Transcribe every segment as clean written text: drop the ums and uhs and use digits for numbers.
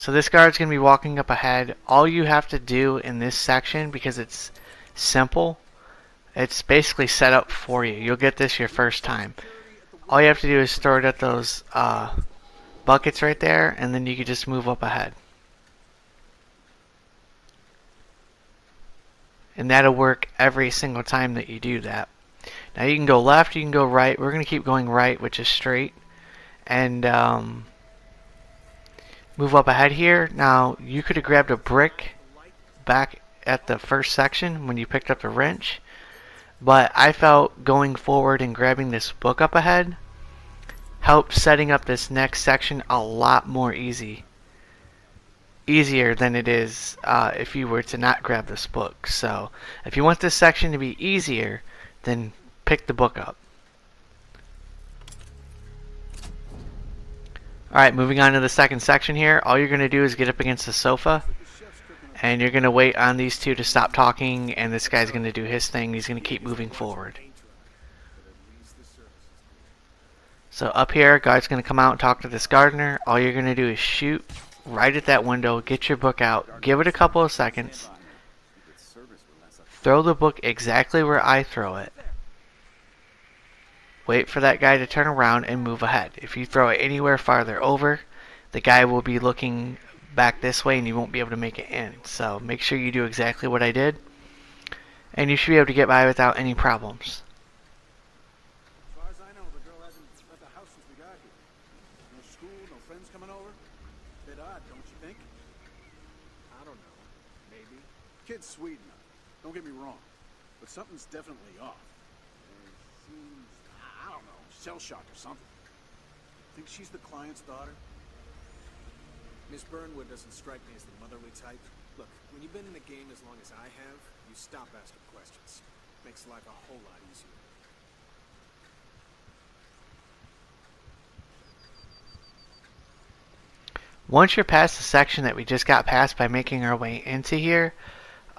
So this guard's going to be walking up ahead. All you have to do in this section, because it's simple, it's basically set up for you. You'll get this your first time. All you have to do is throw it at those buckets right there, and then you can just move up ahead. And that'll work every single time that you do that. Now you can go left, you can go right. We're going to keep going right, which is straight. And move up ahead here. Now you could have grabbed a brick back at the first section when you picked up the wrench, but I felt going forward and grabbing this book up ahead helped setting up this next section a lot more easier than it is if you were to not grab this book. So if you want this section to be easier, then pick the book up. Alright, moving on to the second section here. All you're going to do is get up against the sofa, and you're going to wait on these two to stop talking, and this guy's going to do his thing. He's going to keep moving forward. So up here, guard's going to come out and talk to this gardener. All you're going to do is shoot right at that window, get your book out, give it a couple of seconds, throw the book exactly where I throw it. Wait for that guy to turn around and move ahead. If you throw it anywhere farther over, the guy will be looking back this way and you won't be able to make it in. So make sure you do exactly what I did, and you should be able to get by without any problems. As far as I know, the girl hasn't left the house since we got here. No school, no friends coming over. Bit odd, don't you think? I don't know. Maybe. Kid's sweet enough. Don't get me wrong, but something's definitely off. Seems, I don't know, shell-shocked or something. Think she's the client's daughter? Miss Burnwood doesn't strike me as the motherly type. Look, when you've been in the game as long as I have, you stop asking questions. Makes life a whole lot easier. Once you're past the section that we just got past by making our way into here,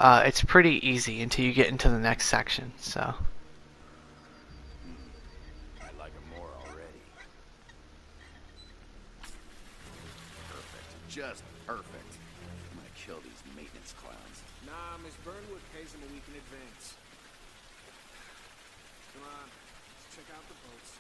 it's pretty easy until you get into the next section. So. I like him more already. Perfect. Just perfect. I'm gonna kill these maintenance clowns. Nah, Miss Burnwood pays him a week in advance. Come on, let's check out the boats.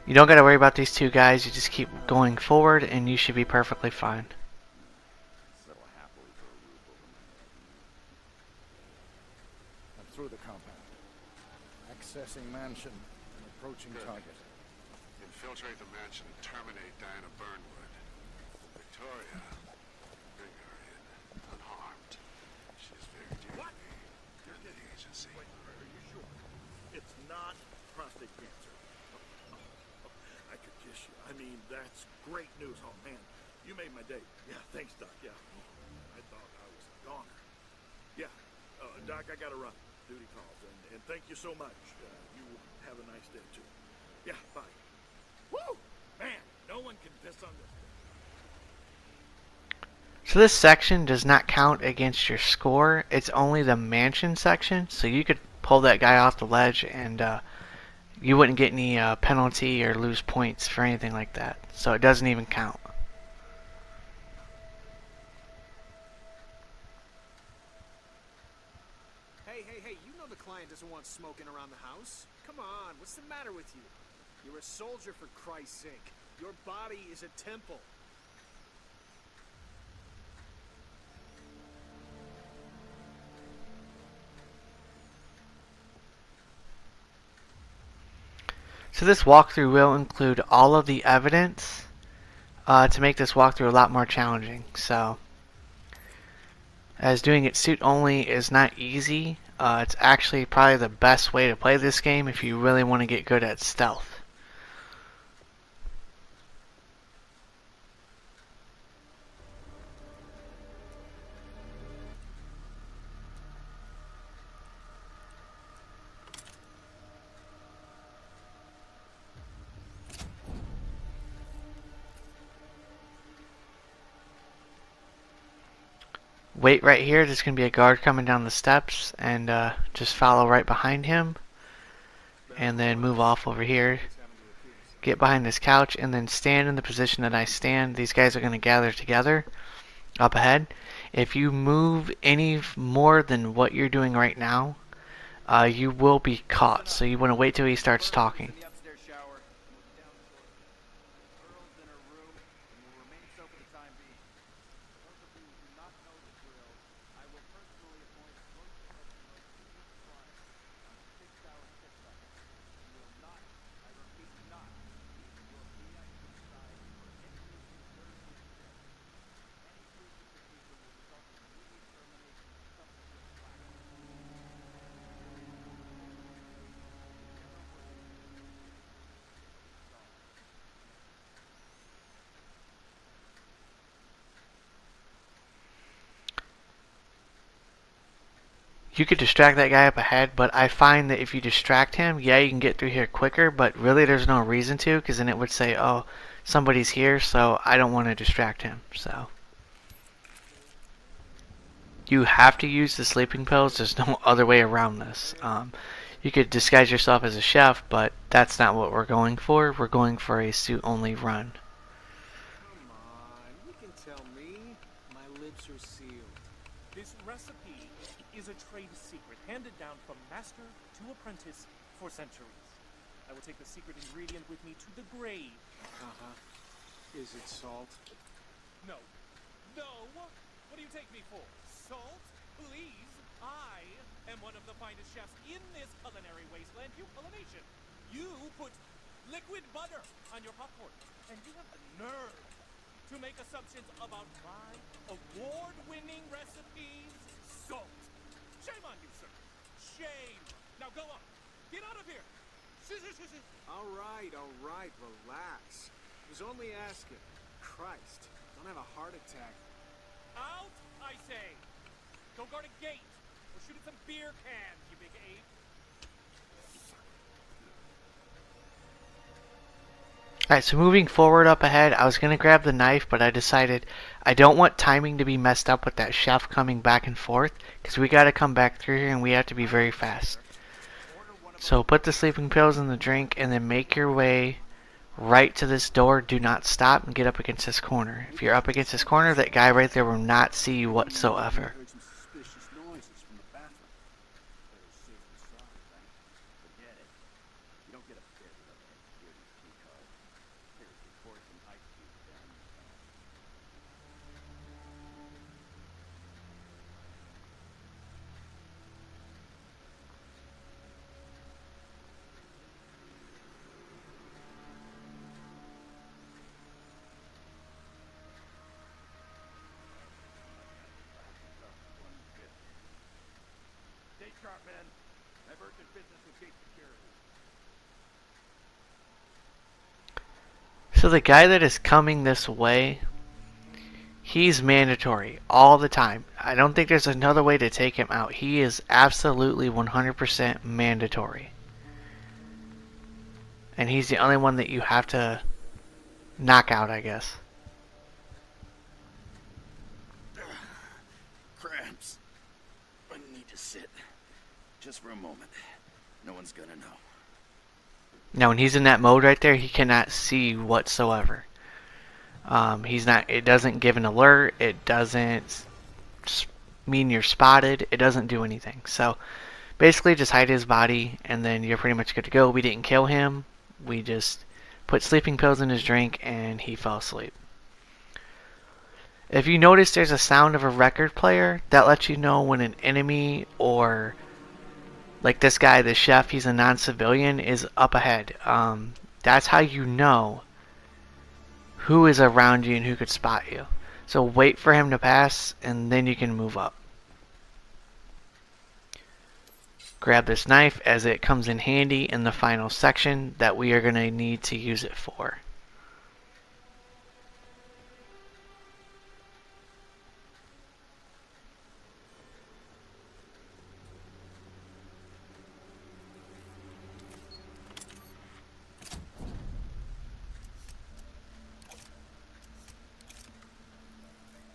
You don't got to worry about these two guys. You just keep going forward and you should be perfectly fine. Settle happily for a roof over my head. I'm through the compound. Accessing mansion and approaching target. Infiltrate the mansion and terminate Diana Burnwood. Victoria, bring her in, unharmed. She's very dear to me and the agency. Wait, are you sure? It's not prostate cancer. I could kiss you. I mean, that's great news. Oh, man, you made my day. Yeah, thanks, Doc. Yeah, I thought I was a goner. Yeah, Doc, I gotta run. Duty calls, and thank you so much. You have a nice day, too. Yeah, bye. Woo! Man, no one can piss on this. So this section does not count against your score. It's only the mansion section. So you could pull that guy off the ledge and you wouldn't get any penalty or lose points for anything like that. So it doesn't even count. Hey, you know the client doesn't want smoking around the house. Come on, what's the matter with you? You're a soldier, for Christ's sake. Your body is a temple. So this walkthrough will include all of the evidence to make this walkthrough a lot more challenging. So, as doing it suit only is not easy, it's actually probably the best way to play this game if you really want to get good at stealth. Wait right here. There's going to be a guard coming down the steps, and just follow right behind him. And then move off over here. Get behind this couch, and then stand in the position that I stand. These guys are going to gather together up ahead. If you move any more than what you're doing right now, you will be caught. So you want to wait till he starts talking. You could distract that guy up ahead, but I find that if you distract him, yeah, you can get through here quicker, but really there's no reason to, because then it would say, oh, somebody's here, so I don't want to distract him. So you have to use the sleeping pills. There's no other way around this. You could disguise yourself as a chef, but that's not what we're going for. We're going for a suit-only run. Come on, you can tell me. My lips are sealed. This recipe is a trade secret handed down from master to apprentice for centuries. I will take the secret ingredient with me to the grave. Uh-huh. Is it salt? No. No! What do you take me for? Salt? Please! I am one of the finest chefs in this culinary wasteland. You culination. You put liquid butter on your popcorn. And you have the nerve to make assumptions about my award-winning recipes. Salt! Shame on you, sir. Shame. Now go on. Get out of here. All right, relax. I was only asking. Christ, don't have a heart attack. Out, I say. Go guard a gate. Or shoot at some beer cans, you big ape. Alright, so moving forward up ahead, I was going to grab the knife, but I decided I don't want timing to be messed up with that chef coming back and forth, because we got to come back through here and we have to be very fast. So put the sleeping pills in the drink and then make your way right to this door. Do not stop and get up against this corner. If you're up against this corner, that guy right there will not see you whatsoever. Heard some suspicious noises from the bathroom. Better safe than sorry, right? Forget it. You don't get a fair look at security's key card. Here's the course and ice cube down in the can. Stay sharp, man. I have urgent business with gate security. So the guy that is coming this way, he's mandatory all the time. I don't think there's another way to take him out. He is absolutely 100% mandatory. And he's the only one that you have to knock out, I guess. Cramps. I need to sit. Just for a moment. No one's gonna know. Now, when he's in that mode right there, he cannot see whatsoever. He's not. It doesn't give an alert. It doesn't mean you're spotted. It doesn't do anything. So, basically, just hide his body, and then you're pretty much good to go. We didn't kill him. We just put sleeping pills in his drink, and he fell asleep. If you notice, there's a sound of a record player that lets you know when an enemy or like this guy, the chef, he's a non-civilian, is up ahead. That's how you know who is around you and who could spot you. So wait for him to pass, and then you can move up. Grab this knife as it comes in handy in the final section that we are going to need to use it for.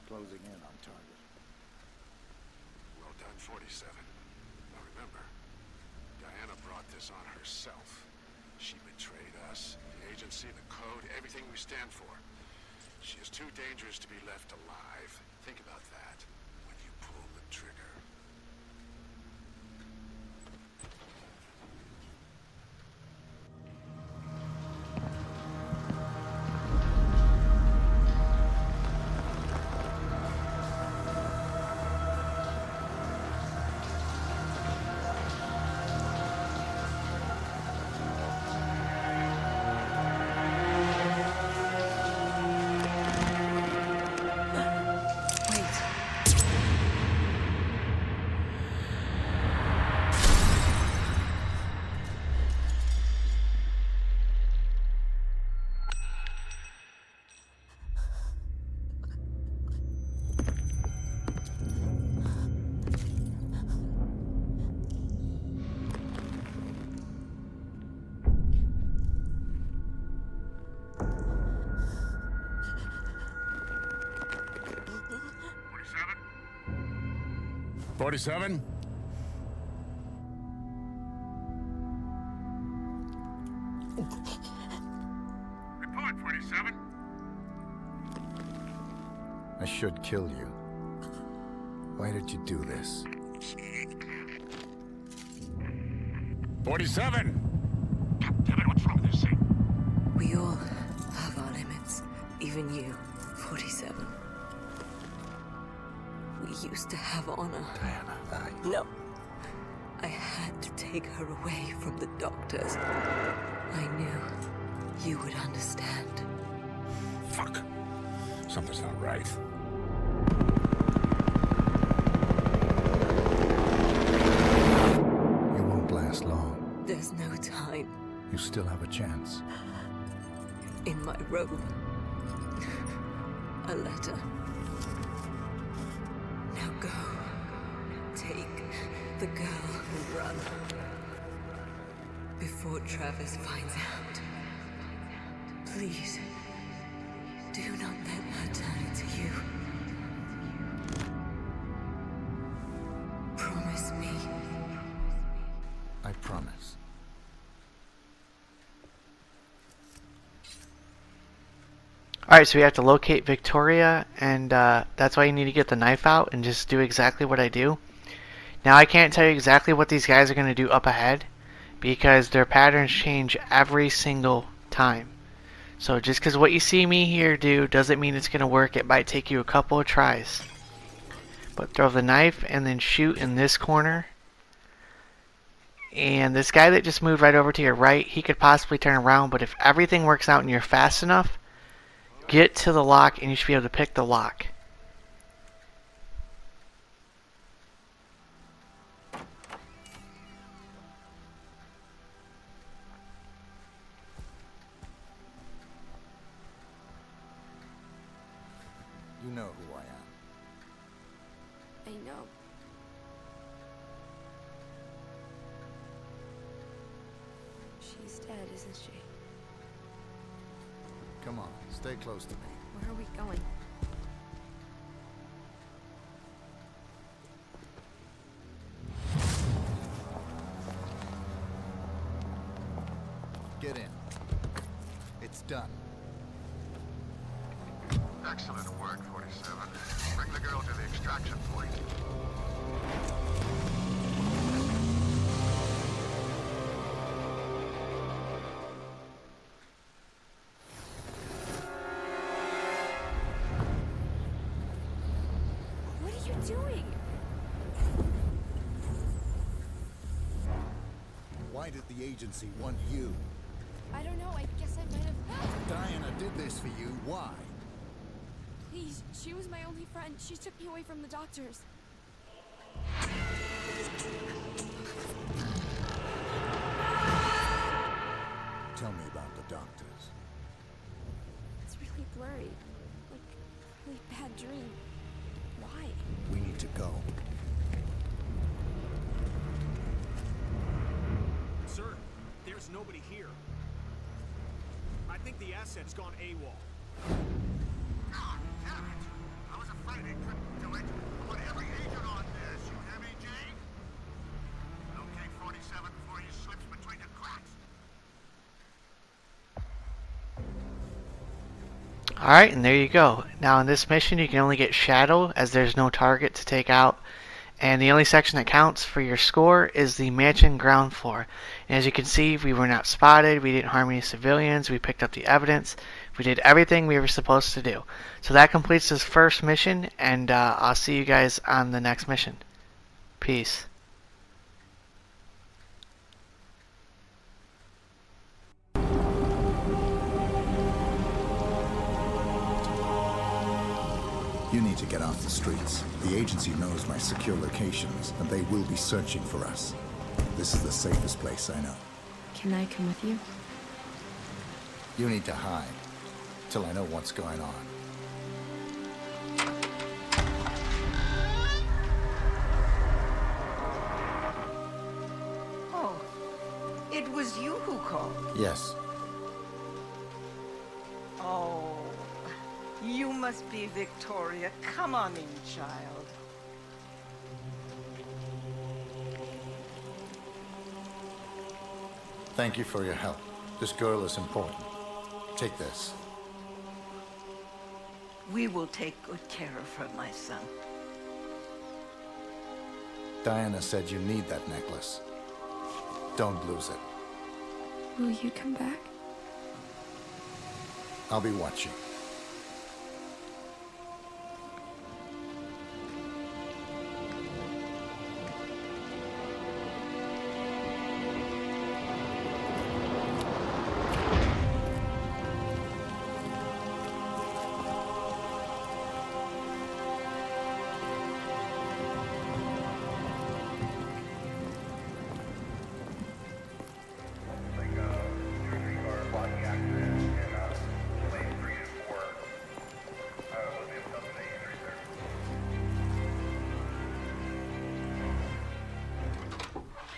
Closing in on target. 47. Now remember, Diana brought this on herself. She betrayed us, the agency, the code, everything we stand for. She is too dangerous to be left alive. Think about that when you pull the trigger. Wait. 47? Report, 47. I should kill you. Why did you do this? 47! Damn it, what's wrong with this thing? We all have our limits. Even you, 47. We used to have honor. Diana, No. I had to take her away from the doctors. I knew you would understand. Fuck. Something's not right. You won't last long. There's no time. You still have a chance. In my robe. A letter. Now go. Take the girl and run. Before Travis finds out. Please. Do not let her turn it to you. Promise me. I promise. Alright, so we have to locate Victoria, and that's why you need to get the knife out and just do exactly what I do. Now, I can't tell you exactly what these guys are going to do up ahead, because their patterns change every single time. So just because what you see me here do doesn't mean it's going to work. It might take you a couple of tries. But throw the knife and then shoot in this corner. And this guy that just moved right over to your right, he could possibly turn around, but if everything works out and you're fast enough, get to the lock and you should be able to pick the lock. You know who I am. I know. She's dead, isn't she? Come on, stay close to me. Where are we going? Get in. It's done. Excellent work, 47. Bring the girl to the extraction point. What are you doing? Why did the agency want you? I don't know. I guess I might have. Diana did this for you. Why? Please, she was my only friend. She took me away from the doctors. Tell me about the doctors. It's really blurry. Like, a really bad dream. Why? We need to go. Sir, there's nobody here. I think the asset's gone AWOL. God damn it! I was afraid he couldn't do it. I want every agent on this, you hear me, Jane? before he slips between the cracks. Alright, and there you go. Now in this mission you can only get Shadow as there's no target to take out. And the only section that counts for your score is the mansion ground floor. And as you can see, we were not spotted, we didn't harm any civilians, we picked up the evidence, we did everything we were supposed to do. So that completes this first mission, and I'll see you guys on the next mission. Peace. You need to get off the streets. The agency knows my secure locations, and they will be searching for us. This is the safest place I know. Can I come with you? You need to hide, till I know what's going on. Oh, it was you who called. Yes. Oh, you must be Victoria. Come on in, child. Thank you for your help. This girl is important. Take this. We will take good care of her, my son. Diana said you need that necklace. Don't lose it. Will you come back? I'll be watching.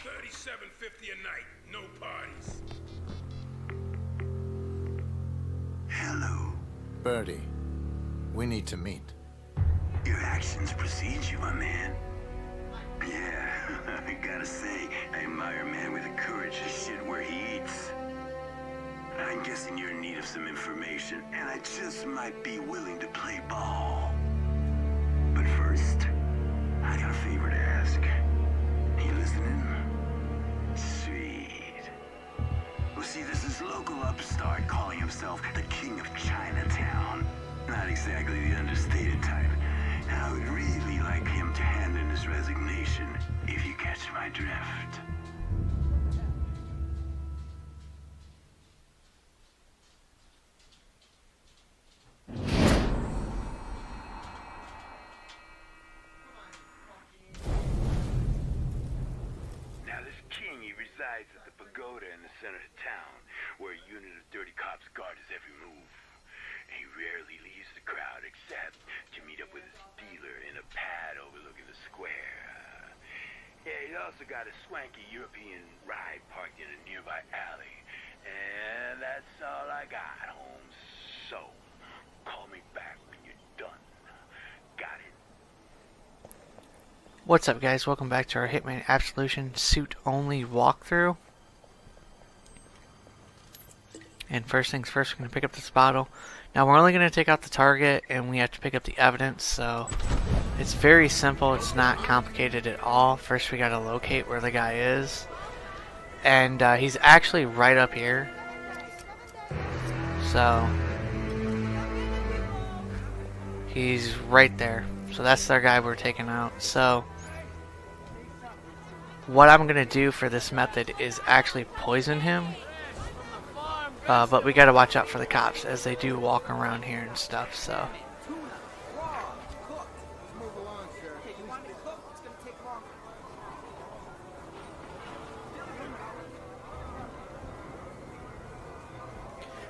$37.50 a night, no parties. Hello. Birdie, we need to meet. Your actions precede you, my man. Yeah, I gotta say, I admire a man with the courage to shit where he eats. I'm guessing you're in need of some information, and I just might be willing to play ball. But first, I got a favor to ask. Are you listening? Sweet. Well, see, this is local upstart calling himself the King of Chinatown. Not exactly the understated type. And I would really like him to hand in his resignation, if you catch my drift. Now this king, he resides at the pagoda in the center of town, where a unit of dirty cops guard his every move. And he rarely leaves the crowd except to meet up with his dealer in a pad overlooking the square. Yeah, he's also got a swanky European ride parked in a nearby alley. And that's all I got, Holmes. So, call me back when you're done. Got it? What's up, guys? Welcome back to our Hitman Absolution suit only walkthrough. And first things first, we're going to pick up this bottle. Now we're only going to take out the target, and we have to pick up the evidence, so it's very simple. It's not complicated at all. First we got to locate where the guy is, and he's actually right up here. So he's right there. So that's our guy we're taking out. So what I'm going to do for this method is actually poison him. But we gotta watch out for the cops, as they do walk around here and stuff, so.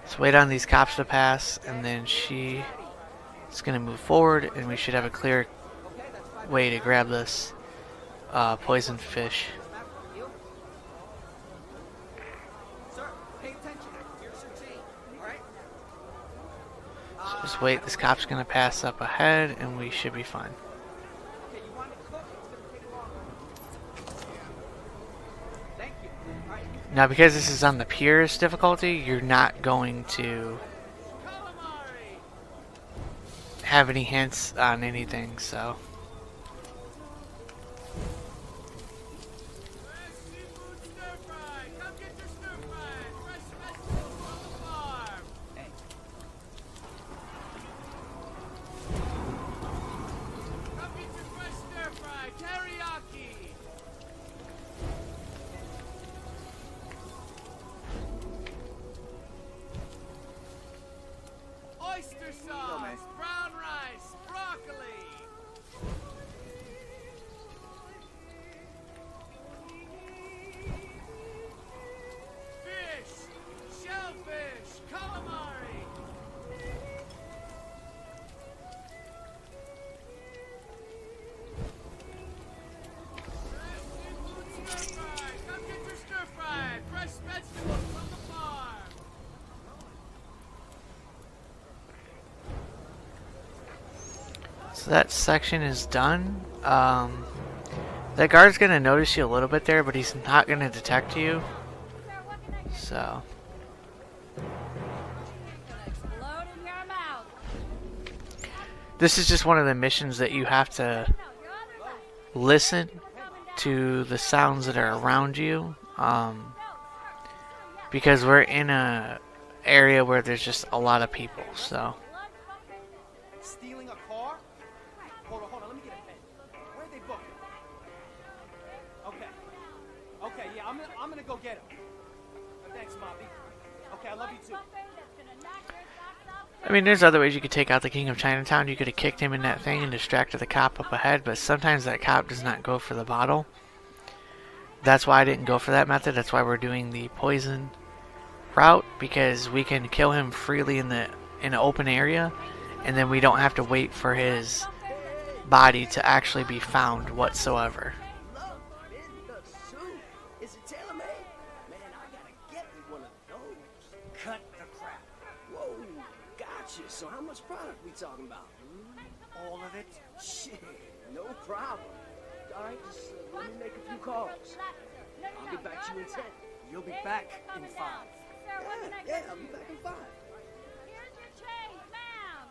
Let's wait on these cops to pass, and then she is gonna move forward, and we should have a clear way to grab this poisoned fish. Just wait, this cop's gonna pass up ahead and we should be fine. Now, because this is on the purest difficulty, you're not going to have any hints on anything, so. Oyster sauce, brown rice, broccoli. Fish, shellfish, calamari. Stir fry, come get your stir fry. Fresh vegetables from the farm. So that section is done. That guard's gonna notice you a little bit there, but he's not gonna detect you. So. This is just one of the missions that you have to listen to the sounds that are around you. Because we're in a area where there's just a lot of people, so. Stealing a car? Hold on, let me get a pen. Where'd they book it? Okay, yeah, I'm gonna go get him. Thanks, Moppy. Okay, I love you too. I mean, there's other ways you could take out the King of Chinatown. You could have kicked him in that thing and distracted the cop up ahead, but sometimes that cop does not go for the bottle. That's why I didn't go for that method. That's why we're doing the poison route, because we can kill him freely in an open area, and then we don't have to wait for his body to actually be found whatsoever. Is it tailor-made? Man, I gotta get me one of those. Cut the crap. Whoa, gotcha. So how much product we talking about? All of it? Shit, no problem. All right, just let me make a few calls. I'll get back to you in 10. You'll be back in 5. Yeah, I'll be back in 5. Here's your change, ma'am.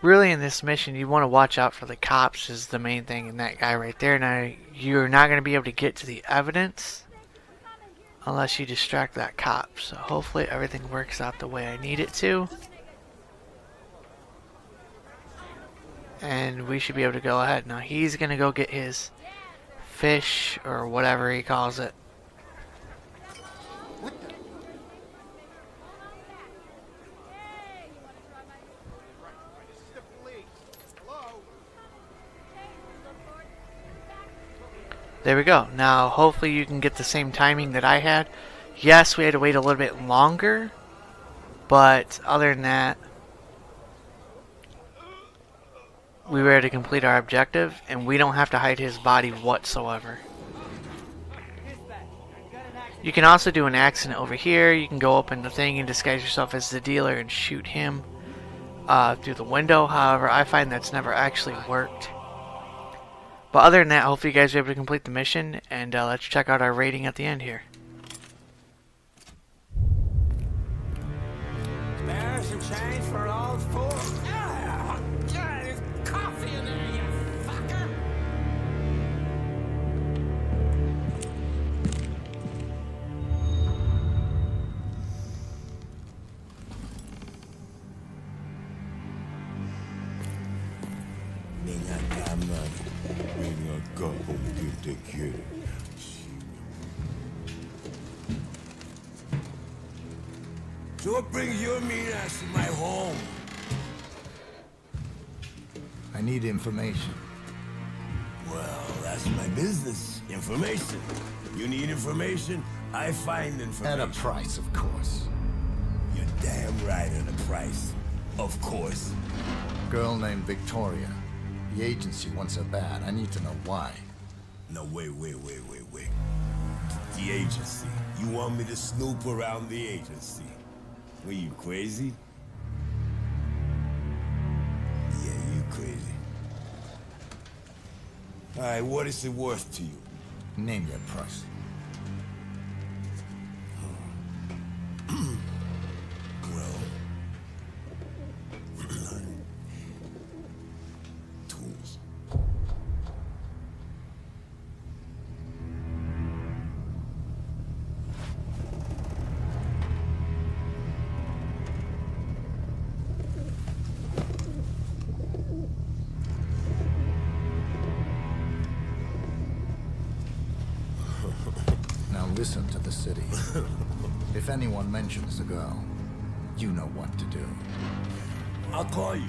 Really, in this mission, you want to watch out for the cops is the main thing, and that guy right there. Now, you're not going to be able to get to the evidence unless you distract that cop. So hopefully everything works out the way I need it to. And we should be able to go ahead. Now he's going to go get his fish or whatever he calls it. There we go. Now hopefully you can get the same timing that I had. Yes, we had to wait a little bit longer, but other than that, we were able to complete our objective, and we don't have to hide his body whatsoever. You can also do an accident over here. You can go open the thing and disguise yourself as the dealer and shoot him through the window. However, I find that's never actually worked. But other than that, hopefully you guys are able to complete the mission, and let's check out our rating at the end here. There's some change for all four. There's coffee in there, you fucker. So what brings you and me to my home? I need information. Well, that's my business. Information. You need information, I find information. At a price, of course. You're damn right at a price. Of course. Girl named Victoria. The agency wants her bad. I need to know why. No, wait. The agency. You want me to snoop around the agency? Were you crazy? Yeah, you crazy. Alright, what is it worth to you? Name your price. Well... tools. Now listen to the city. If anyone mentions the girl, you know what to do. I'll call you.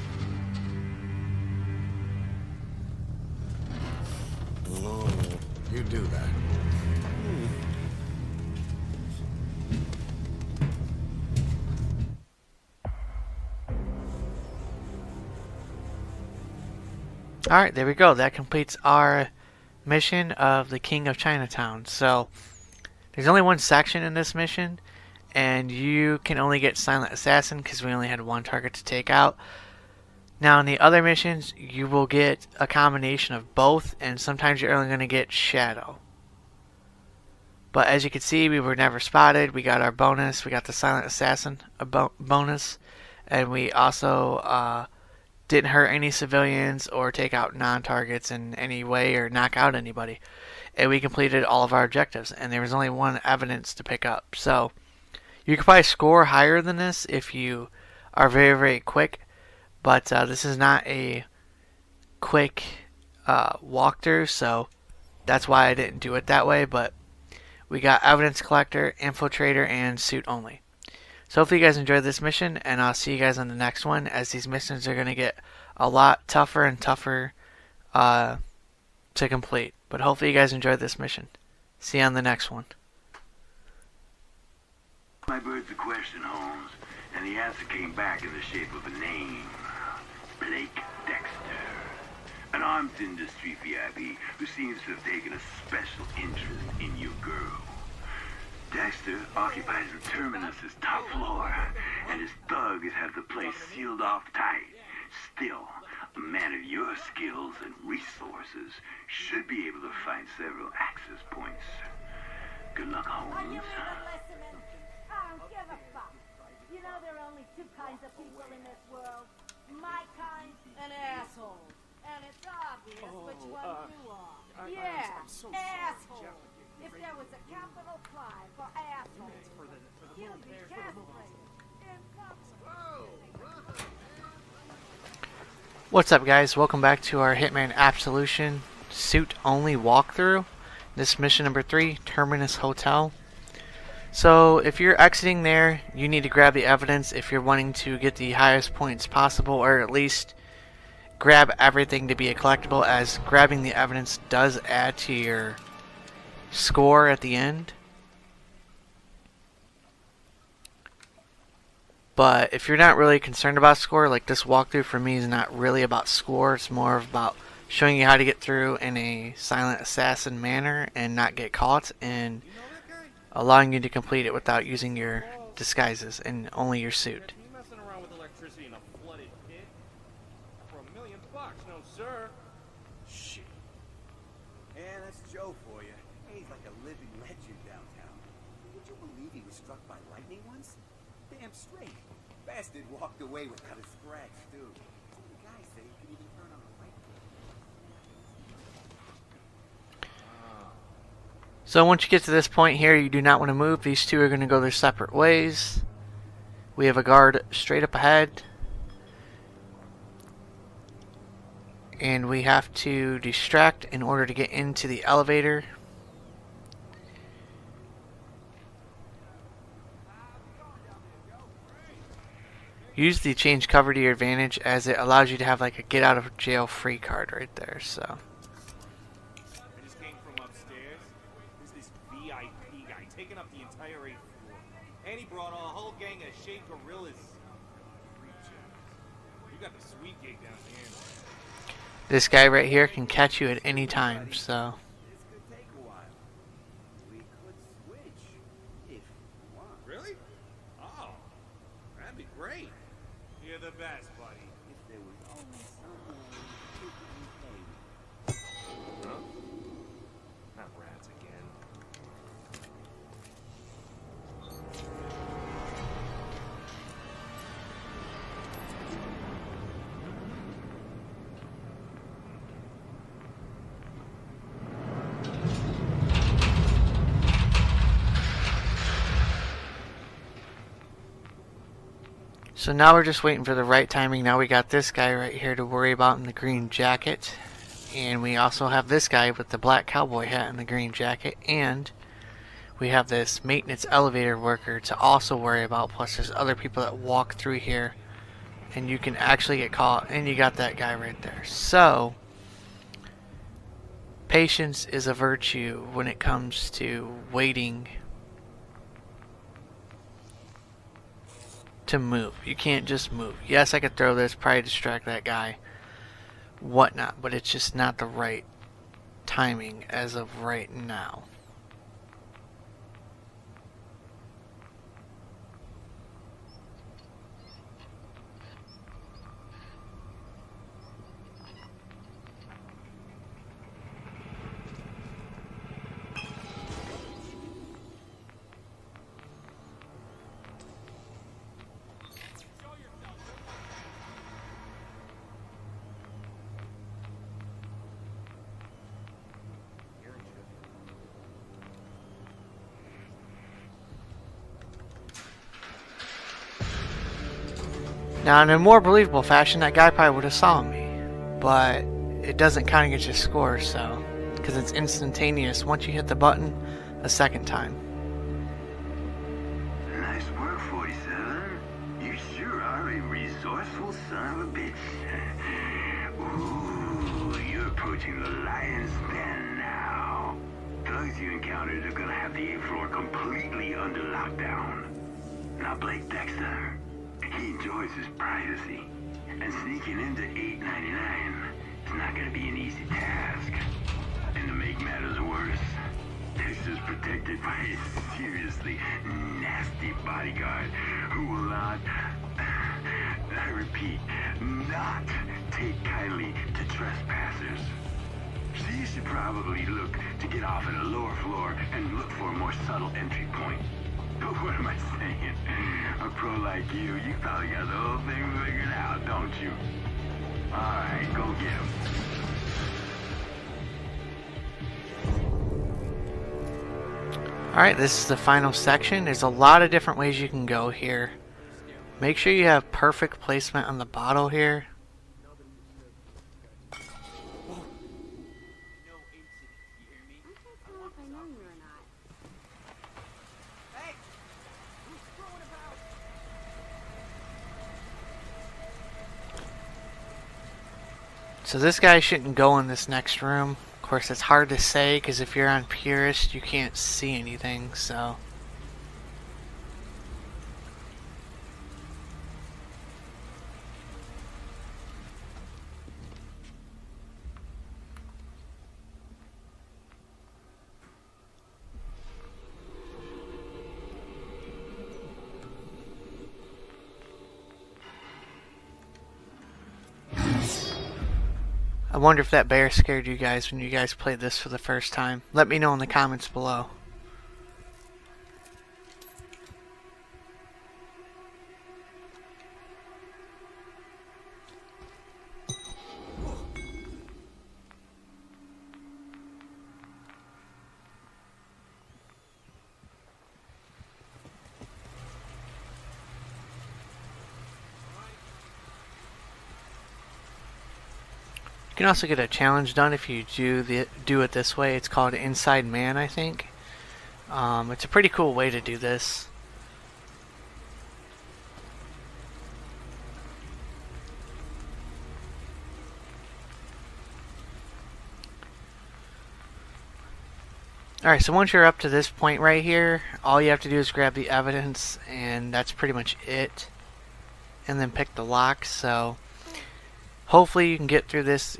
You do that. Alright, there we go. That completes our mission of the King of Chinatown. So, there's only one section in this mission, and you can only get Silent Assassin because we only had one target to take out. Now, in the other missions, you will get a combination of both, and sometimes you're only going to get Shadow. But as you can see, we were never spotted. We got our bonus. We got the Silent Assassin bonus, and we also didn't hurt any civilians or take out non-targets in any way or knock out anybody. And we completed all of our objectives, and there was only one evidence to pick up. So you could probably score higher than this if you are very, very quick, but this is not a quick walkthrough, so that's why I didn't do it that way. But we got Evidence Collector, Infiltrator, and Suit Only. So hopefully you guys enjoyed this mission, and I'll see you guys on the next one, as these missions are going to get a lot tougher and tougher to complete. But hopefully you guys enjoyed this mission. See you on the next one. My bird's a question, Holmes, and the answer came back in the shape of a name. Blake Dexter. An arms industry VIP who seems to have taken a special interest in your girl. Dexter occupies the Terminus's top floor, and his thugs have the place sealed off tight. Still, a man of your skills and resources should be able to find several access points. Good luck, Holmes. I don't give a fuck. You know there are only two kinds of people in this world. My kind and assholes. And it's obvious which one you are. Yeah, asshole. If there was a capital crime for assholes, you'd be castrated. What's up, guys? Welcome back to our Hitman Absolution Suit Only walkthrough. This mission number 3, Terminus Hotel. So if you're exiting there, you need to grab the evidence if you're wanting to get the highest points possible, or at least grab everything to be a collectible, as grabbing the evidence does add to your score at the end. But if you're not really concerned about score, like this walkthrough for me is not really about score, it's more about showing you how to get through in a silent assassin manner and not get caught, and allowing you to complete it without using your disguises and only your suit. You messing around with electricity in a flooded pit? For $1 million, no sir. Shit. Yeah, that's Joe for you. He's like a living legend downtown. Would you believe he was struck by lightning once? Damn straight. Bastard walked away without a scratch, too. Some of the guys say he could even turn on a light. So once you get to this point here, you do not want to move. These two are going to go their separate ways. We have a guard straight up ahead, and we have to distract in order to get into the elevator. Use the change cover to your advantage, as it allows you to have like a get out of jail free card right there. So I just came from upstairs. There's this VIP guy taking up the entire 8th floor. And he brought a whole gang of shaved gorillas. You got the sweet gig down here. this guy right here can catch you at any time. So This could take a while. We could switch, if you want. Really? Oh, that'd be great. You're the best, buddy. If there was only some way you could repay me. Huh? So now we're just waiting for the right timing. Now we got this guy right here to worry about in the green jacket. And we also have this guy with the black cowboy hat and the green jacket. And we have this maintenance elevator worker to also worry about. Plus there's other people that walk through here. And you can actually get caught. And you got that guy right there. So patience is a virtue when it comes to waiting to move. You can't just move. Yes, I could throw this, probably distract that guy, whatnot, but it's just not the right timing as of right now. Now, in a more believable fashion, that guy probably would have saw me, but it doesn't count against your score, so, because it's instantaneous once you hit the button a second time. Nice work, 47. You sure are a resourceful son of a bitch. Ooh, you're approaching the lion's den now. Thugs you encountered are gonna have the 8th floor completely under lockdown. Now, Blake Dexter, he enjoys his privacy, and sneaking into 899 is not going to be an easy task. And to make matters worse, Dexter's protected by a seriously nasty bodyguard who will not, I repeat, not take kindly to trespassers. So you should probably look to get off at a lower floor and look for a more subtle entry point. But what am I saying? A pro like you probably got the whole thing figured out, don't you? Alright, go get him. Alright, this is the final section. There's a lot of different ways you can go here. Make sure you have perfect placement on the bottle here. So this guy shouldn't go in this next room. Of course, it's hard to say because if you're on Purist, you can't see anything, so. I wonder if that bear scared you guys when you guys played this for the first time. Let me know in the comments below. You can also get a challenge done if you do it this way. It's called Inside Man, I think. It's a pretty cool way to do this. Alright, so once you're up to this point right here, all you have to do is grab the evidence, and that's pretty much it. And then pick the lock, so hopefully you can get through this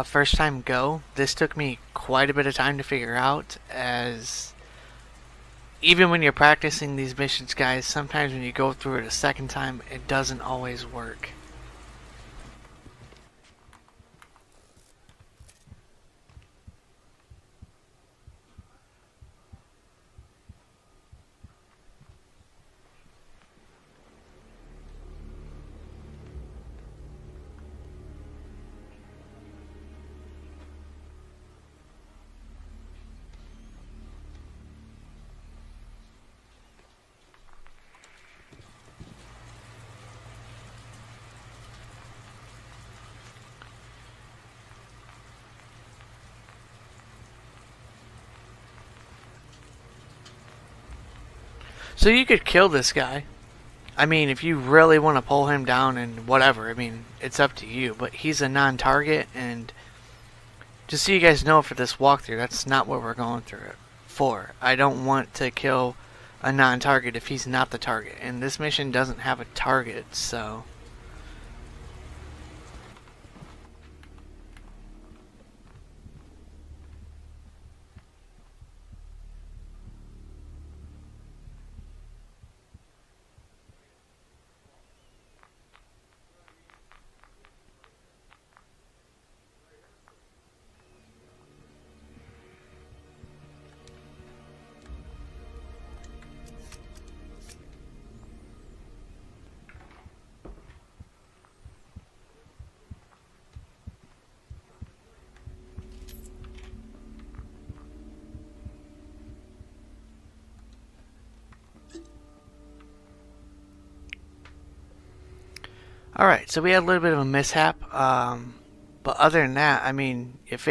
first time go. This took me quite a bit of time to figure out, as even when you're practicing these missions, guys, sometimes when you go through it a second time, it doesn't always work. So you could kill this guy. I mean, if you really want to pull him down and whatever, I mean, it's up to you. But he's a non-target, and just so you guys know for this walkthrough, that's not what we're going through it for. I don't want to kill a non-target if he's not the target. And this mission doesn't have a target, so... Alright, so we had a little bit of a mishap, but other than that, I mean, if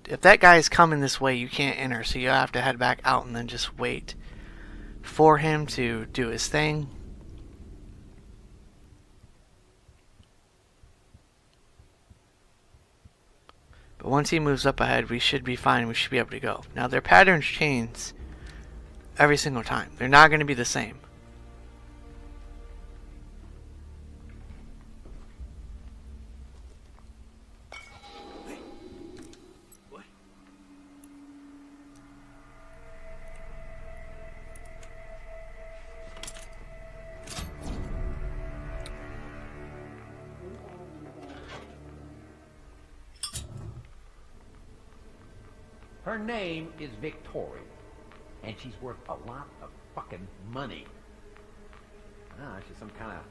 that guy is coming this way, you can't enter, so you have to head back out and then just wait for him to do his thing. But once he moves up ahead, we should be fine, we should be able to go. Now, their patterns change every single time. They're not going to be the same. Her name is Victoria, and she's worth a lot of fucking money. Ah, she's some kind of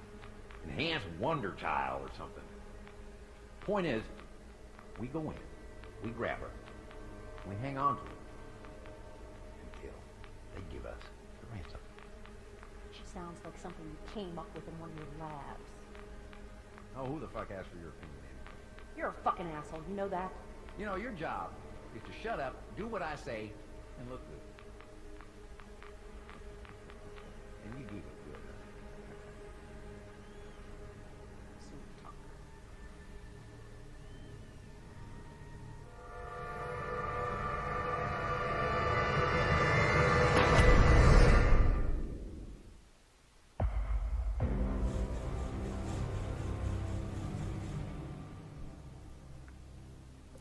enhanced wonder child or something. Point is, we go in, we grab her, we hang on to her until they give us the ransom. She sounds like something you came up with in one of your labs. Oh, who the fuck asked for your opinion anyway? You're a fucking asshole, you know that? You know, your job is to shut up, do what I say, and look good. And you do look good, huh? Sweet talk.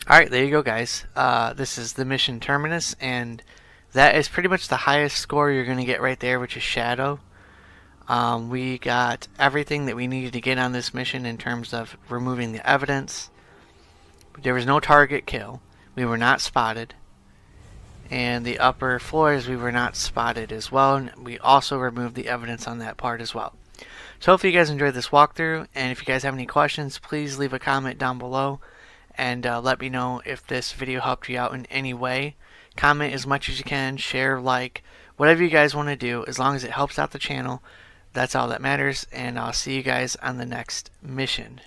Alright, there you go, guys. This is the mission terminus, and that is pretty much the highest score you're going to get right there, which is Shadow. We got everything that we needed to get on this mission in terms of removing the evidence. There was no target kill. We were not spotted. And the upper floors, we were not spotted as well. And we also removed the evidence on that part as well. So hopefully you guys enjoyed this walkthrough, and if you guys have any questions, please leave a comment down below. And let me know if this video helped you out in any way. Comment as much as you can, share, like, whatever you guys want to do. As long as it helps out the channel, that's all that matters. And I'll see you guys on the next mission.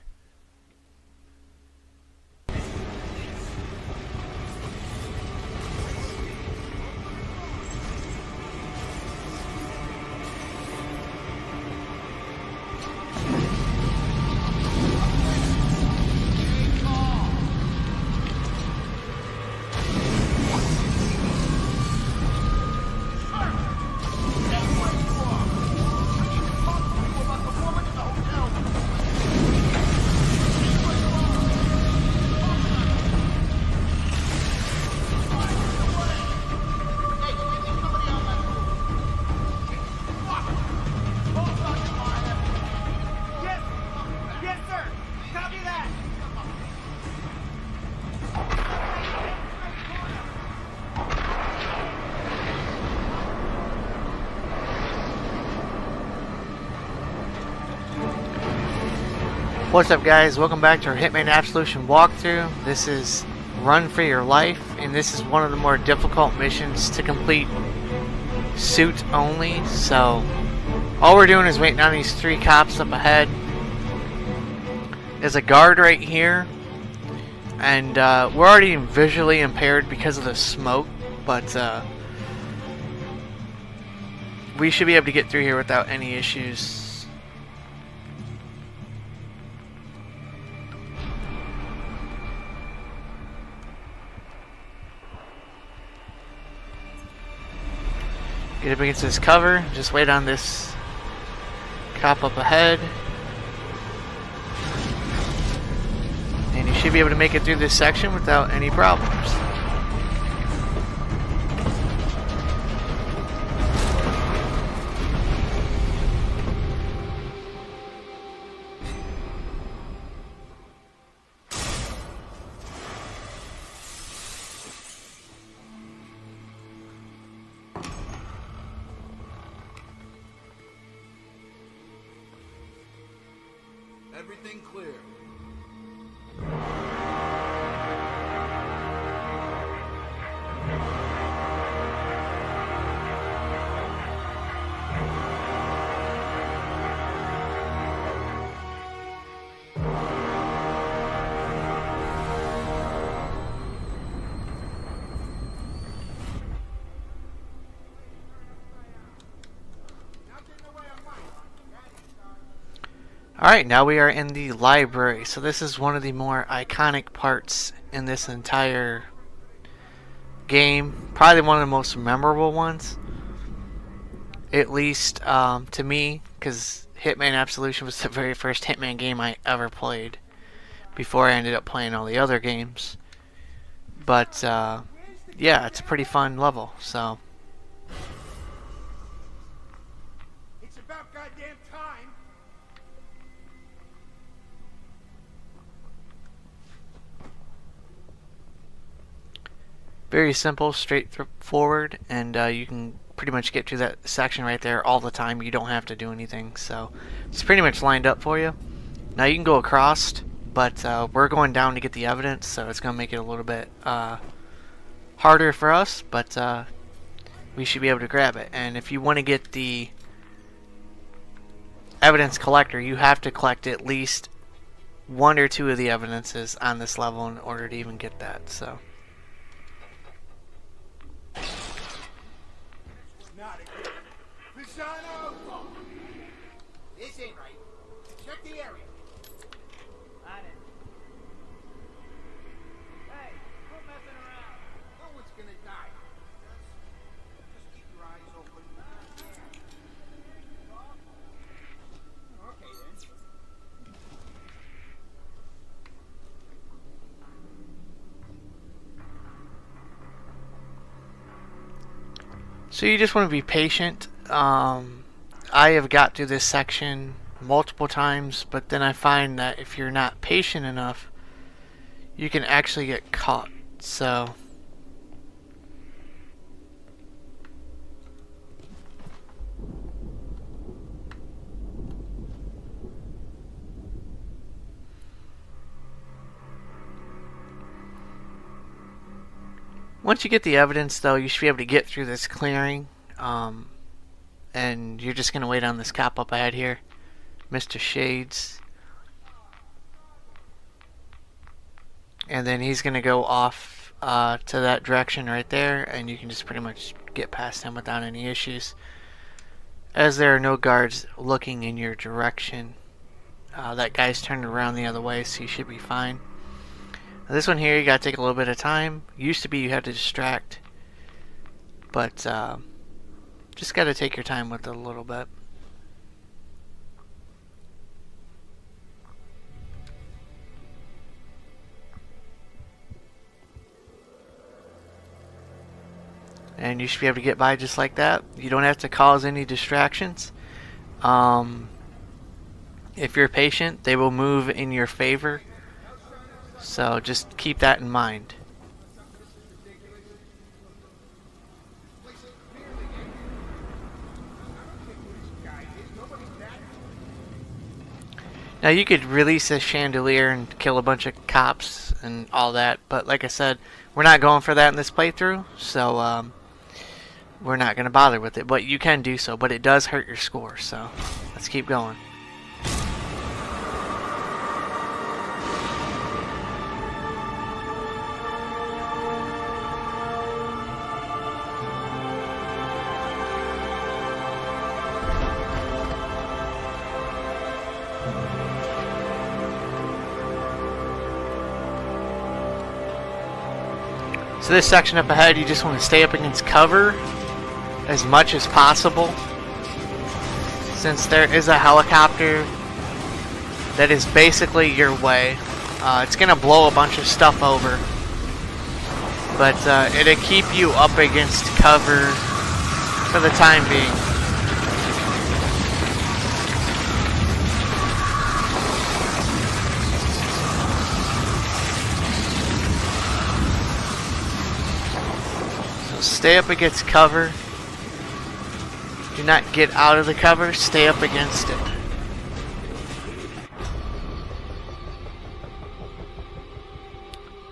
What's up, guys? Welcome back to our Hitman Absolution walkthrough. This is Run for Your Life, and this is one of the more difficult missions to complete suit only. So all we're doing is waiting on these 3 cops up ahead. There's a guard right here, and we're already visually impaired because of the smoke, but we should be able to get through here without any issues. Get up against this cover, just wait on this cop up ahead. And you should be able to make it through this section without any problems. Everything clear. Alright, now we are in the library. So this is one of the more iconic parts in this entire game. Probably one of the most memorable ones. At least to me, because Hitman Absolution was the very first Hitman game I ever played before I ended up playing all the other games. But yeah, it's a pretty fun level. So It's about goddamn time. very simple, straightforward, and you can pretty much get to that section right there all the time. You don't have to do anything, so it's pretty much lined up for you. Now you can go across, but we're going down to get the evidence, so it's going to make it a little bit harder for us, but we should be able to grab it. And if you want to get the evidence collector, you have to collect at least one or two of the evidences on this level in order to even get that. So Not again. Pisano! This ain't right. Check the area. On it. Hey, quit messing around. No one's gonna die. Just keep your eyes open. Okay then. So you just want to be patient. I have got through this section multiple times, but then I find that if you're not patient enough, you can actually get caught. So once you get the evidence, though, you should be able to get through this clearing. And you're just going to wait on this cop up ahead here, Mr. Shades. And then he's going to go off to that direction right there, and you can just pretty much get past him without any issues, as there are no guards looking in your direction. That guy's turned around the other way, so you should be fine. Now this one here, you got to take a little bit of time. Used to be you had to distract, but just got to take your time with it a little bit. And you should be able to get by just like that. You don't have to cause any distractions. If you're patient, they will move in your favor. So just keep that in mind. Now you could release a chandelier and kill a bunch of cops and all that, but like I said, we're not going for that in this playthrough, so we're not going to bother with it. But you can do so, but it does hurt your score, so let's keep going. So this section up ahead, you just want to stay up against cover as much as possible. Since there is a helicopter that is basically your way. It's going to blow a bunch of stuff over. But it'll keep you up against cover for the time being. So stay up against cover. Do not get out of the cover, stay up against it.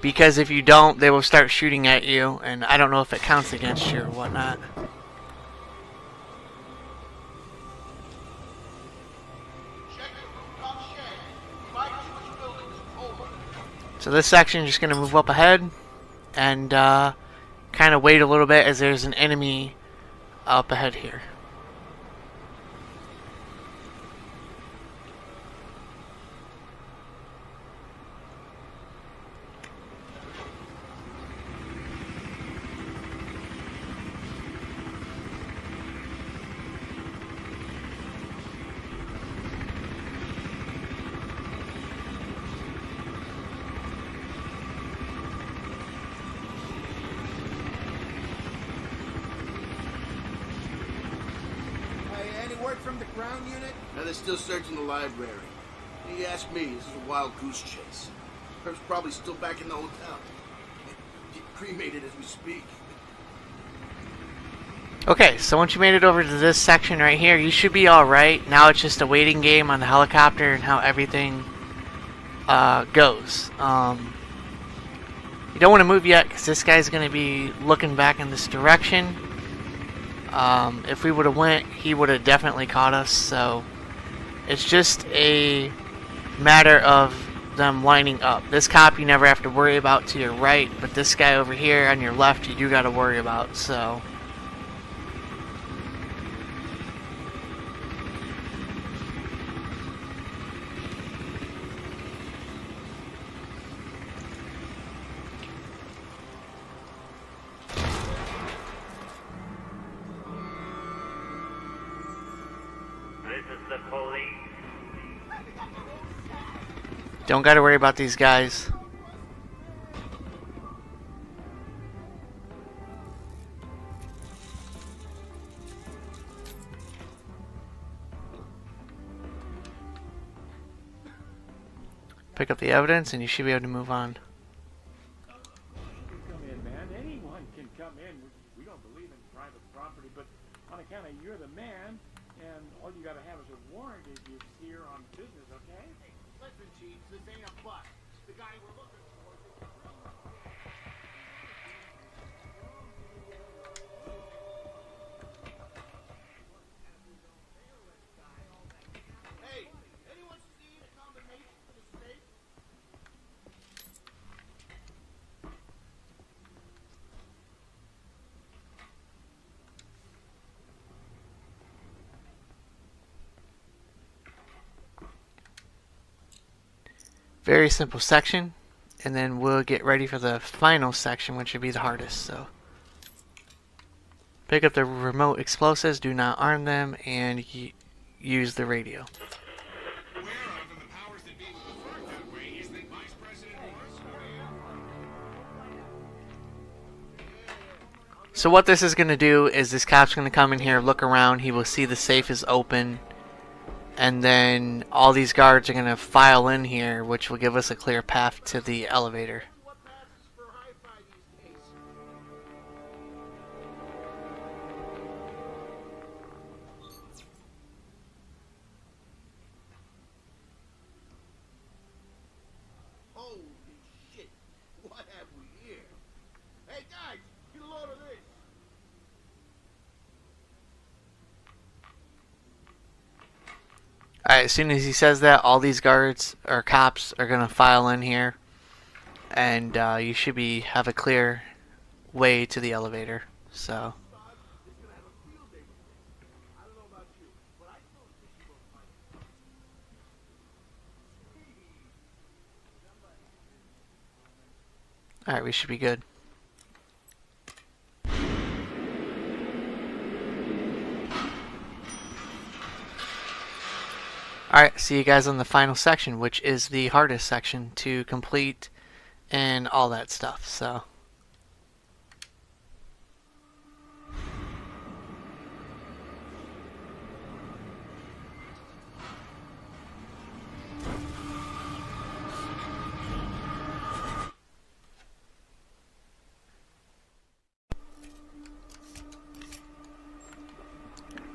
Because if you don't, they will start shooting at you, and I don't know if it counts against you or whatnot. So this section is just going to move up ahead and kind of wait a little bit as there's an enemy up ahead here. From the ground unit? Now they're still searching the library. You ask me, this is a wild goose chase. Herb's probably still back in the hotel. Get cremated as we speak. Okay, so once you made it over to this section right here, you should be alright. Now it's just a waiting game on the helicopter and how everything goes. You don't want to move yet because this guy's going to be looking back in this direction. If we would have went, he would have definitely caught us, so it's just a matter of them lining up. This cop you never have to worry about to your right, but this guy over here on your left you do got to worry about, so... Don't gotta worry about these guys. Pick up the evidence and you should be able to move on. Come in, man. Anyone can come in. We don't believe in private property, but on account of you're the man, and all you gotta have is a warrant if you're here on business, okay? Listen, Chief, this ain't a bust. The guy we're looking for is Hey, anyone seen a combination for the safe? Very simple section, and then we'll get ready for the final section, which would be the hardest. So pick up the remote explosives, do not arm them, and use the radio. So what this is going to do is this cop's going to come in here, look around, he will see the safe is open, and then all these guards are going to file in here, which will give us a clear path to the elevator. Holy shit, what have we here? Hey guys, get a load of this. Alright, as soon as he says that, all these guards or cops are going to file in here, and you should have a clear way to the elevator. So alright, we should be good. Alright, see you guys on the final section, which is the hardest section to complete and all that stuff. So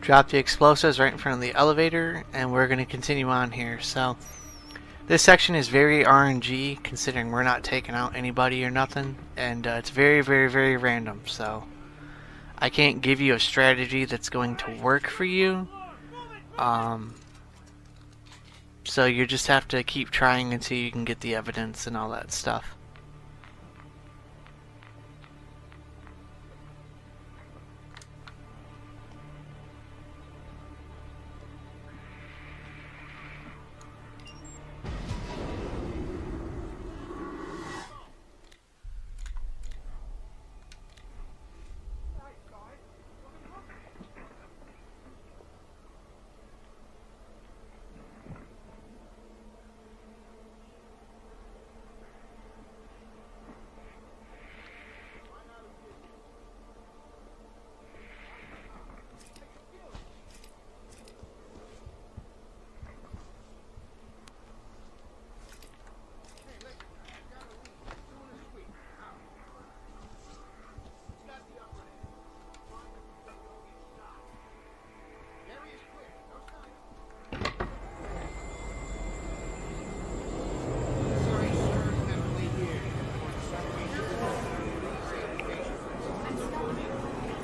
drop the explosives right in front of the elevator, and we're going to continue on here. So this section is very RNG, considering we're not taking out anybody or nothing, and it's very, very, very random. So I can't give you a strategy that's going to work for you. So you just have to keep trying until you can get the evidence and all that stuff.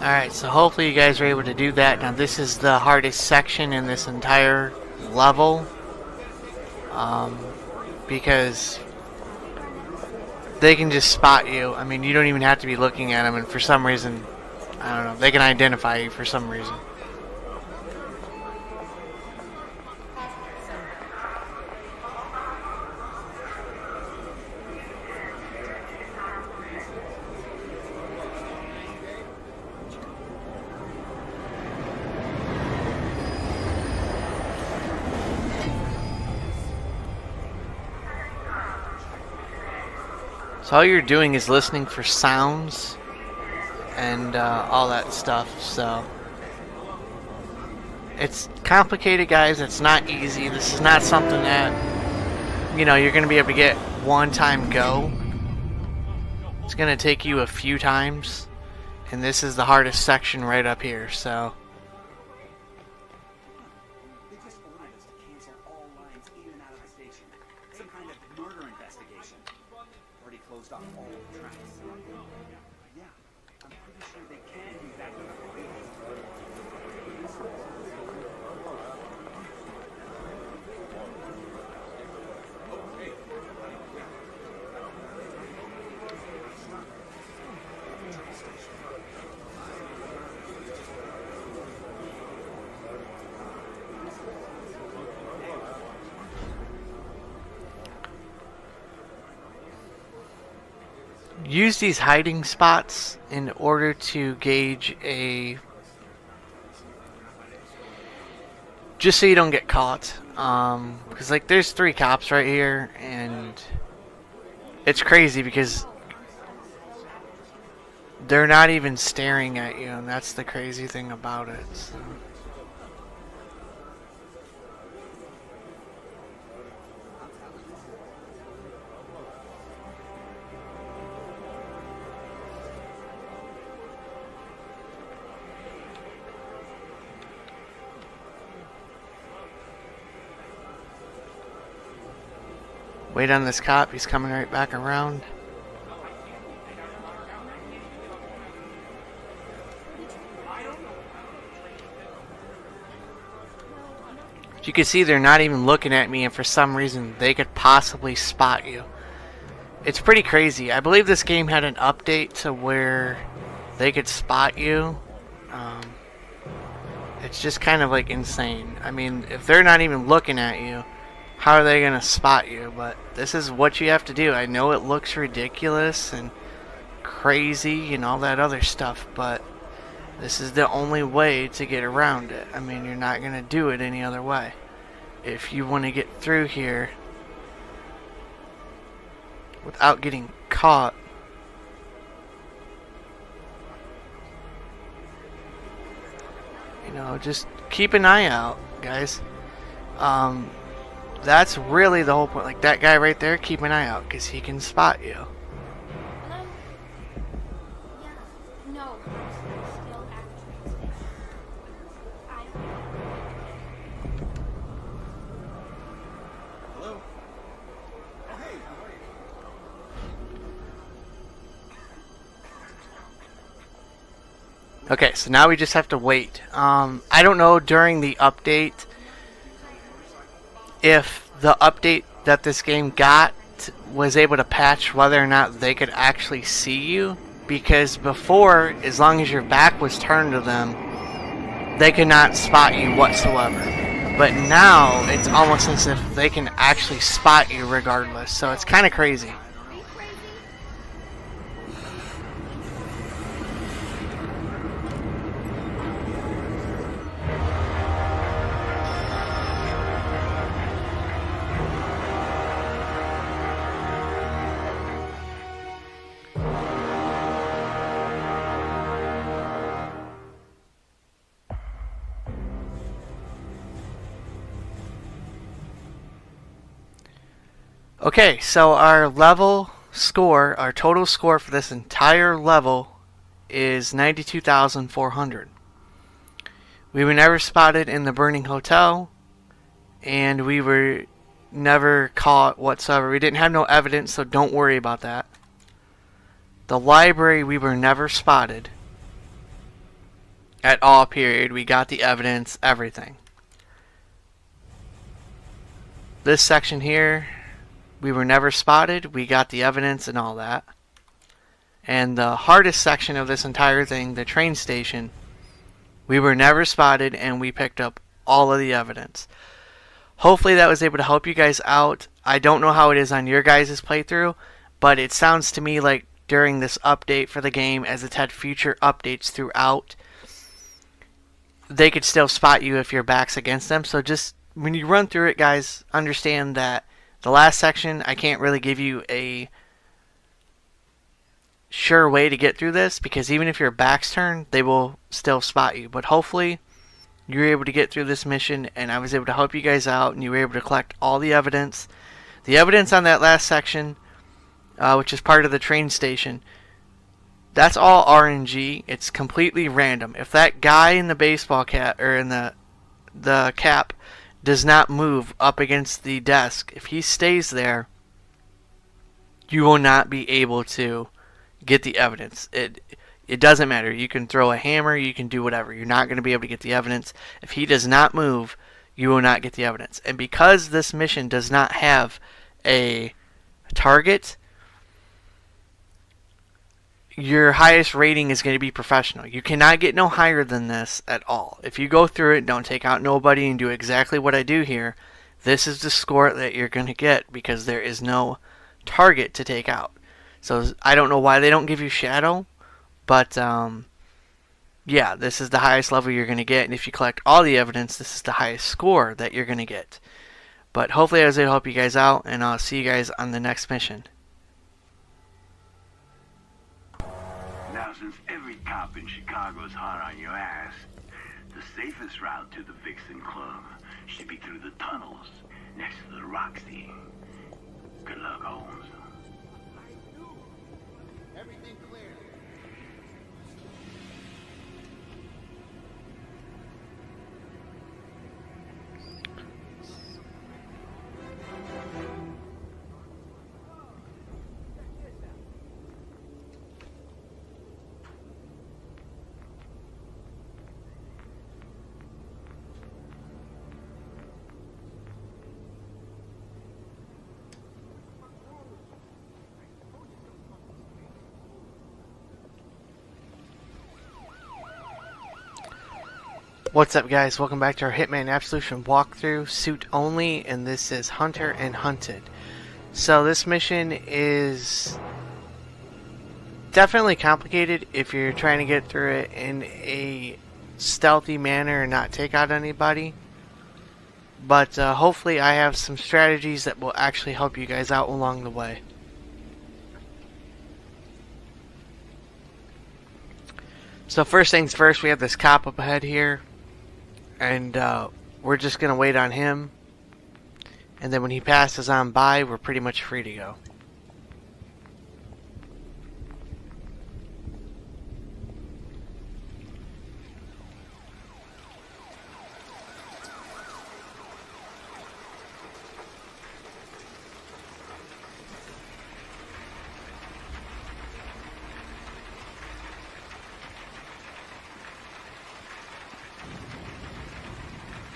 Alright, so hopefully you guys are able to do that. Now this is the hardest section in this entire level. Because they can just spot you. I mean, you don't even have to be looking at them, and for some reason, I don't know, they can identify you for some reason. So all you're doing is listening for sounds and all that stuff. So it's complicated, guys. It's not easy. This is not something that, you know, you're going to be able to get one time go. It's going to take you a few times, and this is the hardest section right up here. So They just ordered us to cancel all lines in and out of the station. Some kind of murder investigation. Already closed off all the tracks. Yeah, I'm pretty sure they can do that with the police. use these hiding spots in order to gauge a... just so you don't get caught. Because like there's 3 cops right here, and it's crazy because they're not even staring at you, and that's the crazy thing about it. So. Wait on this cop, he's coming right back around. You can see they're not even looking at me, and for some reason they could possibly spot you. It's pretty crazy. I believe this game had an update to where they could spot you. It's just kind of like insane. I mean, if they're not even looking at you, how are they going to spot you? But this is what you have to do. I know it looks ridiculous and crazy and all that other stuff, but this is the only way to get around it. I mean, you're not going to do it any other way. if you want to get through here without getting caught. You know, just keep an eye out, guys. That's really the whole point. Like that guy right there, keep an eye out because he can spot you. Hello? Yeah. No. Still at the train station. I don't know. Hello? Oh, hey, how are you? Okay, so now we just have to wait. I don't know during the update if the update that this game got was able to patch whether or not they could actually see you. Because before, as long as your back was turned to them, they could not spot you whatsoever. But now, it's almost as if they can actually spot you regardless. So it's kind of crazy. Okay, so our level score, our total score for this entire level is 92,400. We were never spotted in the burning hotel, and we were never caught whatsoever. We didn't have no evidence, so don't worry about that. The library, we were never spotted at all, period. We got the evidence, everything. This section here, we were never spotted. We got the evidence and all that. And the hardest section of this entire thing, the train station, we were never spotted and we picked up all of the evidence. Hopefully that was able to help you guys out. I don't know how it is on your guys' playthrough, but it sounds to me like during this update for the game, as it's had future updates throughout, they could still spot you if your back's against them. So just when you run through it, guys, understand that the last section, I can't really give you a sure way to get through this, because even if your back's turned, they will still spot you. But hopefully, you were able to get through this mission, and I was able to help you guys out, and you were able to collect all the evidence. The evidence on that last section, which is part of the train station, that's all RNG. It's completely random. If that guy in the baseball cap, or in the cap, does not move up against the desk, if he stays there, you will not be able to get the evidence. It doesn't matter. You can throw a hammer, you can do whatever. You're not going to be able to get the evidence. If he does not move, you will not get the evidence. And because this mission does not have a target, your highest rating is going to be professional. You cannot get no higher than this at all. If you go through it, don't take out nobody, and do exactly what I do here, this is the score that you're going to get, because there is no target to take out. So I don't know why they don't give you shadow, but yeah, this is the highest level you're going to get, and if you collect all the evidence, this is the highest score that you're going to get. But hopefully I was able to help you guys out, and I'll see you guys on the next mission. Now, since every cop in Chicago is hot on your ass, the safest route to the Vixen Club should be through the tunnels next to the Roxy. Good luck, Holmes. Everything clear. What's up, guys? Welcome back to our Hitman Absolution walkthrough, suit only, and this is Hunter and Hunted. So this mission is definitely complicated if you're trying to get through it in a stealthy manner and not take out anybody. but hopefully I have some strategies that will actually help you guys out along the way. So first things first, we have this cop up ahead here, and we're just going to wait on him, and then when he passes on by, we're pretty much free to go.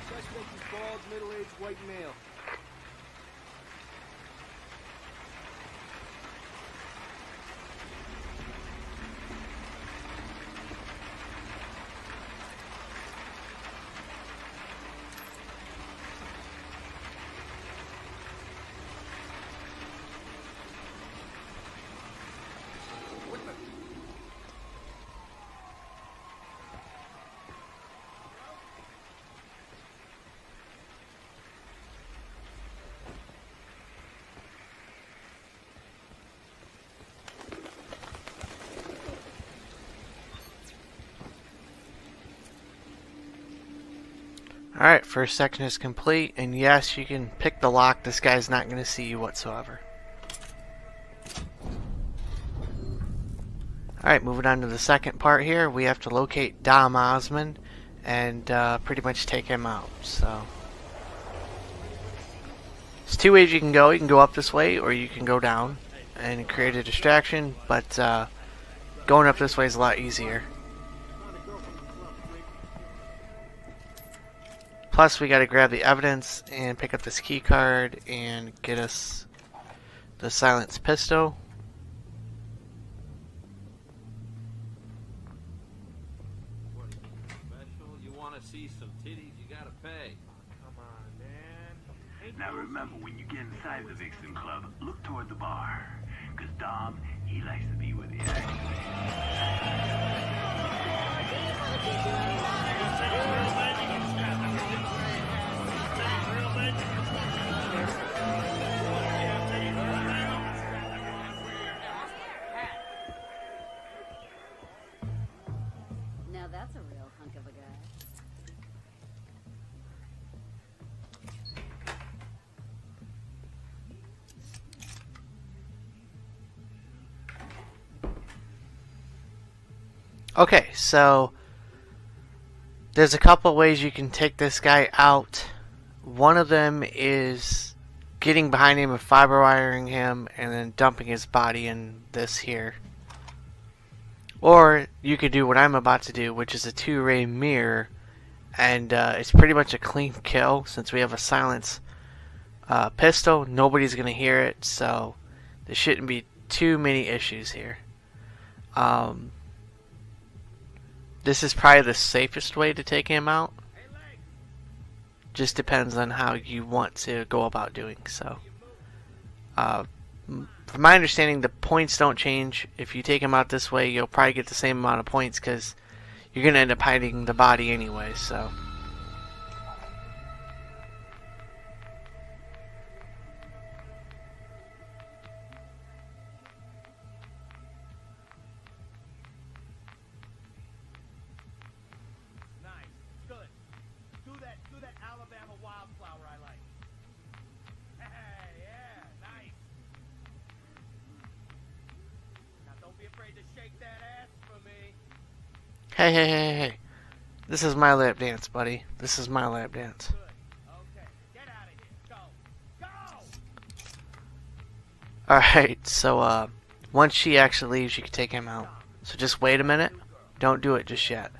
Suspect is bald, middle-aged white male. Alright, first section is complete, and yes, you can pick the lock. This guy's not going to see you whatsoever. Alright, moving on to the second part here. We have to locate Dom Osmond and pretty much take him out. So, there's two ways you can go. You can go up this way, or you can go down and create a distraction, but going up this way is a lot easier. Plus, we gotta grab the evidence and pick up this key card and get us the silenced pistol. Special? You want to see some titties? You gotta pay. Come on, man. Now remember, when you get inside the Vixen Club, look toward the bar. Because Dom, he likes to be with the action. Now that's a real hunk of a guy. Okay, so there's a couple ways you can take this guy out. One of them is getting behind him and fiber wiring him and then dumping his body in this here. Or you could do what I'm about to do, which is a two-ray mirror, and it's pretty much a clean kill since we have a silence pistol. Nobody's going to hear it, so there shouldn't be too many issues here. This is probably the safest way to take him out. Just depends on how you want to go about doing so. From my understanding, the points don't change. If you take him out this way, you'll probably get the same amount of points because you're going to end up hiding the body anyway, so. Hey, hey, hey, hey. This is my lap dance, buddy. This is my lap dance. Alright, so once she actually leaves, you can take him out. So just wait a minute. Don't do it just yet.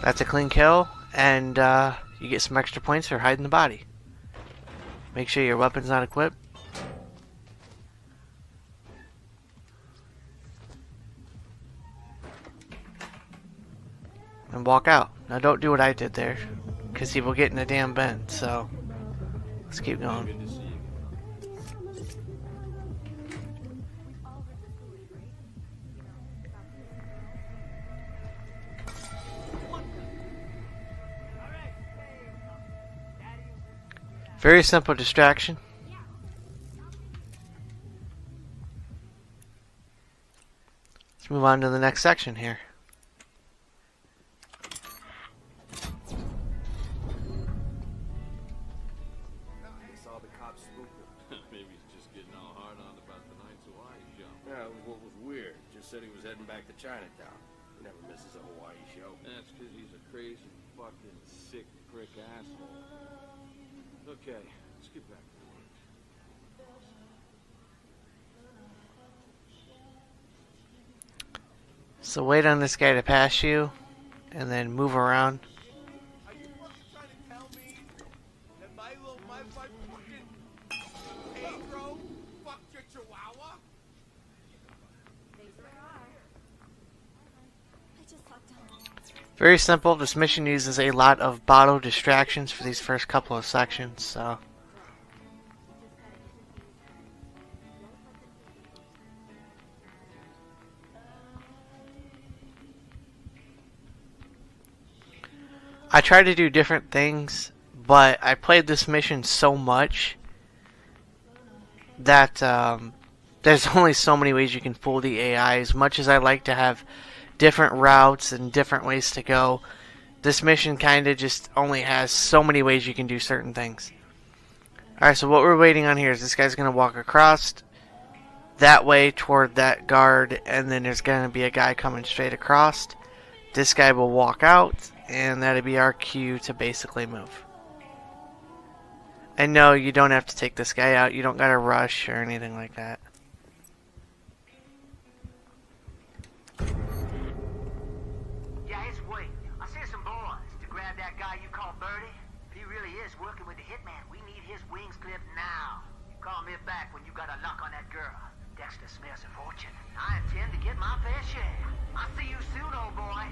That's a clean kill, and you get some extra points for hiding the body. Make sure your weapon's not equipped. And walk out. Now don't do what I did there, because he will get in a damn bend, so let's keep going. Very simple distraction. Let's move on to the next section here. Saw the cops spooked him. Maybe he's just getting all hard on about the night's Hawaii show. Yeah, what was weird. Just said he was heading back to Chinatown. He never misses a Hawaii show. That's because he's a crazy, fucking, sick prick asshole. Okay, let's get back to work. So wait on this guy to pass you, and then move around. Are you fucking trying to tell me that my fucking Pedro fucked your chihuahua? I just thought down. Very simple. This mission uses a lot of bottle distractions for these first couple of sections, so. I try to do different things, but I played this mission so much that there's only so many ways you can fool the AI. As much as I like to have different routes and different ways to go, this mission kind of just only has so many ways you can do certain things. Alright, so what we're waiting on here is this guy's going to walk across that way toward that guard, and then there's going to be a guy coming straight across. This guy will walk out, and that'll be our cue to basically move. And no, you don't have to take this guy out. You don't gotta rush or anything like that. Yeah, it's Wade. I sent some boys to grab that guy you call Birdie. If he really is working with the Hitman, we need his wings clipped now. You call me back when you got a lock on that girl. Dexter smells a fortune. I intend to get my fair share. I'll see you soon, old boy.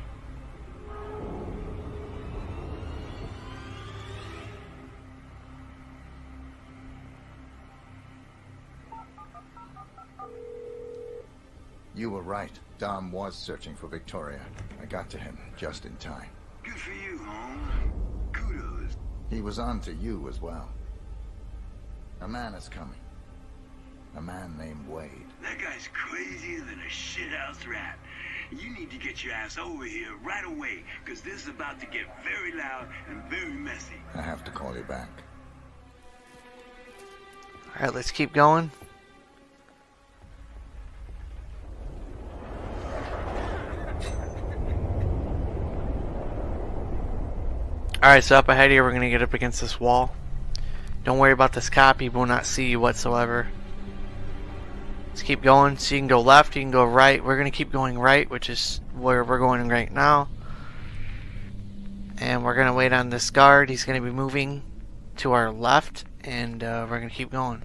You were right. Dom was searching for Victoria. I got to him just in time. Good for you, Holmes. Kudos. He was on to you as well. A man is coming. A man named Wade. That guy's crazier than a shithouse rat. You need to get your ass over here right away, because this is about to get very loud and very messy. I have to call you back. Alright, let's keep going. Alright, so up ahead here, we're going to get up against this wall. Don't worry about this cop, he will not see you whatsoever. Let's keep going. So you can go left, you can go right. We're going to keep going right, which is where we're going right now. And we're going to wait on this guard. He's going to be moving to our left, and we're going to keep going.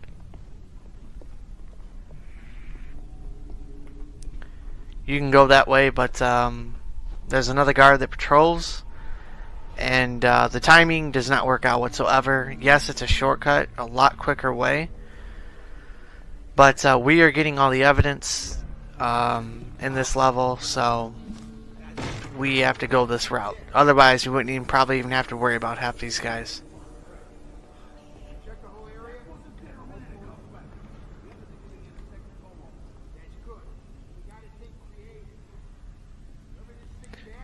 You can go that way, but there's another guard that patrols. And the timing does not work out whatsoever. Yes, it's a shortcut, a lot quicker way. But we are getting all the evidence in this level, so we have to go this route. Otherwise, we wouldn't probably even have to worry about half these guys.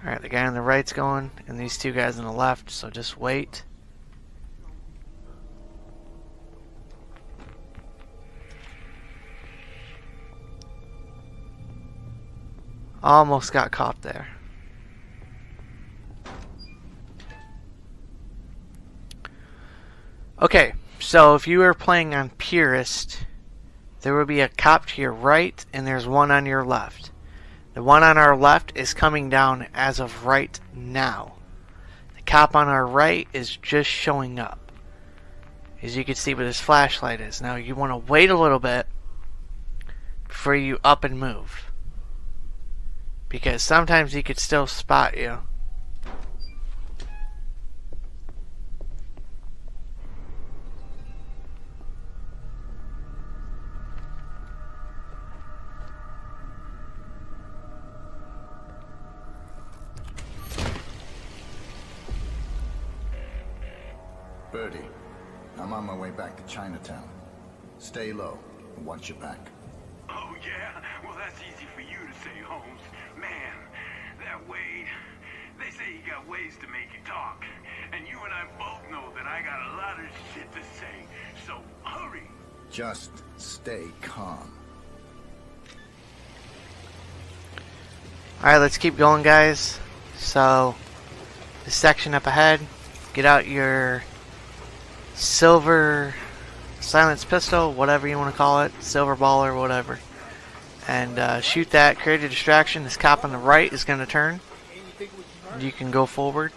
Alright, the guy on the right's going, and these two guys on the left, so just wait. Almost got caught there. Okay, so if you are playing on Purist, there will be a cop to your right, and there's one on your left. The one on our left is coming down as of right now. The cop on our right is just showing up. As you can see where this flashlight is. Now you want to wait a little bit before you up and move. Because sometimes he could still spot you. Birdie, I'm on my way back to Chinatown. Stay low and watch your back. Oh, yeah? Well, that's easy for you to say, Holmes. Man, that Wade... They say you got ways to make you talk. And you and I both know that I got a lot of shit to say. So, hurry. Just stay calm. Alright, let's keep going, guys. So, this section up ahead, get out your silver silence pistol, whatever you want to call it, silver ball or whatever, and shoot that, create a distraction. This cop on the right is going to turn. You can go forward.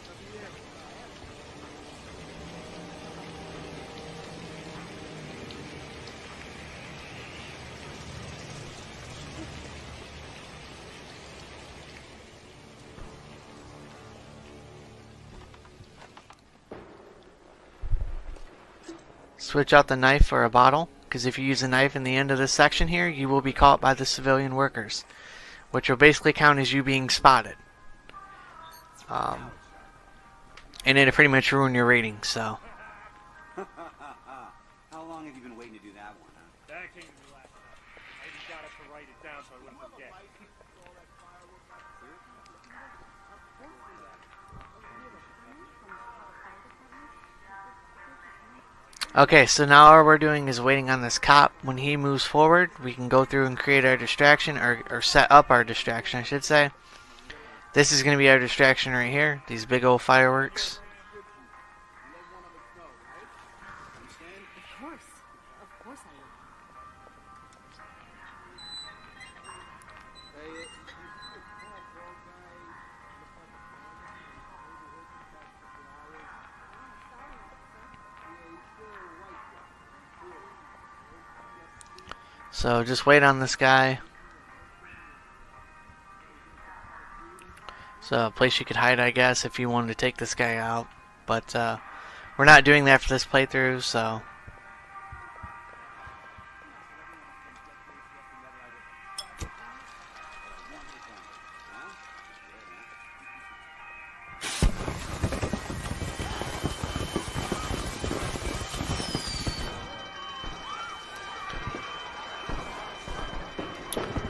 Switch out the knife for a bottle, because if you use a knife in the end of this section here, you will be caught by the civilian workers, which will basically count as you being spotted. And it'll pretty much ruin your rating, so. How long have you been waiting to do that one, huh? That came to me last night. I even got up to write it down so I wouldn't forget. Okay, so now all we're doing is waiting on this cop. When he moves forward, we can go through and create our distraction, or set up our distraction, I should say. This is going to be our distraction right here, these big old fireworks. Of course I will. So just wait on this guy. So a place you could hide, I guess, if you wanted to take this guy out. But we're not doing that for this playthrough, so.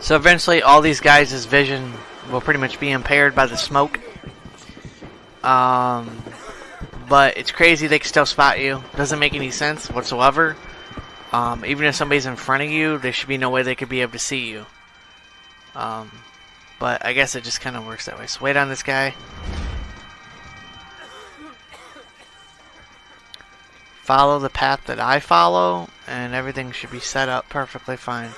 So eventually all these guys' vision will pretty much be impaired by the smoke. But it's crazy they can still spot you. Doesn't make any sense whatsoever. Even if somebody's in front of you, there should be no way they could be able to see you. But I guess it just kind of works that way. So wait on this guy. Follow the path that I follow, and everything should be set up perfectly fine.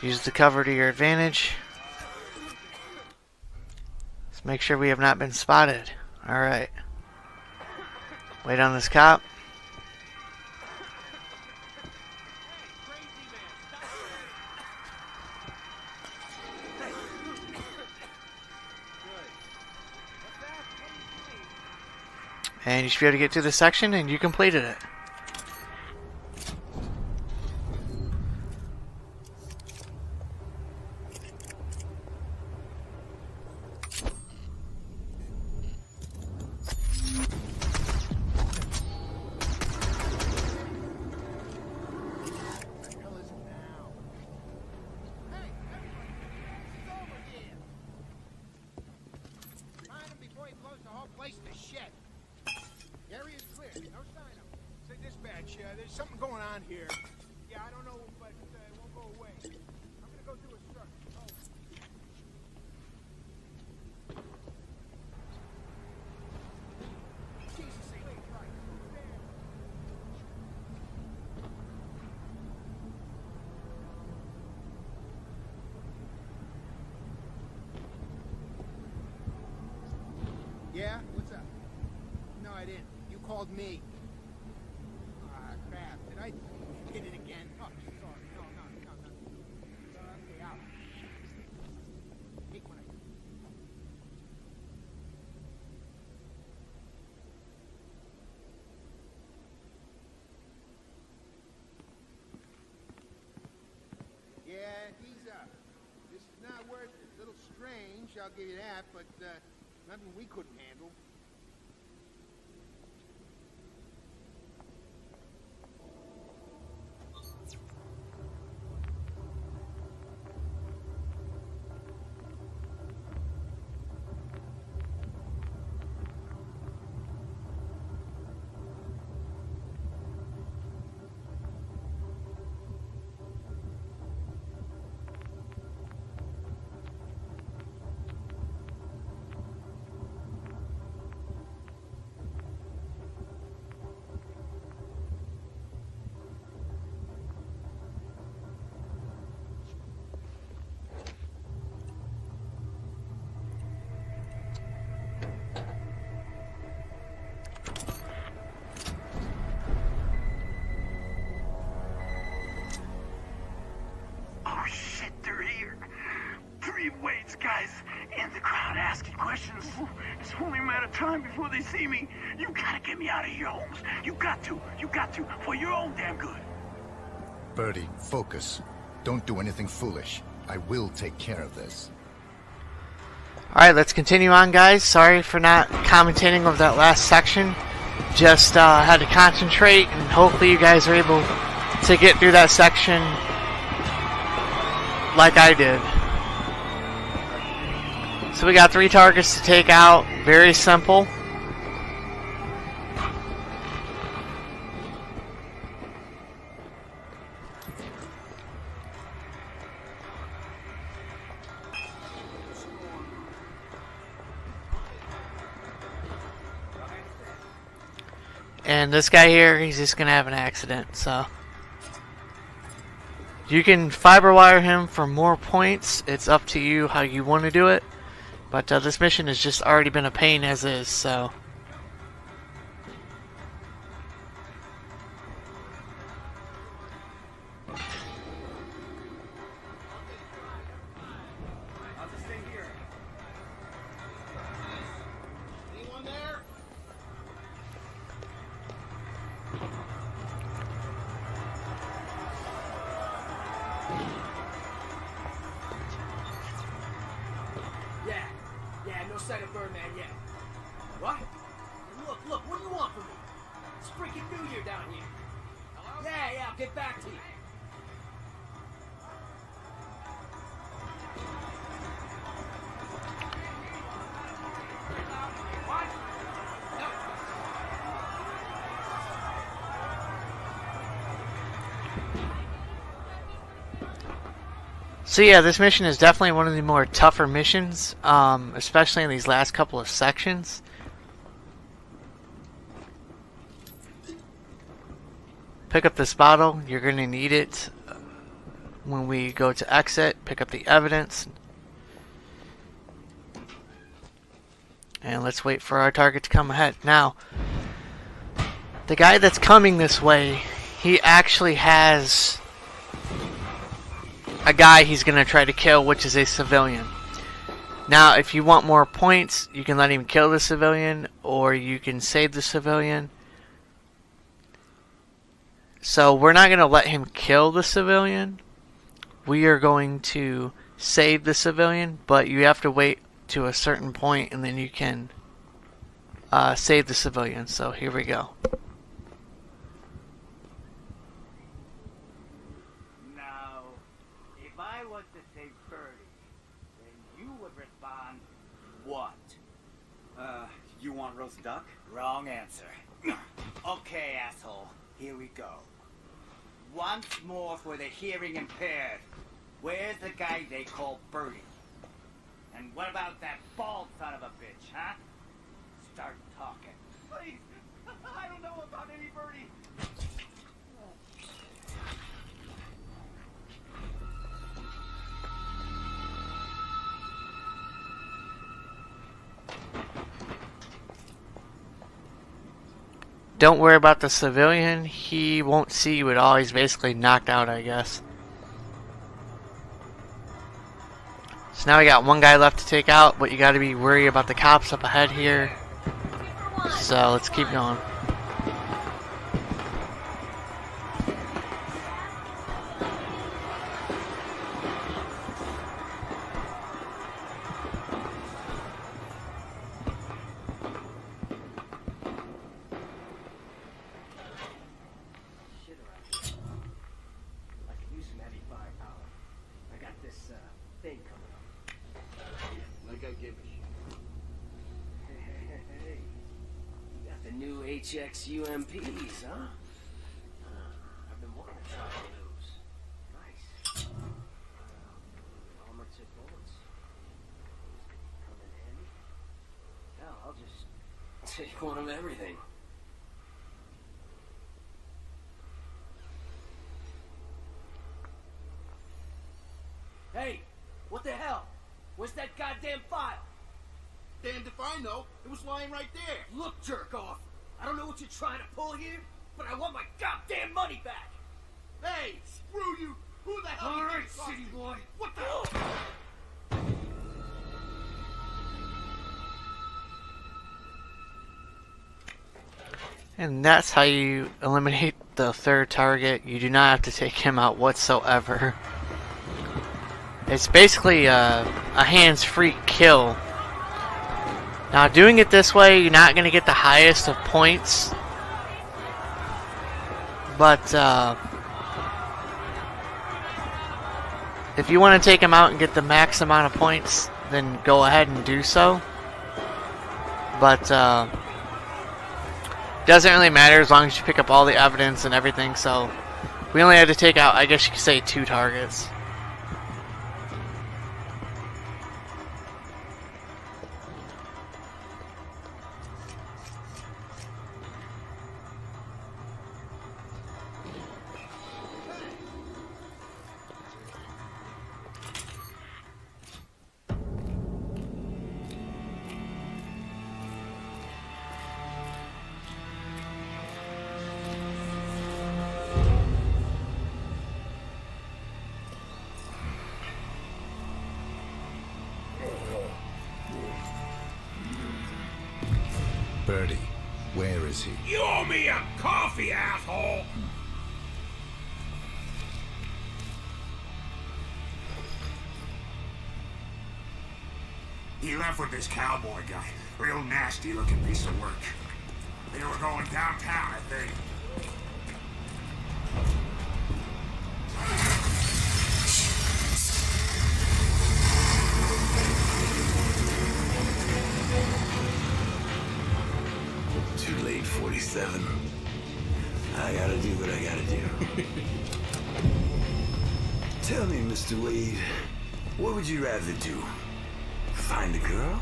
Use the cover to your advantage. Let's make sure we have not been spotted. Alright. Wait on this cop. And you should be able to get to this section, and you completed it. There's something going on here. Yeah, I don't know, but it won't go away. I'm gonna go do a search. Oh. Jesus, wait, right. Yeah? What's up? No, I didn't. You called me. Crap. Did I hit it again? Oh, sorry. No. Okay, out. Hate when I do. I'll give you that, but nothing we couldn't handle. Oh shit, they're here. 3 Wade's guys in the crowd asking questions. It's only a matter of time before they see me. You gotta get me out of here, Holmes. You got to, for your own damn good. Birdie, focus. Don't do anything foolish. I will take care of this. Alright, let's continue on, guys. Sorry for not commentating over that last section. Just had to concentrate, and hopefully you guys are able to get through that section like I did. So we got 3 targets to take out. Very simple. And this guy here, he's just going to have an accident, so. You can fiber wire him for more points. It's up to you how you want to do it. But this mission has just already been a pain as is, so. Anyone there? Yeah, no sign of Birdman yet. What? Look, what do you want from me? It's freaking New Year down here. Hello? Yeah, I'll get back to you. So yeah, this mission is definitely one of the more tougher missions, especially in these last couple of sections. Pick up this bottle, you're going to need it when we go to exit. Pick up the evidence. And let's wait for our target to come ahead. Now, the guy that's coming this way, he actually has a guy he's going to try to kill, which is a civilian. Now, if you want more points, you can let him kill the civilian, or you can save the civilian. So we're not going to let him kill the civilian. We are going to save the civilian, but you have to wait to a certain point, and then you can save the civilian. So here we go. You want roast duck? Wrong answer. Okay, asshole. Here we go. Once more for the hearing impaired. Where's the guy they call Birdie? And what about that bald son of a bitch, huh? Start talking. Please! I don't know about any Birdie! Don't worry about the civilian. He won't see you at all. He's basically knocked out, I guess. So now we got one guy left to take out, but you got to be worried about the cops up ahead here. So let's keep going. paychecks, UMPs, huh? I've been wanting to try those. Nice. Armor tip bullets. Come in handy. Hell, I'll just take one of everything. Hey, what the hell? Where's that goddamn file? Damned if I know. It was lying right there. Look, jerk off. I don't know what you're trying to pull here, but I want my goddamn money back. Hey, screw you. Who the hell All you right, think you're city talking to? boy. What the hell? And that's how you eliminate the third target. You do not have to take him out whatsoever. It's basically a hands-free kill. Now, doing it this way, you're not going to get the highest of points. But if you want to take him out and get the max amount of points, then go ahead and do so. But doesn't really matter as long as you pick up all the evidence and everything. So we only had to take out, I guess you could say, 2 targets. Birdie, where is he? You owe me a coffee, asshole! He left with this cowboy guy. Real nasty looking piece of work. They were going downtown, I think. Too late, 47. I gotta do what I gotta do. Tell me, Mr. Wade, what would you rather do? Find a girl?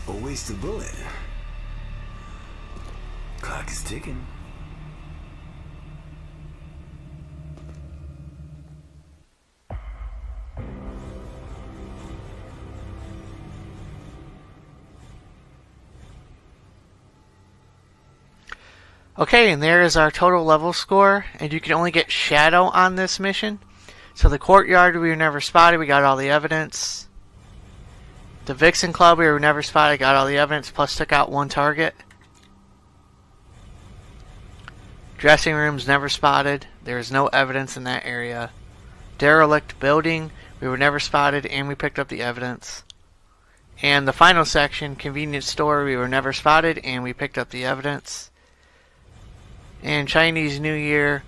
Or waste a bullet? Clock is ticking. Okay, and there is our total level score, and you can only get Shadow on this mission. So the courtyard, we were never spotted, we got all the evidence. The Vixen Club, we were never spotted, got all the evidence, plus took out 1 target. Dressing rooms, never spotted, there is no evidence in that area. Derelict building, we were never spotted, and we picked up the evidence. And the final section, convenience store, we were never spotted, and we picked up the evidence. And Chinese New Year,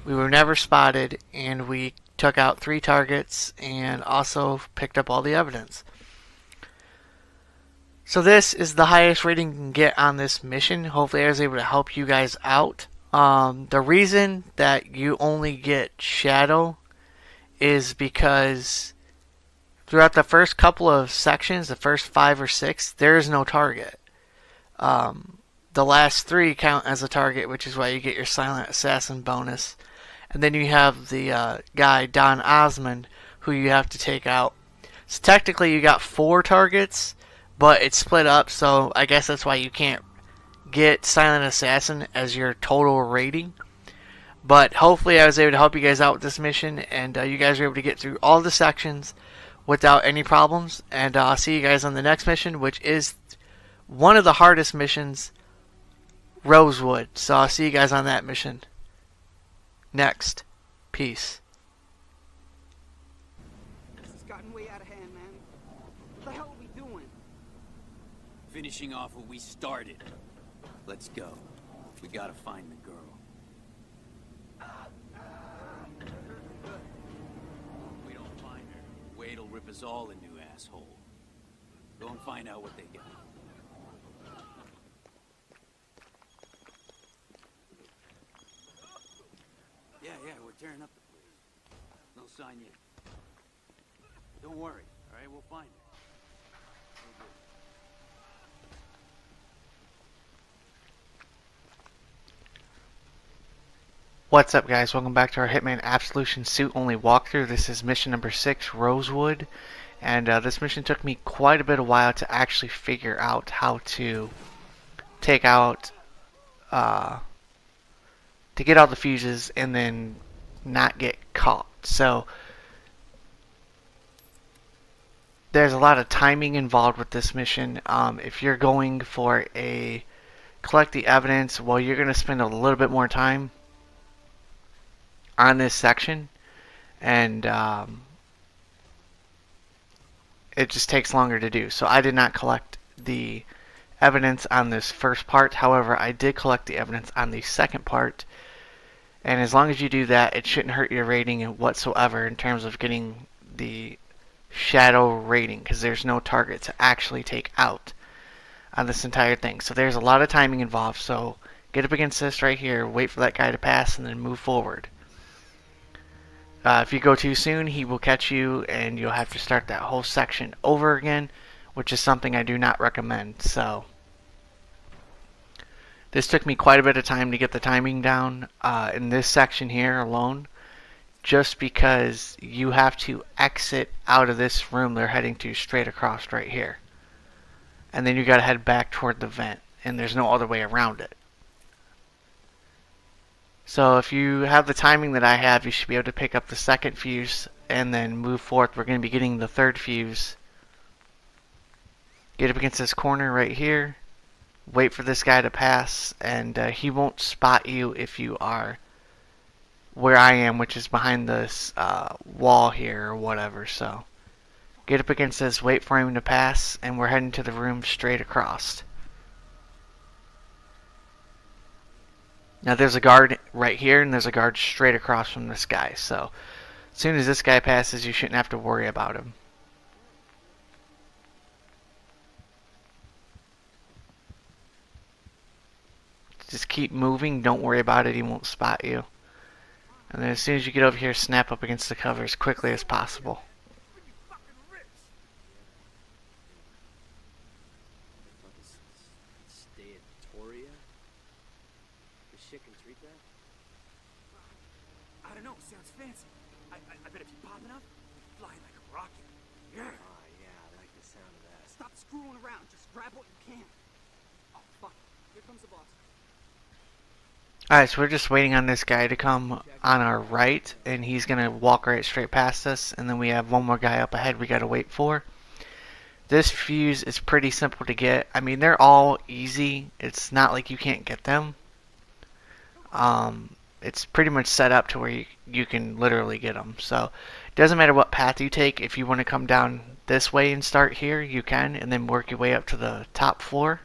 we were never spotted, and we took out 3 targets and also picked up all the evidence. So this is the highest rating you can get on this mission. Hopefully I was able to help you guys out. The reason that you only get Shadow is because throughout the first couple of sections, the first 5 or 6, there is no target. The last 3 count as a target, which is why you get your Silent Assassin bonus. And then you have the guy, Don Osmond, who you have to take out. So technically you got 4 targets, but it's split up, so I guess that's why you can't get Silent Assassin as your total rating. But hopefully I was able to help you guys out with this mission, and you guys were able to get through all the sections without any problems. And I'll see you guys on the next mission, which is one of the hardest missions, Rosewood. So I'll see you guys on that mission next. Peace. This has gotten way out of hand, man. What the hell are we doing? Finishing off what we started. Let's go. We gotta find the girl. If we don't find her, Wade'll rip us all a new asshole. Go and find out what they got. on you. Don't worry, all right? We'll find her. We'll do. What's up, guys? Welcome back to our Hitman Absolution suit only walkthrough. This is mission number 6, Rosewood, and this mission took me quite a bit of while to actually figure out how to take out, to get all the fuses and then not get caught. So there's a lot of timing involved with this mission. If you're going for a collect the evidence, well, you're going to spend a little bit more time on this section, and it just takes longer to do. So I did not collect the evidence on this first part. However, I did collect the evidence on the second part, and as long as you do that, it shouldn't hurt your rating whatsoever in terms of getting the shadow rating, because there's no target to actually take out on this entire thing. So there's a lot of timing involved. So get up against this right here, wait for that guy to pass, and then move forward. If you go too soon, he will catch you, and you'll have to start that whole section over again, which is something I do not recommend. So this took me quite a bit of time to get the timing down in this section here alone, just because you have to exit out of this room they're heading to straight across right here, and then you got to head back toward the vent, and there's no other way around it. So if you have the timing that I have, you should be able to pick up the second fuse and then move forth. We're going to be getting the third fuse. Get up against this corner right here. Wait for this guy to pass, and he won't spot you if you are where I am, which is behind this wall here or whatever. So get up against this, wait for him to pass, and we're heading to the room straight across. Now there's a guard right here, and there's a guard straight across from this guy. So as soon as this guy passes, you shouldn't have to worry about him. Just keep moving, don't worry about it, he won't spot you. And then as soon as you get over here, snap up against the cover as quickly as possible. Stay at Victoria? This shit can treat that? I don't know, sounds fancy. I bet if you pop enough, you fly like a rocket. Yeah. Oh, yeah, I like the sound of that. Stop screwing around, just grab what you can. Oh, fuck. Here comes the boss. Alright, so we're just waiting on this guy to come on our right, and he's going to walk right straight past us, and then we have one more guy up ahead we got to wait for. This fuse is pretty simple to get. I mean, they're all easy. It's not like you can't get them. It's pretty much set up to where you can literally get them. So it doesn't matter what path you take. If you want to come down this way and start here, you can, and then work your way up to the top floor.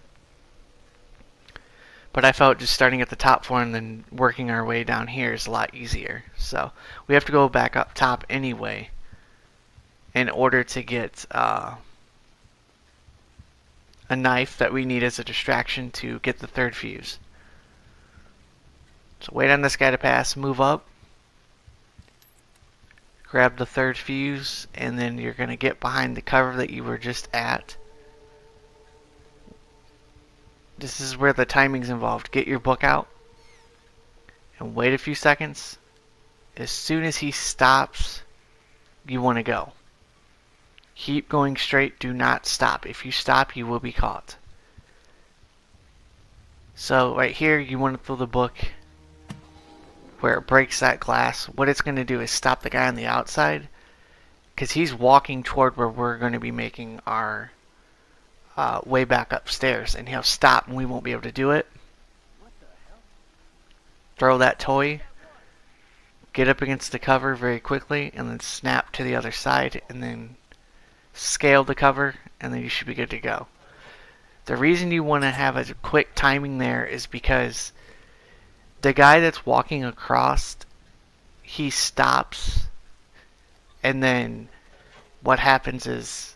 But I felt just starting at the top floor and then working our way down here is a lot easier. So we have to go back up top anyway in order to get a knife that we need as a distraction to get the third fuse. So wait on this guy to pass, move up, grab the third fuse, and then you're going to get behind the cover that you were just at. This is where the timing's involved. Get your book out and wait a few seconds. As soon as he stops, you want to go. Keep going straight. Do not stop. If you stop, you will be caught. So right here, you want to throw the book where it breaks that glass. What it's going to do is stop the guy on the outside, because he's walking toward where we're going to be making our way back upstairs, and he'll stop and we won't be able to do it. Throw that toy, get up against the cover very quickly, and then snap to the other side, and then scale the cover, and then you should be good to go. The reason you want to have a quick timing there is because the guy that's walking across, he stops, and then what happens is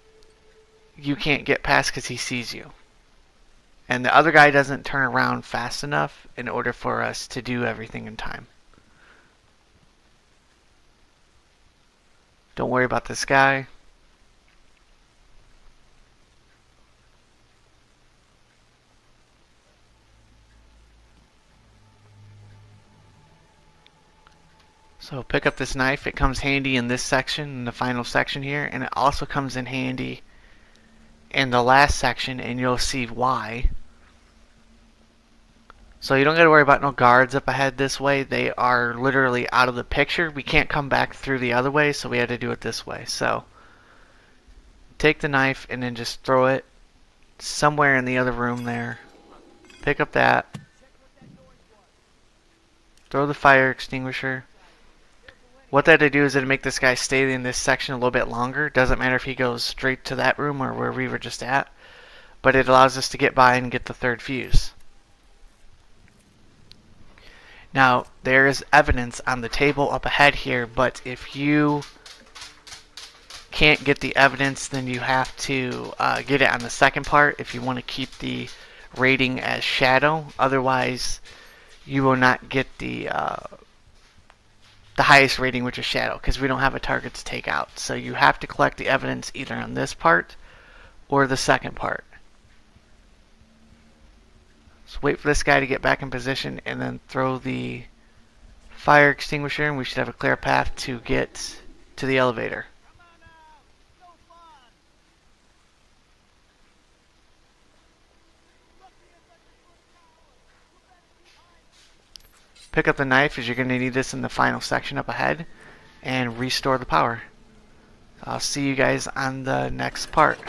you can't get past because he sees you. And the other guy doesn't turn around fast enough in order for us to do everything in time. Don't worry about this guy. So pick up this knife. It comes handy in this section, in the final section here, and it also comes in handy in the last section, and you'll see why. So you don't got to worry about no guards up ahead this way. They are literally out of the picture. We can't come back through the other way, so we had to do it this way. So take the knife and then just throw it somewhere in the other room there. Pick up that. Throw the fire extinguisher. What that'll do is it'll make this guy stay in this section a little bit longer. Doesn't matter if he goes straight to that room or where we were just at. But it allows us to get by and get the third fuse. Now, there is evidence on the table up ahead here, but if you can't get the evidence, then you have to get it on the second part if you want to keep the rating as shadow. Otherwise, you will not get the highest rating, which is shadow, because we don't have a target to take out. So you have to collect the evidence either on this part or the second part. So wait for this guy to get back in position and then throw the fire extinguisher, and we should have a clear path to get to the elevator. Pick up the knife, as you're going to need this in the final section up ahead, and restore the power. I'll see you guys on the next part.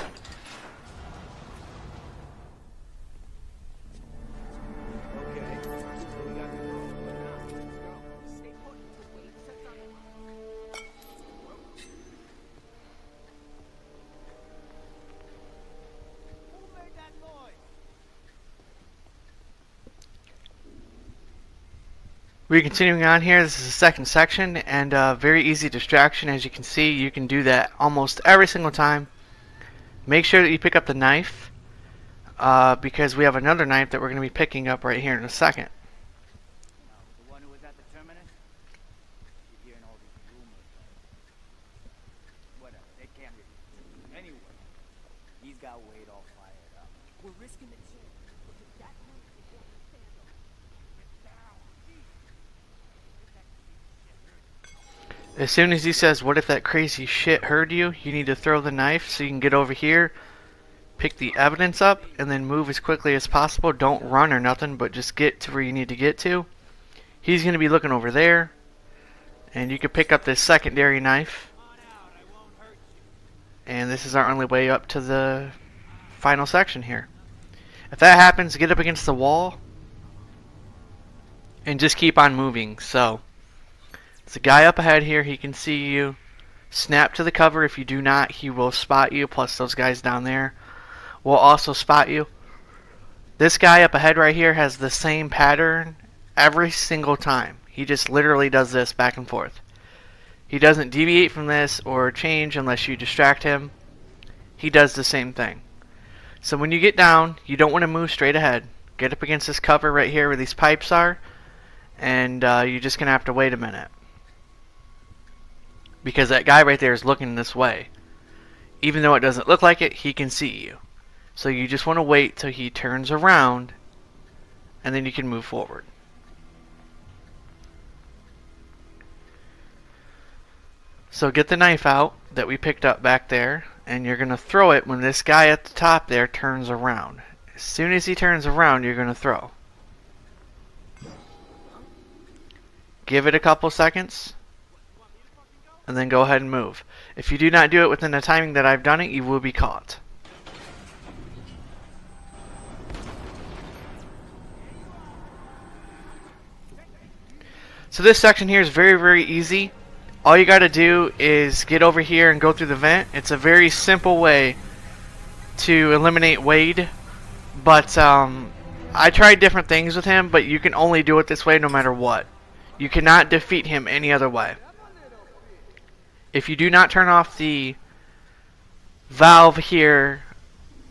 We're continuing on here. This is the second section, and very easy distraction. As you can see, you can do that almost every single time. Make sure that you pick up the knife, because we have another knife that we're going to be picking up right here in a second. The one who was at the terminus? You're hearing all these rumors. Whatever, they can't really. Anyway, he's got Wade all fired up. We're risking the chance. Look at that man. Get down. As soon as he says, "What if that crazy shit heard you?" you need to throw the knife so you can get over here, pick the evidence up, and then move as quickly as possible. Don't run or nothing, but just get to where you need to get to. He's going to be looking over there, and you can pick up this secondary knife. And this is our only way up to the final section here. If that happens, get up against the wall and just keep on moving. So there's a guy up ahead here. He can see you. Snap to the cover. If you do not, he will spot you. Plus those guys down there will also spot you. This guy up ahead right here has the same pattern every single time. He just literally does this back and forth. He doesn't deviate from this or change unless you distract him. He does the same thing. So when you get down, you don't want to move straight ahead. Get up against this cover right here where these pipes are, and you're just going to have to wait a minute. Because that guy right there is looking this way. Even though it doesn't look like it, he can see you. So you just want to wait till he turns around, and then you can move forward. So get the knife out that we picked up back there, and you're going to throw it when this guy at the top there turns around. As soon as he turns around, you're going to throw. Give it a couple seconds, and then go ahead and move. If you do not do it within the timing that I've done it, you will be caught. So this section here is very, very easy. All you got to do is get over here and go through the vent. It's a very simple way to eliminate Wade, but I tried different things with him, but you can only do it this way no matter what. You cannot defeat him any other way. If you do not turn off the valve here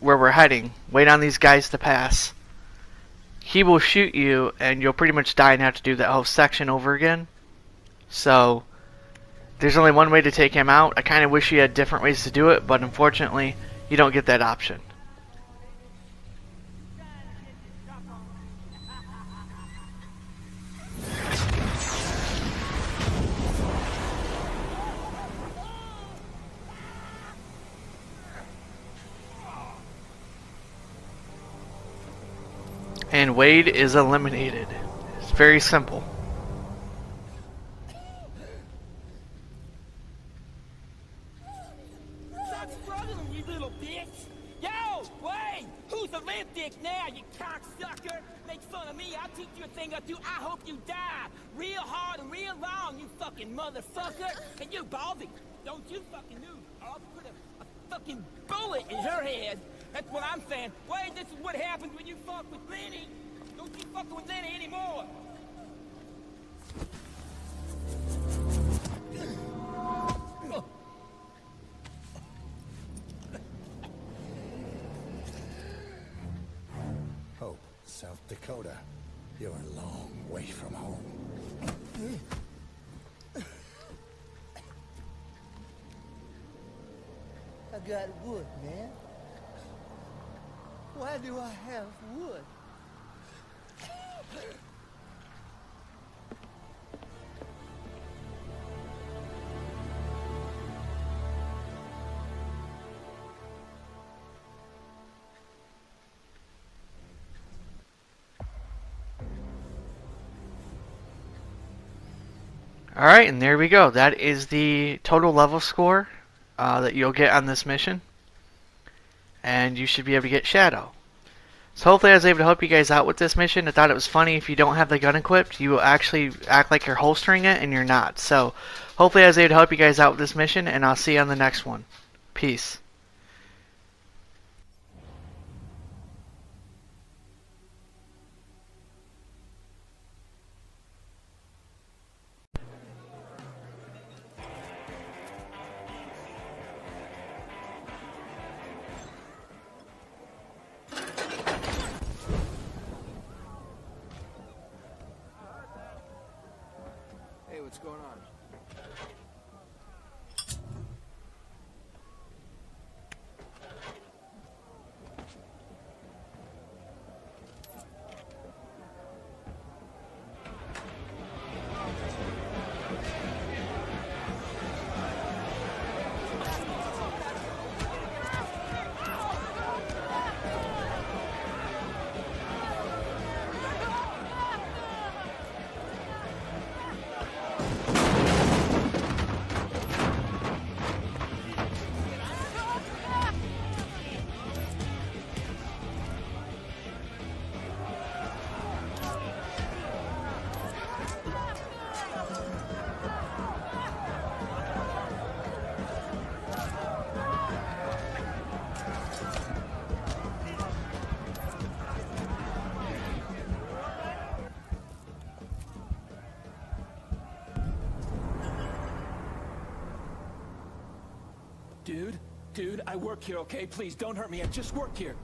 where we're heading, wait on these guys to pass, he will shoot you and you'll pretty much die and have to do that whole section over again. So There's only one way to take him out. I kind of wish you had different ways to do it, but unfortunately, you don't get that option. And Wade is eliminated. It's very simple. Stop struggling, you little bitch! Yo, Wade! Who's the limp dick now, you cocksucker? Make fun of me, I'll teach you a thing or two. I hope you die real hard and real long, you fucking motherfucker! And you, Baldy, don't you fucking move. I'll put a fucking bullet in her head. That's what I'm saying. Wade, this is what happens when you fuck with Lenny. Don't you fucking with Lenny anymore. Hope, South Dakota. You're a long way from home. I got wood, man. Why do I have wood? Alright, and there we go. That is the total level score that you'll get on this mission. And you should be able to get Shadow. So hopefully I was able to help you guys out with this mission. I thought it was funny, if you don't have the gun equipped, you will actually act like you're holstering it, and you're not. So hopefully I was able to help you guys out with this mission, and I'll see you on the next one. Peace. Hey, what's going on? Dude, I work here, okay? Please, don't hurt me. I just work here.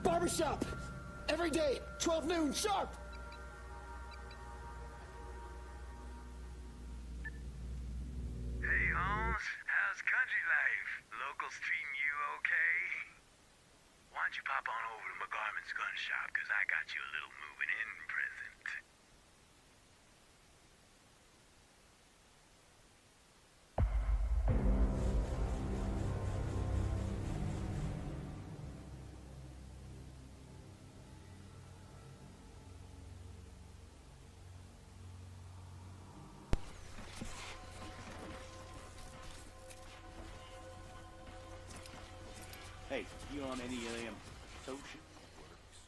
Barbershop! Every day, 12 noon, sharp! Hey, Holmes. How's country life? Locals treating you okay? Why don't you pop on over to McGarman's gun shop, because I got you a little moving in present. Hey, you on any of them social works?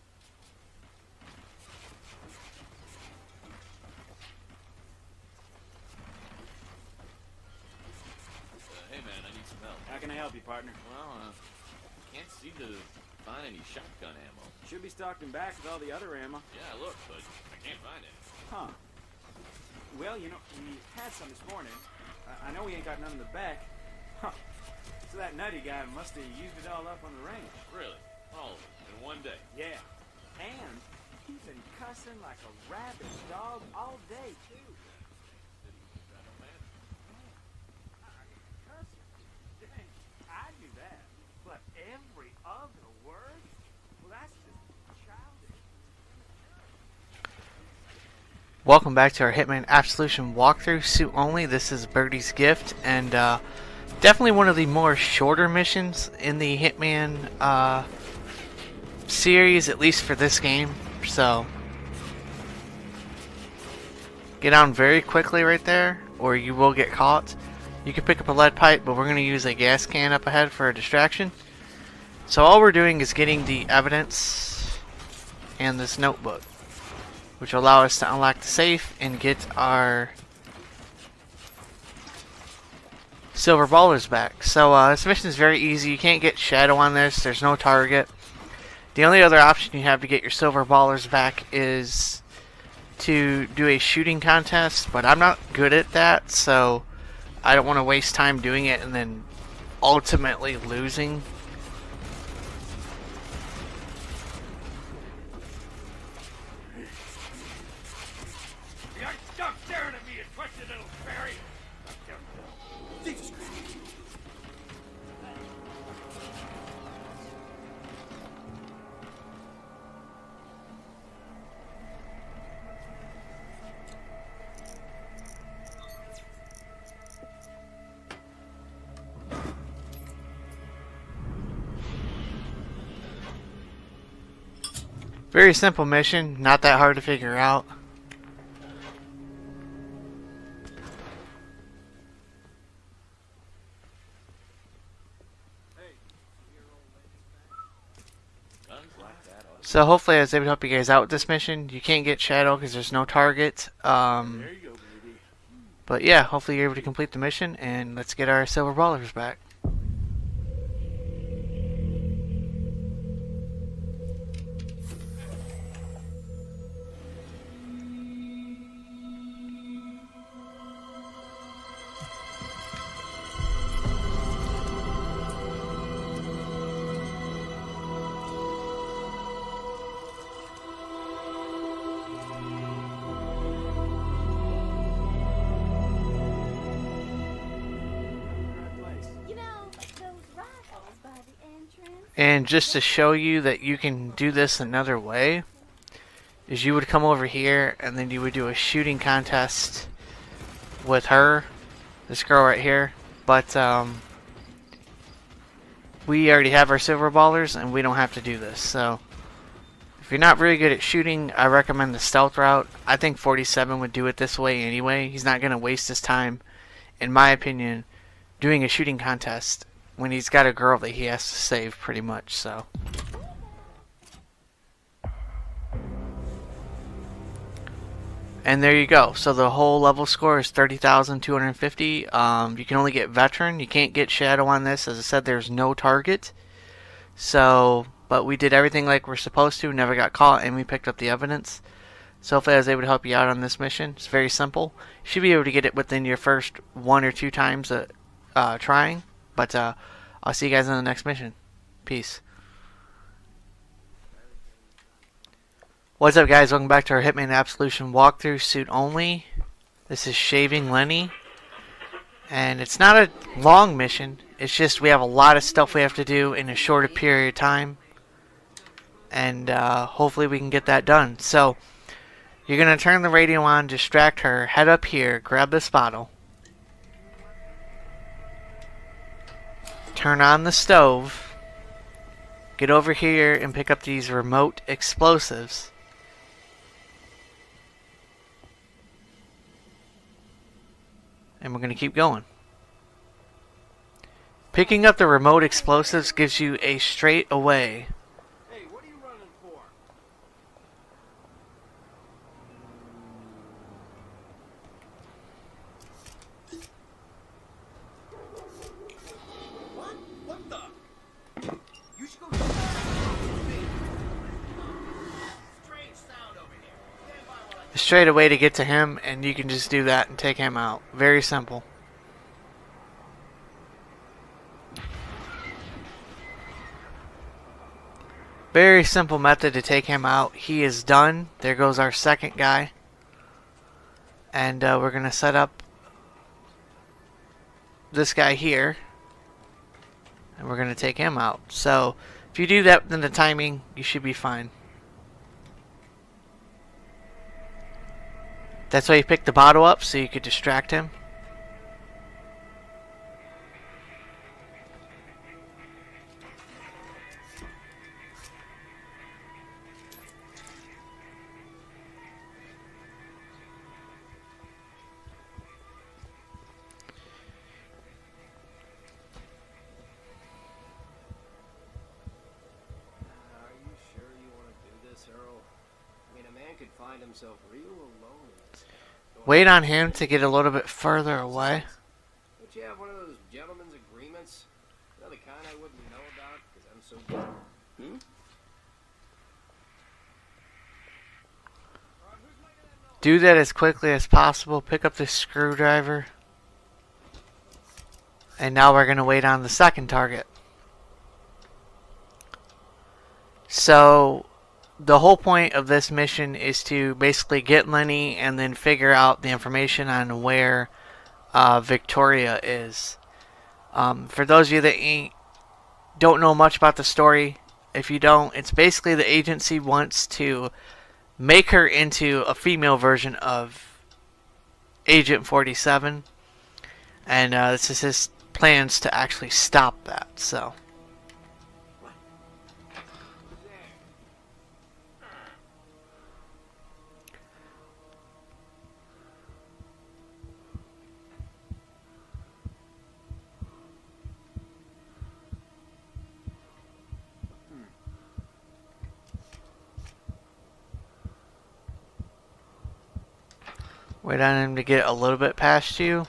Hey man, I need some help. How can I help you, partner? Well, can't seem to find any shotgun ammo. Should be stocked in back with all the other ammo. Yeah, I looked, but I can't find it. Huh. Well, you know, we had some this morning. I know we ain't got none in the back. Huh. So that nutty guy must have used it all up on the range. Really? All of it in one day? Yeah. And He's been cussing like a rabid dog all day, too. I knew that, but every other word? Well, that's just childish. Welcome back to our Hitman Absolution walkthrough, suit only. This is Birdie's Gift, and definitely one of the more shorter missions in the Hitman series, at least for this game. So, get down very quickly right there, or you will get caught. You can pick up a lead pipe, but we're going to use a gas can up ahead for a distraction. So all we're doing is getting the evidence and this notebook, which will allow us to unlock the safe and get our silver ballers back. So this mission is very easy. You can't get shadow on this. There's no target. The only other option you have to get your silver ballers back is to do a shooting contest, but I'm not good at that, so I don't want to waste time doing it and then ultimately losing. Stop staring at me, you twisted little fairy! Jesus Christ. Very simple mission, not that hard to figure out. So hopefully I was able to help you guys out with this mission. You can't get shadow because there's no target. But yeah, hopefully you're able to complete the mission, and let's get our silver ballers back. And just to show you that you can do this another way, is you would come over here and then you would do a shooting contest with her, this girl right here. But we already have our silver ballers and we don't have to do this. So if you're not really good at shooting, I recommend the stealth route. I think 47 would do it this way anyway. He's not going to waste his time, in my opinion, doing a shooting contest when he's got a girl that he has to save, pretty much. So and there you go. So the whole level score is 30,250. You can only get veteran. You can't get shadow on this. As I said, there's no target. So, but we did everything like we're supposed to. Never got caught, and we picked up the evidence. So hopefully I was able to help you out on this mission. It's very simple. You should be able to get it within your first 1 or 2 times trying. But I'll see you guys in the next mission. Peace. What's up, guys? Welcome back to our Hitman Absolution walkthrough, suit only. This is Shaving Lenny. And it's not a long mission. It's just we have a lot of stuff we have to do in a shorter period of time. And hopefully we can get that done. So, you're going to turn the radio on, distract her, head up here, grab this bottle. Turn on the stove, get over here and pick up these remote explosives. And we're going to keep going. Picking up the remote explosives gives you a straight away. Hey, what are you running for? What the? You should go strange sound over here. Stand by while I A straight away to get to him, and you can just do that and take him out. Very simple. Very simple method to take him out. He is done. There goes our second guy. And we're going to set up this guy here. And we're going to take him out. So if you do that within the timing, you should be fine. That's why you picked the bottle up, so you could distract him. Find himself real alone in this town. Wait on him to get a little bit further away. Don't you have one of those gentlemen's agreements? You know, the kind I wouldn't know about because I'm so good. Hmm? Do that as quickly as possible. Pick up the screwdriver. And now we're going to wait on the second target. So the whole point of this mission is to basically get Lenny and then figure out the information on where Victoria is. For those of you that don't know much about the story, if you don't, it's basically the agency wants to make her into a female version of Agent 47. And this is his plans to actually stop that. So wait on him to get a little bit past you.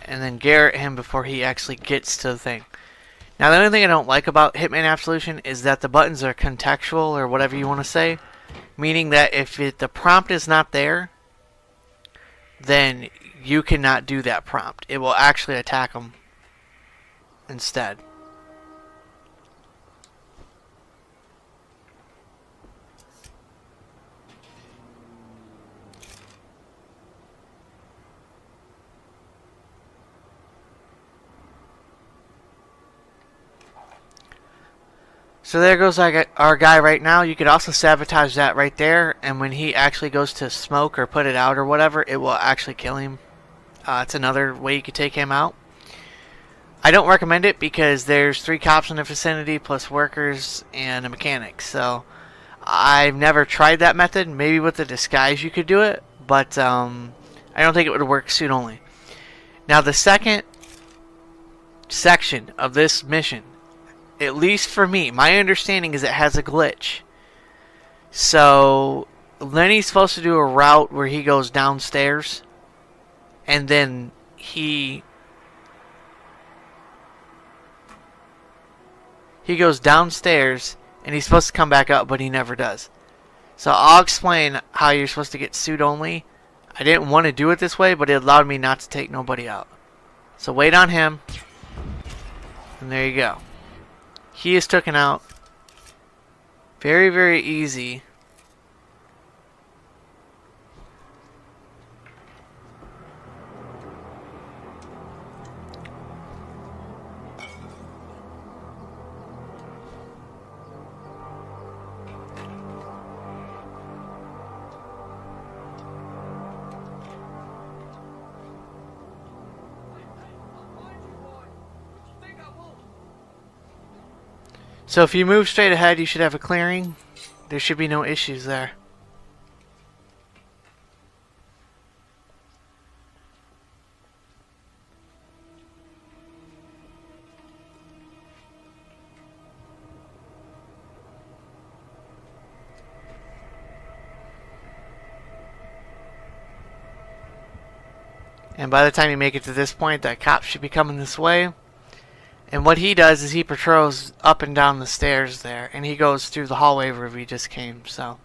And then Garrett him before he actually gets to the thing. Now, the only thing I don't like about Hitman Absolution is that the buttons are contextual, or whatever you want to say. Meaning that if the prompt is not there, then you cannot do that prompt. It will actually attack them instead. So there goes our guy right now. You could also sabotage that right there, and when he actually goes to smoke or put it out or whatever, it will actually kill him. It's another way you could take him out. I don't recommend it because there's 3 cops in the vicinity plus workers and a mechanic. So I've never tried that method. Maybe with the disguise you could do it, but I don't think it would work suit only. Now the second section of this mission, at least for me, my understanding is it has a glitch. So Lenny's supposed to do a route where he goes downstairs, and then he goes downstairs and he's supposed to come back up, but he never does. So I'll explain how you're supposed to get suit only. I didn't want to do it this way, but it allowed me not to take nobody out. So wait on him, and there you go. He is taken out. Very, very easy. So if you move straight ahead, you should have a clearing. There should be no issues there. And by the time you make it to this point, that cop should be coming this way. And what he does is he patrols up and down the stairs there, and he goes through the hallway where we just came. So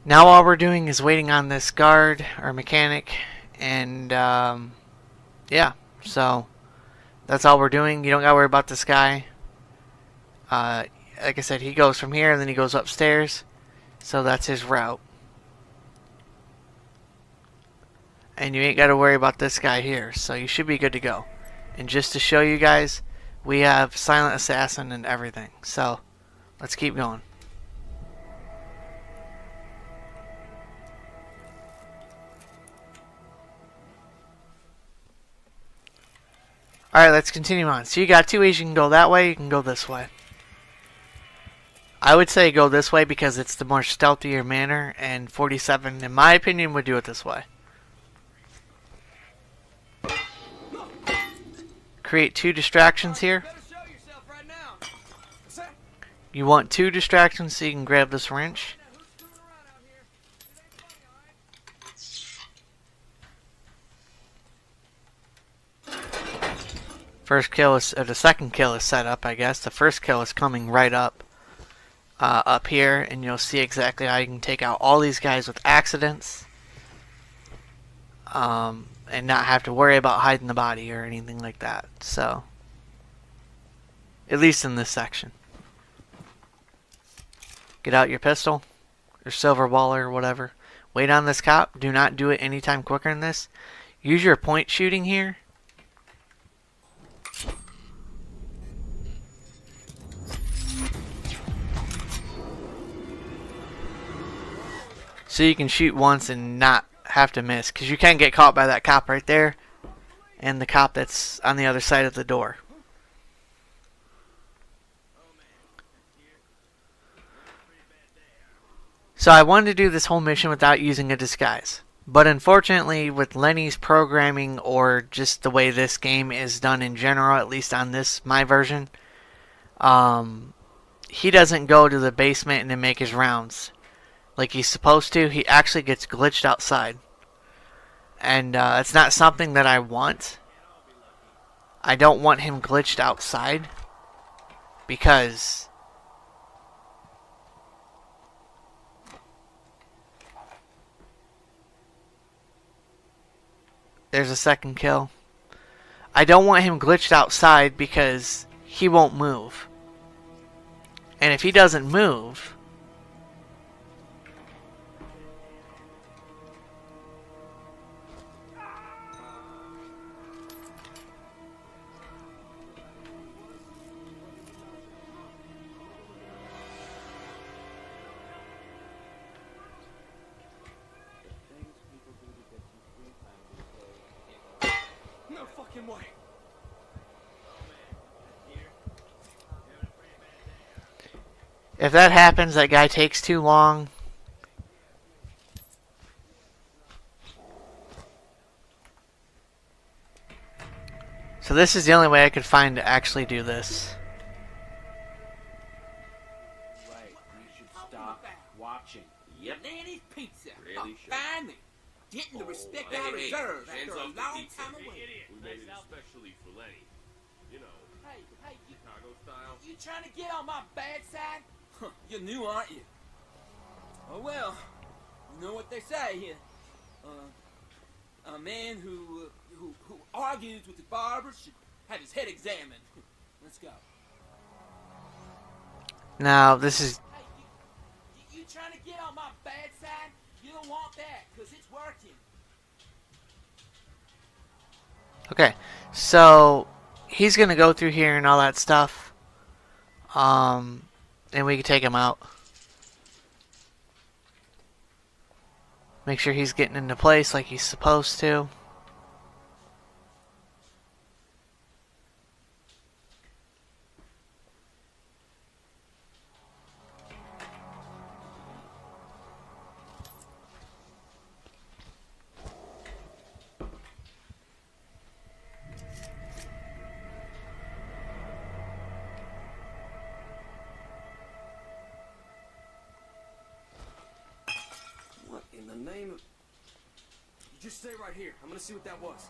now all we're doing is waiting on this guard or mechanic, and yeah, so that's all we're doing. You don't gotta worry about this guy. Like I said, he goes from here and then he goes upstairs. So that's his route. And you ain't got to worry about this guy here. So you should be good to go. And just to show you guys, we have Silent Assassin and everything. So let's keep going. Alright, let's continue on. So you got two ways. You can go that way, you can go this way. I would say go this way because it's the more stealthier manner, and 47, in my opinion, would do it this way. Create two distractions here. You want two distractions so you can grab this wrench. First kill is, or the second kill is set up, I guess. The first kill is coming right up here, and you'll see exactly how you can take out all these guys with accidents, and not have to worry about hiding the body or anything like that. So, at least in this section. Get out your pistol, or silver ball, or whatever. Wait on this cop. Do not do it anytime quicker than this. Use your point shooting here. So you can shoot once and not have to miss. Because you can get caught by that cop right there. And the cop that's on the other side of the door. So I wanted to do this whole mission without using a disguise. But unfortunately, with Lenny's programming, or just the way this game is done in general, at least on this, my version, he doesn't go to the basement and then make his rounds like he's supposed to. He actually gets glitched outside. And it's not something that I want. I don't want him glitched outside. Because there's a second kill. I don't want him glitched outside because he won't move. And if he doesn't move, No fucking way. if that happens, that guy takes too long. So this is the only way I could find to actually do this. Right, you should stop watching. Yep. Nanny's pizza. Really should. Finally, getting the respect I deserve after a long time away. We made it especially for Lenny. You know, Hey, Chicago style. you trying to get on my bad side? Huh, you're new, aren't you? Oh well, you know what they say here. A man who argues with his barber should have his head examined. Let's go. Now, this is... You trying to get on my bad side? You don't want that, because it's working. Okay, so he's going to go through here and all that stuff. And we can take him out. Make sure he's getting into place like he's supposed to. What in the name of... You just stay right here. I'm gonna see what that was.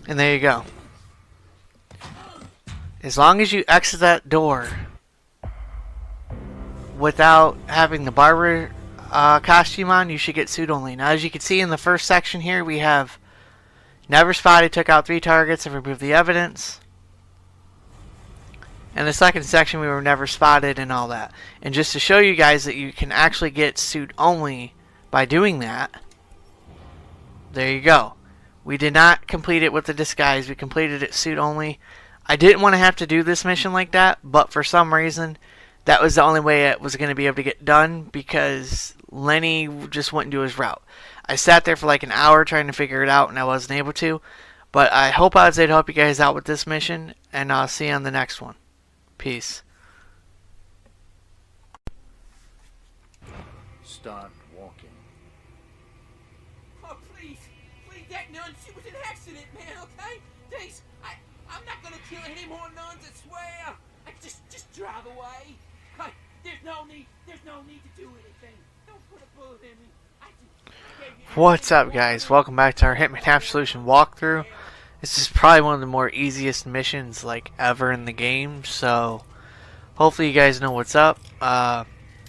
And there you go. As long as you exit that door without having the barber costume on, you should get suit only. Now, as you can see in the first section here, we have never spotted, took out 3 targets and removed the evidence. In the second section, we were never spotted and all that. And just to show you guys that you can actually get suit only by doing that, there you go. We did not complete it with the disguise. We completed it suit only. I didn't want to have to do this mission like that, but for some reason, that was the only way it was going to be able to get done because Lenny just wouldn't do his route. I sat there for like an hour trying to figure it out and I wasn't able to. But I hope I was able to help you guys out with this mission, and I'll see you on the next one. Peace. Start walking. Oh, please, that nun, she was an accident, man, okay? Please, I'm not gonna kill any more nuns, I swear. I just drive away. Hey, there's no need to do anything. Don't put a bullet in me. What's up, guys? Welcome back to our Hitman Absolution walkthrough. This is probably one of the more easiest missions like ever in the game, so hopefully you guys know what's up.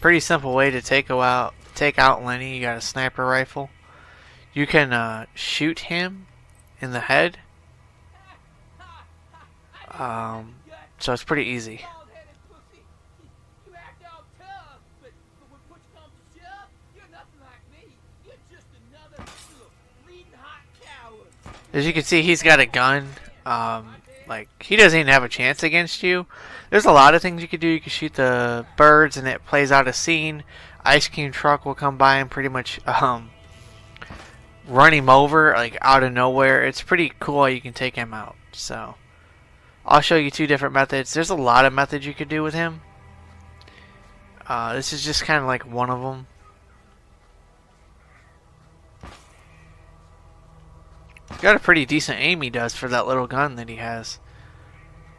Pretty simple way to take out Lenny. You got a sniper rifle. You can shoot him in the head. So it's pretty easy. As you can see, he's got a gun. Like, he doesn't even have a chance against you. There's a lot of things you could do. You can shoot the birds and it plays out a scene. Ice cream truck will come by and pretty much run him over, like, out of nowhere. It's pretty cool how you can take him out. So, I'll show you 2 different methods. There's a lot of methods you could do with him. This is just kind of like one of them. He's got a pretty decent aim, he does, for that little gun that he has.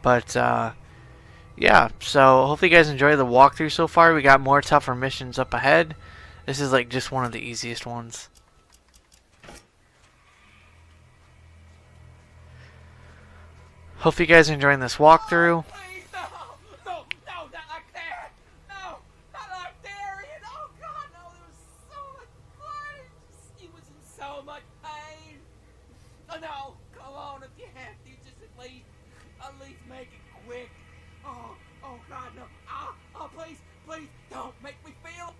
But, yeah, so hopefully you guys enjoy the walkthrough so far. We got more tougher missions up ahead. This is like just one of the easiest ones. Hopefully you guys are enjoying this walkthrough. Please don't make me feel.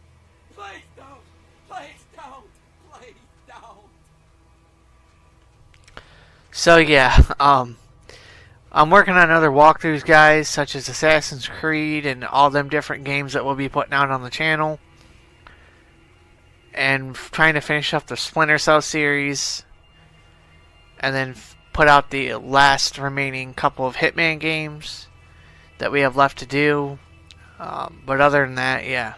Please don't. Please don't. Please don't. So yeah, I'm working on other walkthroughs, guys, such as Assassin's Creed and all them different games that we'll be putting out on the channel, and trying to finish up the Splinter Cell series, and then put out the last remaining couple of Hitman games that we have left to do. But other than that, yeah.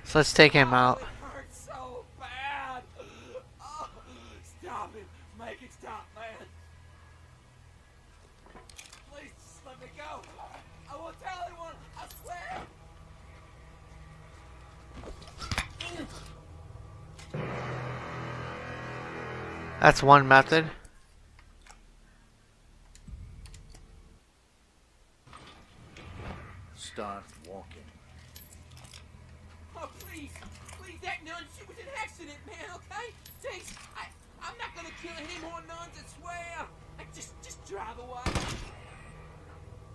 So let's take him out. That's one method. Start walking. Oh, please, that nun, she was an accident, man, okay? Please, I'm not gonna kill any more nuns, I swear. I just drive away.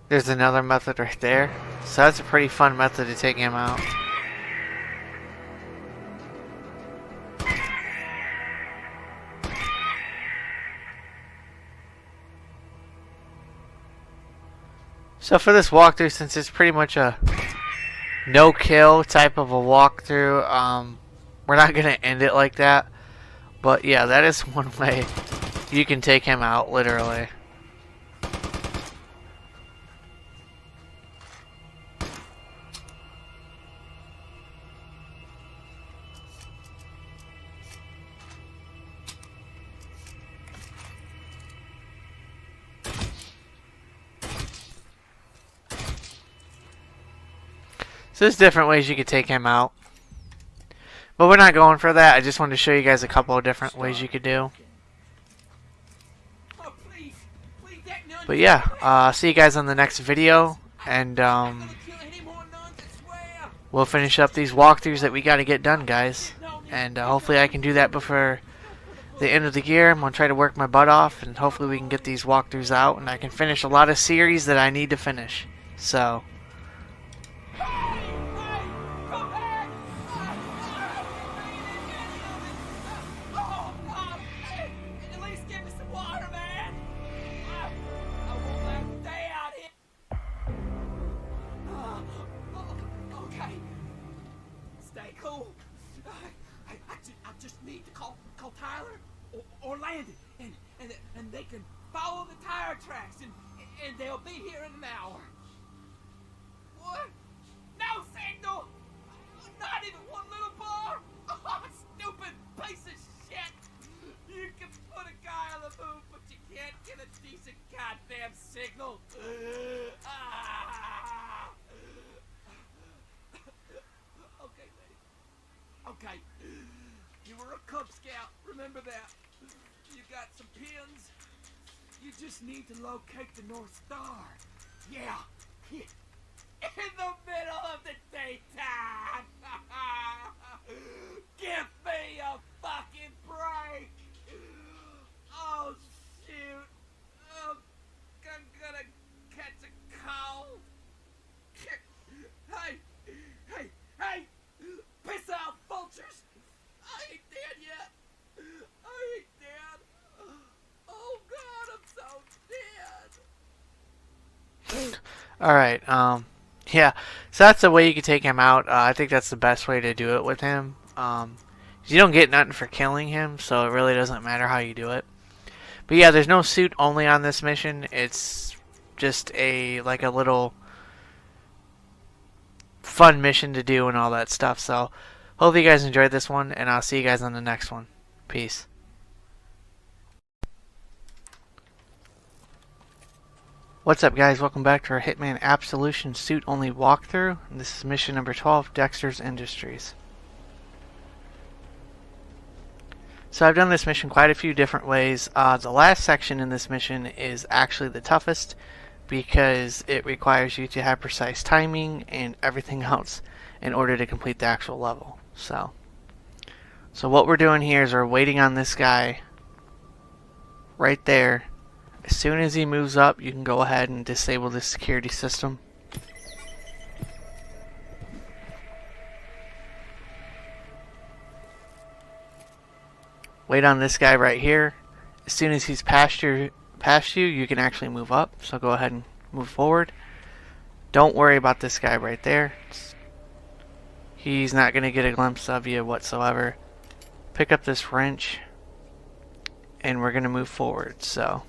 There's another method right there. So that's a pretty fun method to take him out. So for this walkthrough, since it's pretty much a no-kill type of a walkthrough, we're not going to end it like that. But yeah, that is one way you can take him out, literally. So there's different ways you could take him out. But we're not going for that. I just wanted to show you guys a couple of different ways you could do. But yeah, see you guys on the next video. And we'll finish up these walkthroughs that we got to get done, guys. And hopefully I can do that before the end of the year. I'm going to try to work my butt off. And hopefully we can get these walkthroughs out. And I can finish a lot of series that I need to finish. So... and they can follow the tire tracks, and they'll be here in an hour. What? No signal! Not even one little bar? Oh, stupid piece of shit! You can put a guy on the move, but you can't get a decent goddamn signal. Okay, lady. Okay. You were a Cub Scout, remember that. You got some pins. You just need to locate the North Star. Yeah. In the middle of the daytime. Give me a fucking break. Oh, shoot. Oh, I'm gonna catch a cold. Hey. Piss out, vultures. I ain't dead yet. I ain't dead. Oh God, I'm so dead. Alright, yeah, so that's the way you can take him out. I think that's the best way to do it with him. You don't get nothing for killing him, so it really doesn't matter how you do it. But yeah, there's no suit only on this mission. It's just like a little fun mission to do and all that stuff. So, hope you guys enjoyed this one, and I'll see you guys on the next one. Peace. What's up, guys? Welcome back to our Hitman Absolution suit only walkthrough. And this is mission number 12, Dexter's Industries. So I've done this mission quite a few different ways. The last section in this mission is actually the toughest because it requires you to have precise timing and everything else in order to complete the actual level. So what we're doing here is we're waiting on this guy right there. As soon as he moves up, you can go ahead and disable the security system. Wait on this guy right here. As soon as he's past you, you can actually move up. So go ahead and move forward. Don't worry about this guy right there. He's not going to get a glimpse of you whatsoever. Pick up this wrench, and we're going to move forward. So.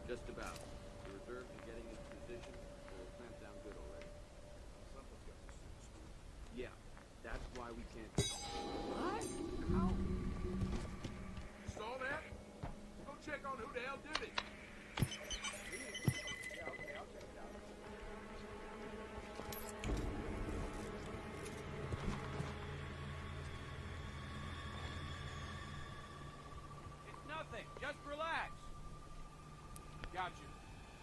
Just about. The reserves are getting into position, so we'll clamp down good already. Something's got to stop. Yeah, that's why we can't... What? How? You saw that? Go check on who the hell did it. Yeah, okay, I'll check it out. It's nothing. Just relax. Gotcha.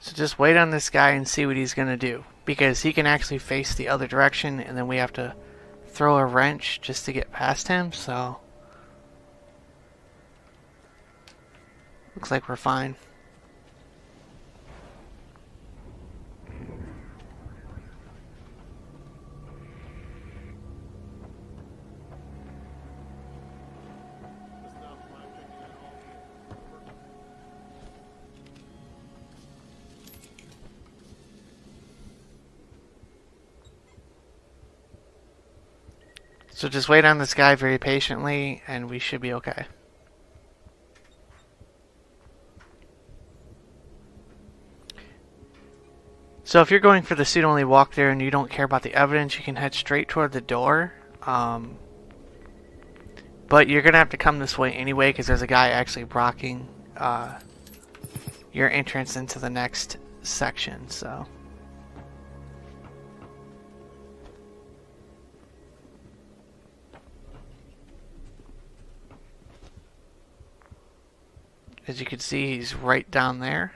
So just wait on this guy and see what he's going to do. Because he can actually face the other direction, and then we have to throw a wrench just to get past him, so... Looks like we're fine. So just wait on this guy very patiently, and we should be okay. So if you're going for the suit-only walkthrough and you don't care about the evidence, you can head straight toward the door. But you're going to have to come this way anyway because there's a guy actually blocking your entrance into the next section. So as you can see, he's right down there.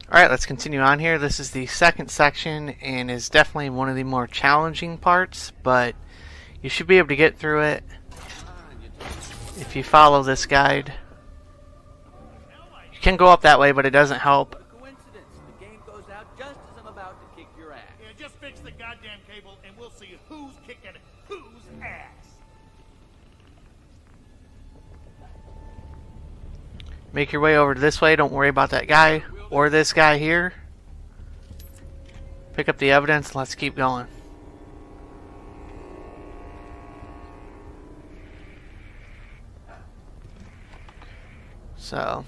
Alright, let's continue on here. This is the second section and is definitely one of the more challenging parts, but you should be able to get through it if you follow this guide. You can go up that way, but it doesn't help. Coincidence. The game goes out just as I'm about to kick your ass. Yeah, just fix the goddamn cable and we'll see who's kicking whose ass. Make your way over to this way. Don't worry about that guy or this guy here. Pick up the evidence and let's keep going. So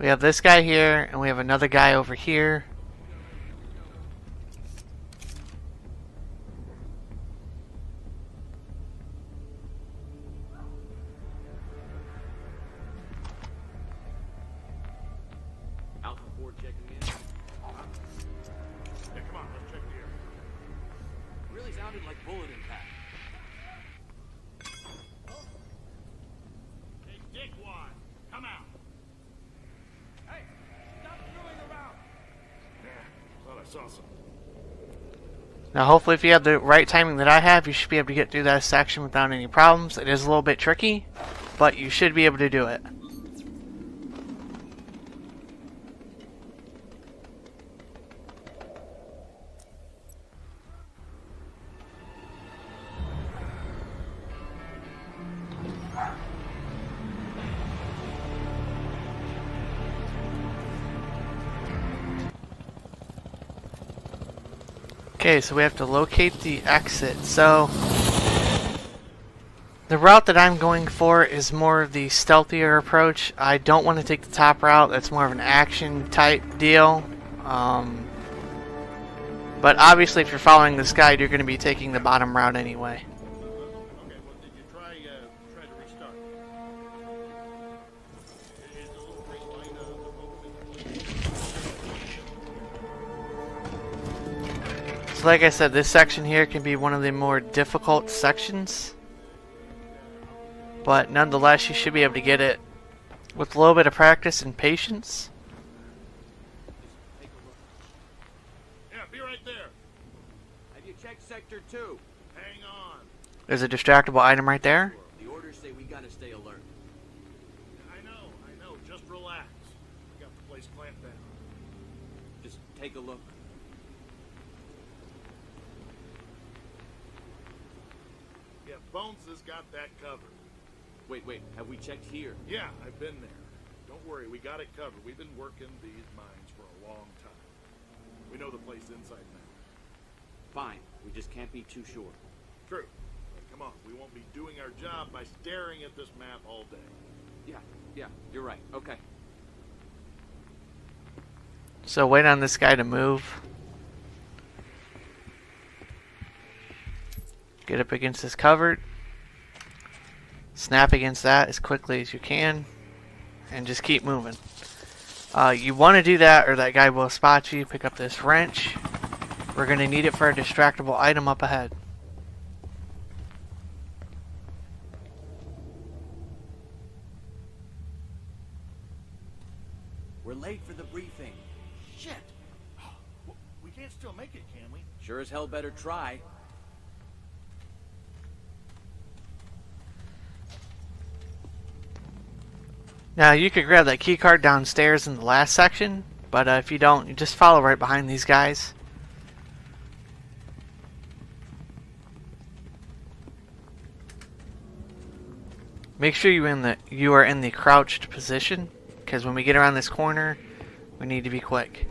we have this guy here and we have another guy over here. Now hopefully if you have the right timing that I have, you should be able to get through that section without any problems. It is a little bit tricky, but you should be able to do it. Okay, so we have to locate the exit. So the route that I'm going for is more of the stealthier approach. I don't want to take the top route. That's more of an action type deal. But obviously if you're following this guide, you're going to be taking the bottom route anyway. So like I said, this section here can be one of the more difficult sections, but nonetheless you should be able to get it with a little bit of practice and patience. Yeah, be right there. Have you checked Sector 2? Hang on. There's a distractible item right there. The orders say we gotta stay alert. I know. Just relax. We got the place clamped down. Just take a look. Yeah, Bones has got that covered. Wait, have we checked here? Yeah, I've been there. Don't worry, we got it covered. We've been working these mines for a long time. We know the place inside and out. Fine, we just can't be too sure. True. But come on, we won't be doing our job by staring at this map all day. Yeah, you're right. Okay. So wait on this guy to move. Get up against this cupboard. Snap against that as quickly as you can. And just keep moving. You want to do that or that guy will spot you. Pick up this wrench. We're going to need it for a distractible item up ahead. We're late for the briefing. Shit! We can't still make it, can we? Sure as hell better try. Now you could grab that key card downstairs in the last section, but if you don't, you just follow right behind these guys. Make sure you are in the crouched position, because when we get around this corner, we need to be quick.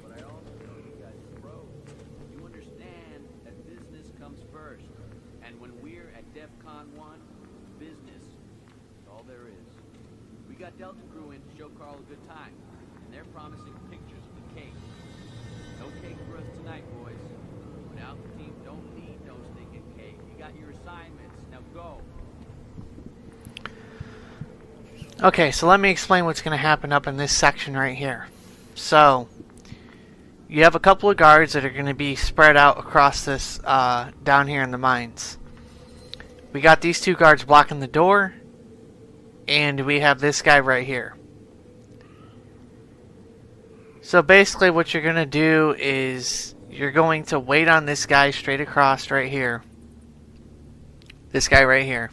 But I also know you guys are pros. You understand that business comes first. And when we're at DEF CON 1, business is all there is. We got Delta crew in to show Carl a good time, and they're promising pictures of the cake. No cake for us tonight, boys. But Alpha Team don't need no stinking cake. You got your assignments. Now go. Okay, so let me explain what's going to happen up in this section right here. So, you have a couple of guards that are going to be spread out across this, down here in the mines. We got these two guards blocking the door, and we have this guy right here. So basically what you're going to do is you're going to wait on this guy straight across right here. This guy right here.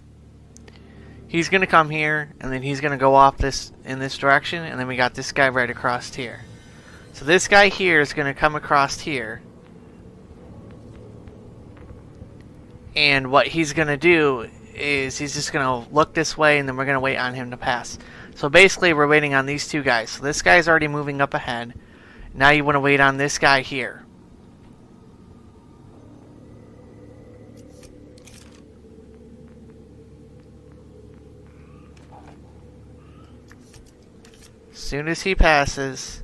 He's going to come here, and then he's going to go off in this direction, and then we got this guy right across here. So this guy here is going to come across here. And what he's going to do is he's just going to look this way, and then we're going to wait on him to pass. So basically we're waiting on these two guys. So this guy's already moving up ahead. Now you want to wait on this guy here. As soon as he passes,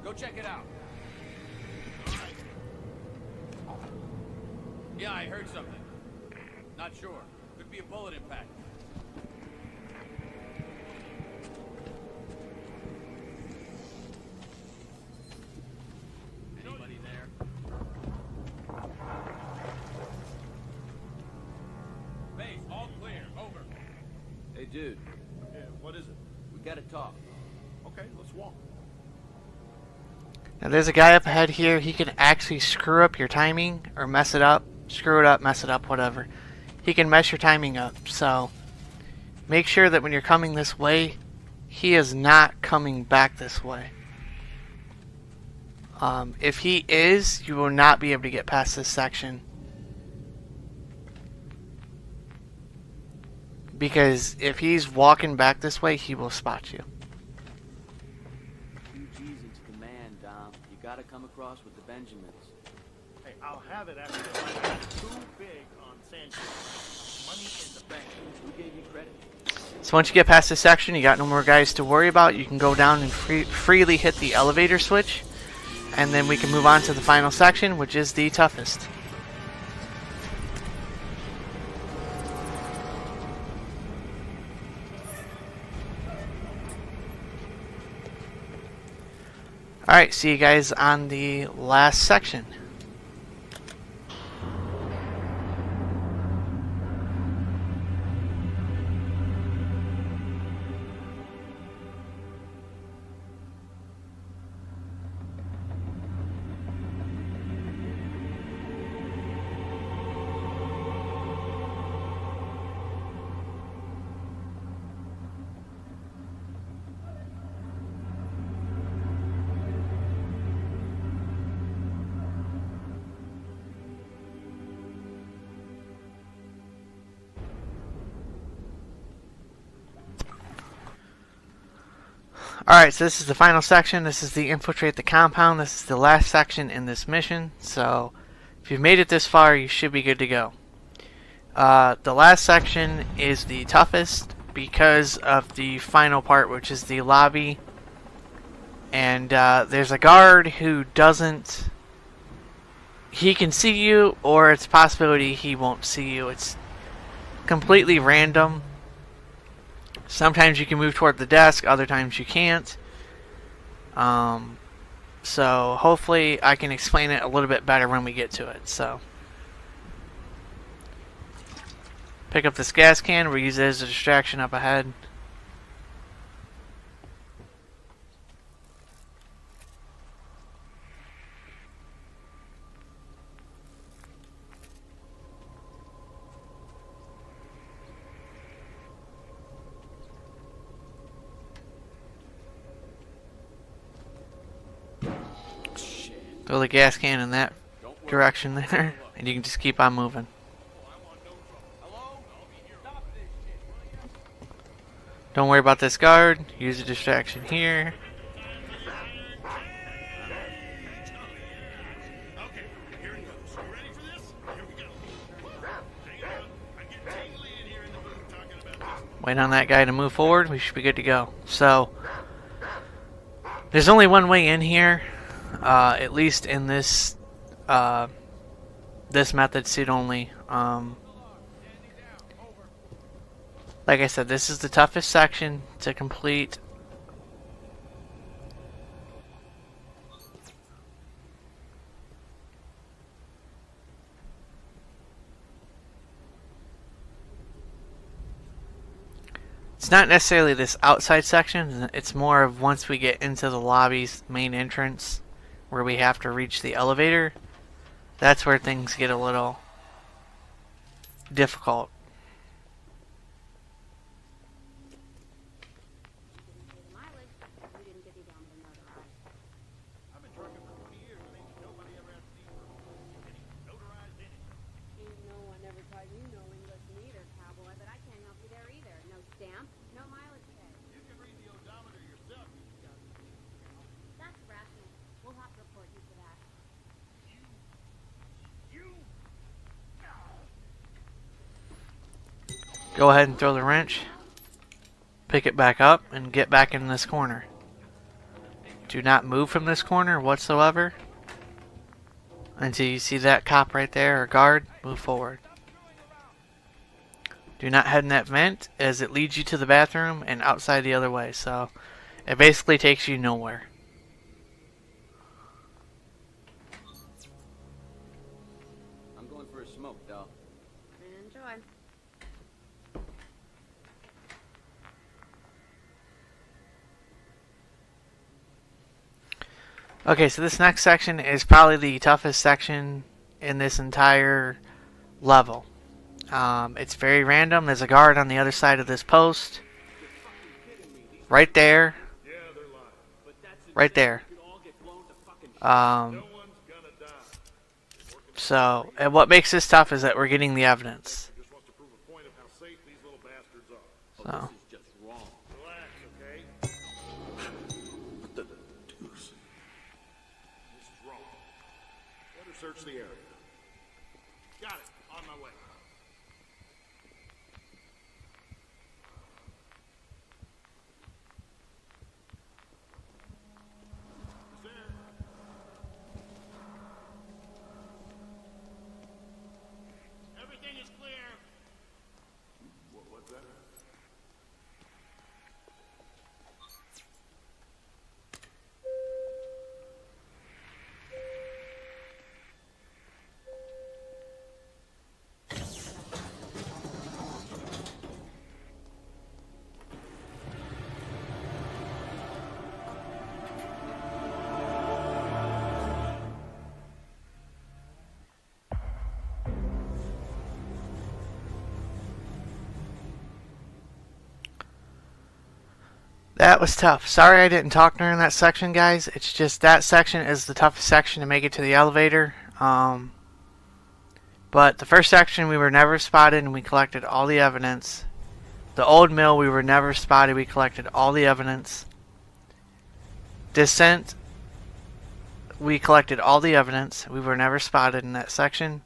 Go check it out. Yeah, I heard something. Not sure. Could be a bullet impact. Anybody there? Base, all clear. Over. Hey, dude. Yeah, what is it? We gotta talk. Okay, let's walk. now there's a guy up ahead here. He can actually screw up your timing or mess it up. Screw it up, mess it up, whatever. He can mess your timing up. So make sure that when you're coming this way, he is not coming back this way. If he is, you will not be able to get past this section. Because if he's walking back this way, he will spot you. Few G's into the man, Dom. You gotta come across with the Benjamins. Hey, I'll have it after I'm too big on Sanchez. Money in the bank. Who gave you credit? So once you get past this section, you got no more guys to worry about. You can go down and freely hit the elevator switch. And then we can move on to the final section, which is the toughest. Alright, see you guys on the last section. Alright, so this is the final section. This is the infiltrate the compound. This is the last section in this mission. So, if you've made it this far, you should be good to go. The last section is the toughest because of the final part, which is the lobby. And there's a guard who doesn't... He can see you, or it's a possibility he won't see you. It's completely random. Sometimes you can move toward the desk, other times you can't. So hopefully I can explain it a little bit better when we get to it. So pick up this gas can, we'll use it as a distraction up ahead. Throw the gas can in that direction there, and you can just keep on moving. Don't worry about this guard. Use a distraction here. Wait on that guy to move forward. We should be good to go. So, there's only one way in here, at least in this this method, suit only. Like I said, this is the toughest section to complete. It's not necessarily this outside section, it's more of once we get into the lobby's main entrance where we have to reach the elevator. That's where things get a little difficult. Go ahead and throw the wrench, pick it back up, and get back in this corner. Do not move from this corner whatsoever until you see that cop right there, or guard. Move forward. Do not head in that vent, as it leads you to the bathroom and outside the other way, so it basically takes you nowhere. I'm going for a smoke, doll. Enjoy. Okay, so this next section is probably the toughest section in this entire level. It's very random. There's a guard on the other side of this post. Right there. Right there. So, and what makes this tough is that we're getting the evidence. So. Search the area. Got it. On my way. Is there? Everything is clear. What's that? That was tough. Sorry I didn't talk during that section, guys. It's just that section is the toughest section to make it to the elevator. But the first section we were never spotted and we collected all the evidence. The old mill we were never spotted, we collected all the evidence. Descent, we collected all the evidence. We were never spotted in that section.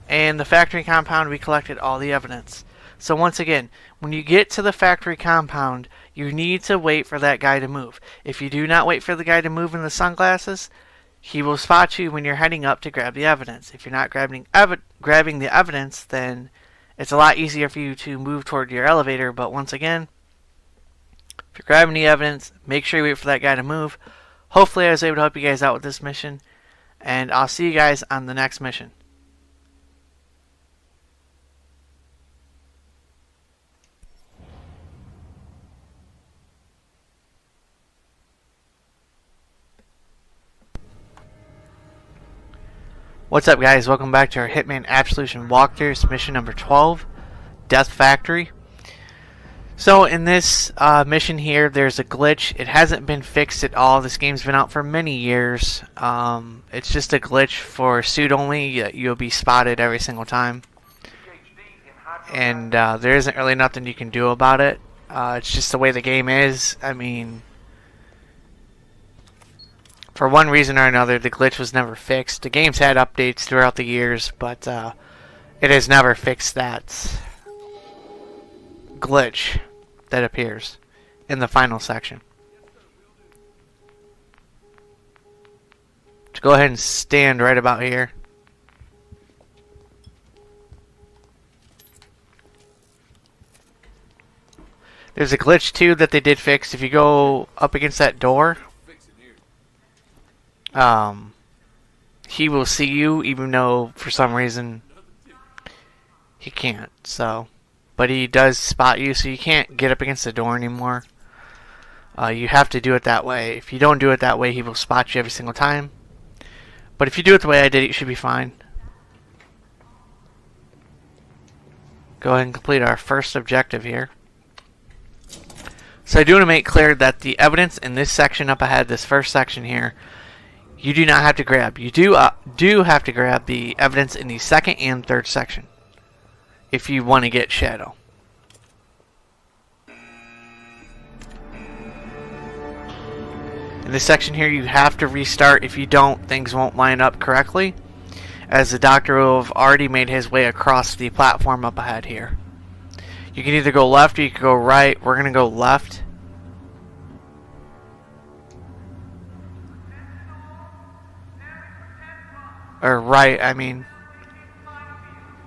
And the factory compound, we collected all the evidence. So once again, when you get to the factory compound, you need to wait for that guy to move. If you do not wait for the guy to move in the sunglasses, he will spot you when you're heading up to grab the evidence. If you're not grabbing the evidence, then it's a lot easier for you to move toward your elevator. But once again, if you're grabbing the evidence, make sure you wait for that guy to move. Hopefully I was able to help you guys out with this mission, and I'll see you guys on the next mission. What's up, guys? Welcome back to our Hitman Absolution walkthrough. It's mission number 12, Death Factory. So in this mission here, there's a glitch. It hasn't been fixed at all. This game's been out for many years. It's just a glitch for suit only. You'll be spotted every single time. And there isn't really nothing you can do about it. It's just the way the game is. I mean, for one reason or another, the glitch was never fixed. The game's had updates throughout the years, but it has never fixed that glitch that appears in the final section. Just go ahead and stand right about here. There's a glitch too that they did fix. If you go up against that door, he will see you, even though for some reason he can't. So, but he does spot you, so you can't get up against the door anymore. You have to do it that way. If you don't do it that way, he will spot you every single time. But if you do it the way I did it, you should be fine. Go ahead and complete our first objective here. So I do want to make clear that the evidence in this section up ahead, this first section here, you do not have to grab. You do have to grab the evidence in the second and third section if you want to get Shadow. In this section here, you have to restart. If you don't, things won't line up correctly, as the doctor will have already made his way across the platform up ahead here. You can either go left or you can go right. We're going to go left. Or right, I mean.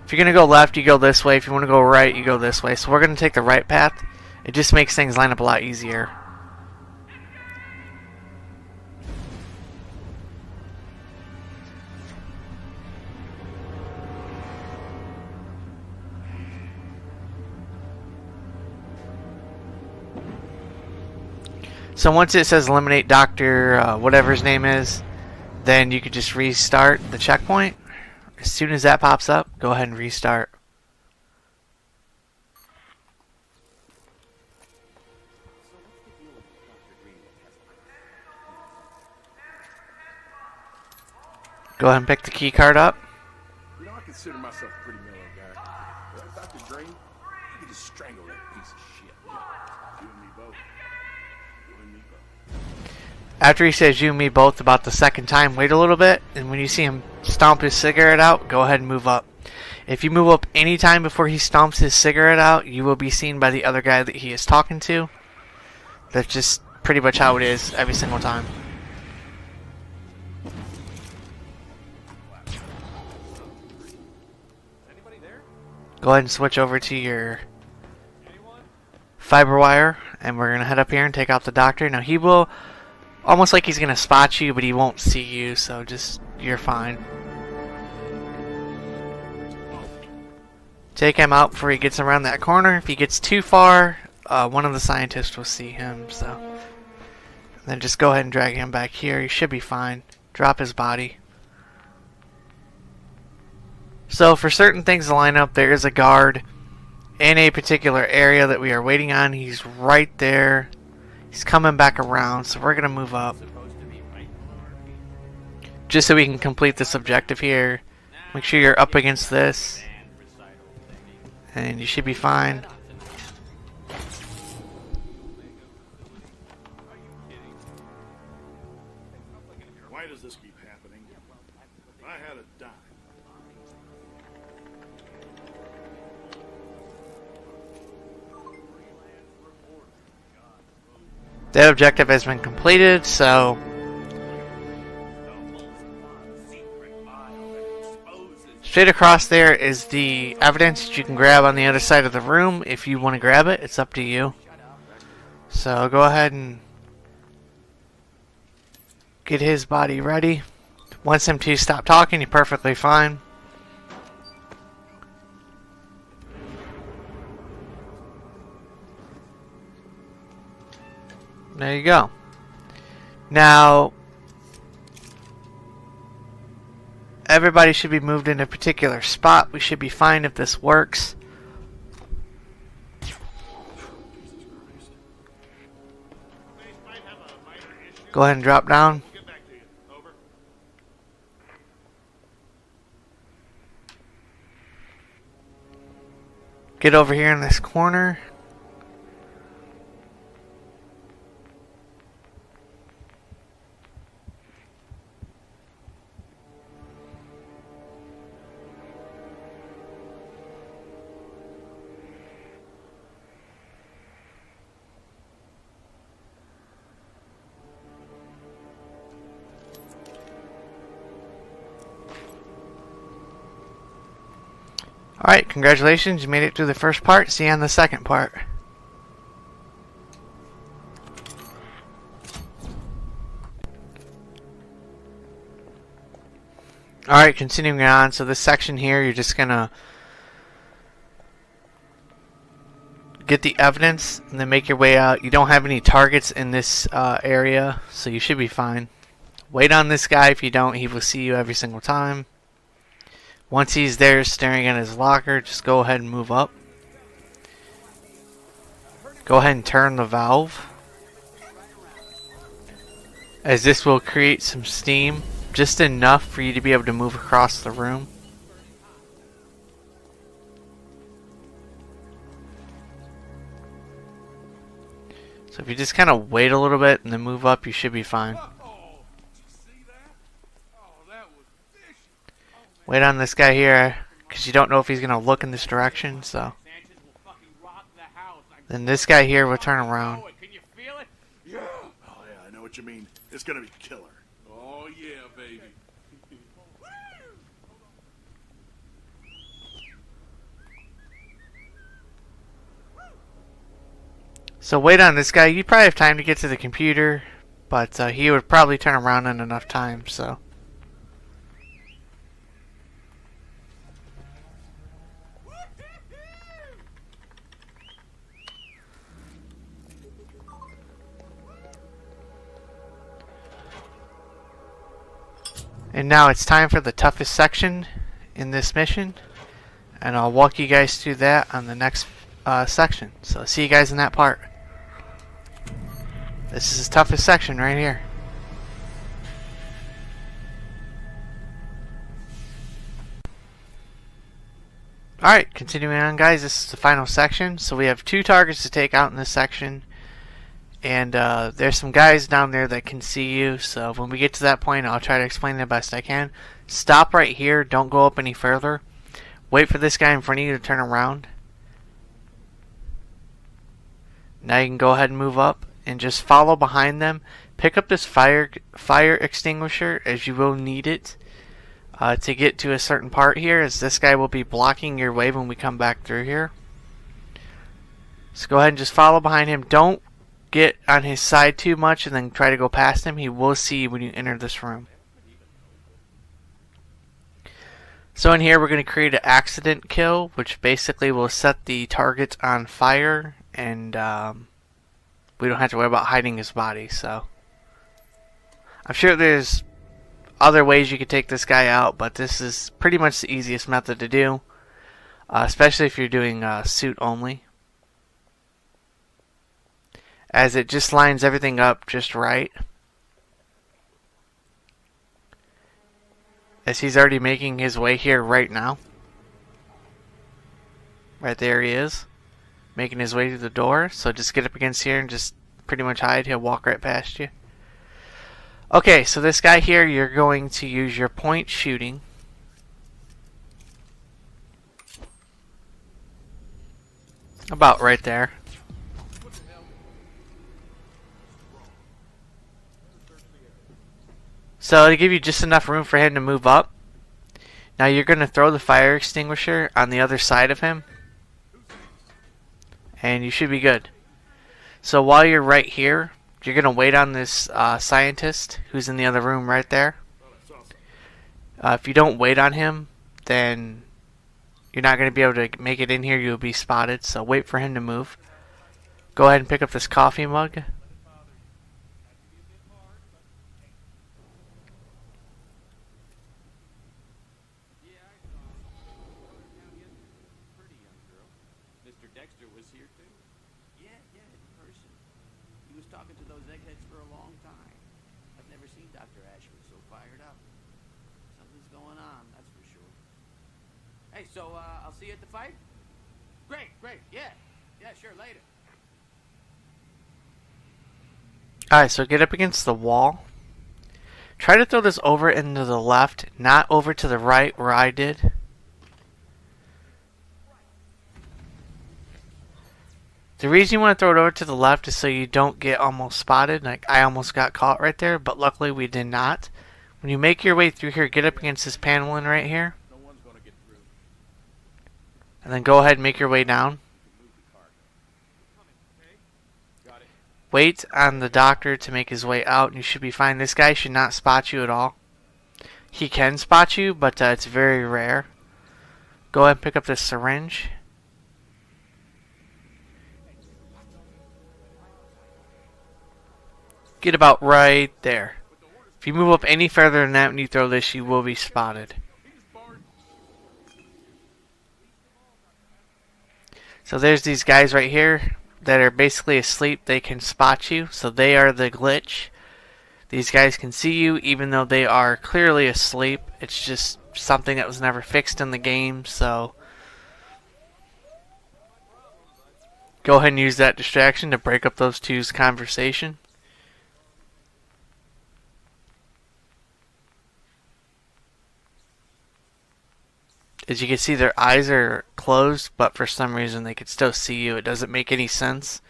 If you're going to go left, you go this way. If you want to go right, you go this way. So we're going to take the right path. It just makes things line up a lot easier. So once it says eliminate Dr. Whatever his name is, then you could just restart the checkpoint. As soon as that pops up, go ahead and restart. Go ahead and pick the key card up. You know, I consider myself a pretty mellow guy. But Dr. Drain, you could just strangle that piece of shit. You and me both. After he says you and me both about the second time, wait a little bit, and when you see him stomp his cigarette out, go ahead and move up. If you move up any time before he stomps his cigarette out, you will be seen by the other guy that he is talking to. That's just pretty much how it is every single time. Go ahead and switch over to your fiber wire, and we're going to head up here and take out the doctor. Now he will, almost like he's going to spot you, but he won't see you, so just, you're fine. Take him out before he gets around that corner. If he gets too far, one of the scientists will see him, so. And then just go ahead and drag him back here. He should be fine. Drop his body. So for certain things to line up, there is a guard in a particular area that we are waiting on. He's right there. He's coming back around, so we're going to move up. Just so we can complete this objective here. Make sure you're up against this. And you should be fine. Why does this keep happening? If I had a dime. That objective has been completed, so straight across there is the evidence that you can grab on the other side of the room. If you want to grab it, it's up to you. So go ahead and get his body ready. Once him to stop talking, you're perfectly fine. There you go. Now, everybody should be moved in a particular spot. We should be fine if this works. Go ahead and drop down. We'll get back to you. Over. Get over here in this corner. Alright, congratulations, you made it through the first part. See you on the second part. Alright, continuing on. So this section here, you're just gonna get the evidence and then make your way out. You don't have any targets in this area, so you should be fine. Wait on this guy. If you don't, he will see you every single time. Once he's there staring at his locker, just go ahead and move up. Go ahead and turn the valve, as this will create some steam, just enough for you to be able to move across the room. So if you just kind of wait a little bit and then move up, you should be fine. Wait on this guy here, because you don't know if he's going to look in this direction, so. Then this guy here will turn around. Can you feel it? Yeah. Oh yeah, I know what you mean. It's gonna be killer. Oh yeah, baby. So wait on this guy. You probably have time to get to the computer, but he would probably turn around in enough time, so. And now it's time for the toughest section in this mission, and I'll walk you guys through that on the next section. So see you guys in that part. This is the toughest section right here. Alright, continuing on guys, this is the final section. So we have 2 targets to take out in this section. And there's some guys down there that can see you, so when we get to that point, I'll try to explain the best I can. Stop right here, don't go up any further. Wait for this guy in front of you to turn around. Now you can go ahead and move up and just follow behind them. Pick up this fire extinguisher, as you will need it to get to a certain part here, as this guy will be blocking your way when we come back through here. So go ahead and just follow behind him. Don't get on his side too much and then try to go past him. He will see you when you enter this room. So in here we're going to create an accident kill, which basically will set the target on fire, and we don't have to worry about hiding his body. So I'm sure there's other ways you could take this guy out, but this is pretty much the easiest method to do, especially if you're doing suit only, as it just lines everything up just right. As he's already making his way here right now. Right there he is, making his way to the door. So just get up against here and just pretty much hide. He'll walk right past you. Okay, so this guy here, you're going to use your point shooting. About right there. So to give you just enough room for him to move up. Now you're going to throw the fire extinguisher on the other side of him. And you should be good. So while you're right here, you're going to wait on this scientist who's in the other room right there. If you don't wait on him, then you're not going to be able to make it in here. You'll be spotted. So wait for him to move. Go ahead and pick up this coffee mug. Talking to those eggheads for a long time. Never seen Dr. Ashford so fired up. Something's going on, that's for sure. Hey, so I'll see you at the fight? Great, yeah. Yeah, sure, later. Alright, so get up against the wall. Try to throw this over into the left, not over to the right where I did. The reason you want to throw it over to the left is so you don't get almost spotted. Like I almost got caught right there, but luckily we did not. When you make your way through here, get up against this paneling right here. And then go ahead and make your way down. Wait on the doctor to make his way out and you should be fine. This guy should not spot you at all. He can spot you, but it's very rare. Go ahead and pick up this syringe. Get about right there. If you move up any further than that when you throw this, you will be spotted. So there's these guys right here that are basically asleep. They can spot you, so they are the glitch. These guys can see you even though they are clearly asleep. It's just something that was never fixed in the game, so go ahead and use that distraction to break up those two's conversation. As you can see, their eyes are closed, but for some reason they could still see you. It doesn't make any sense,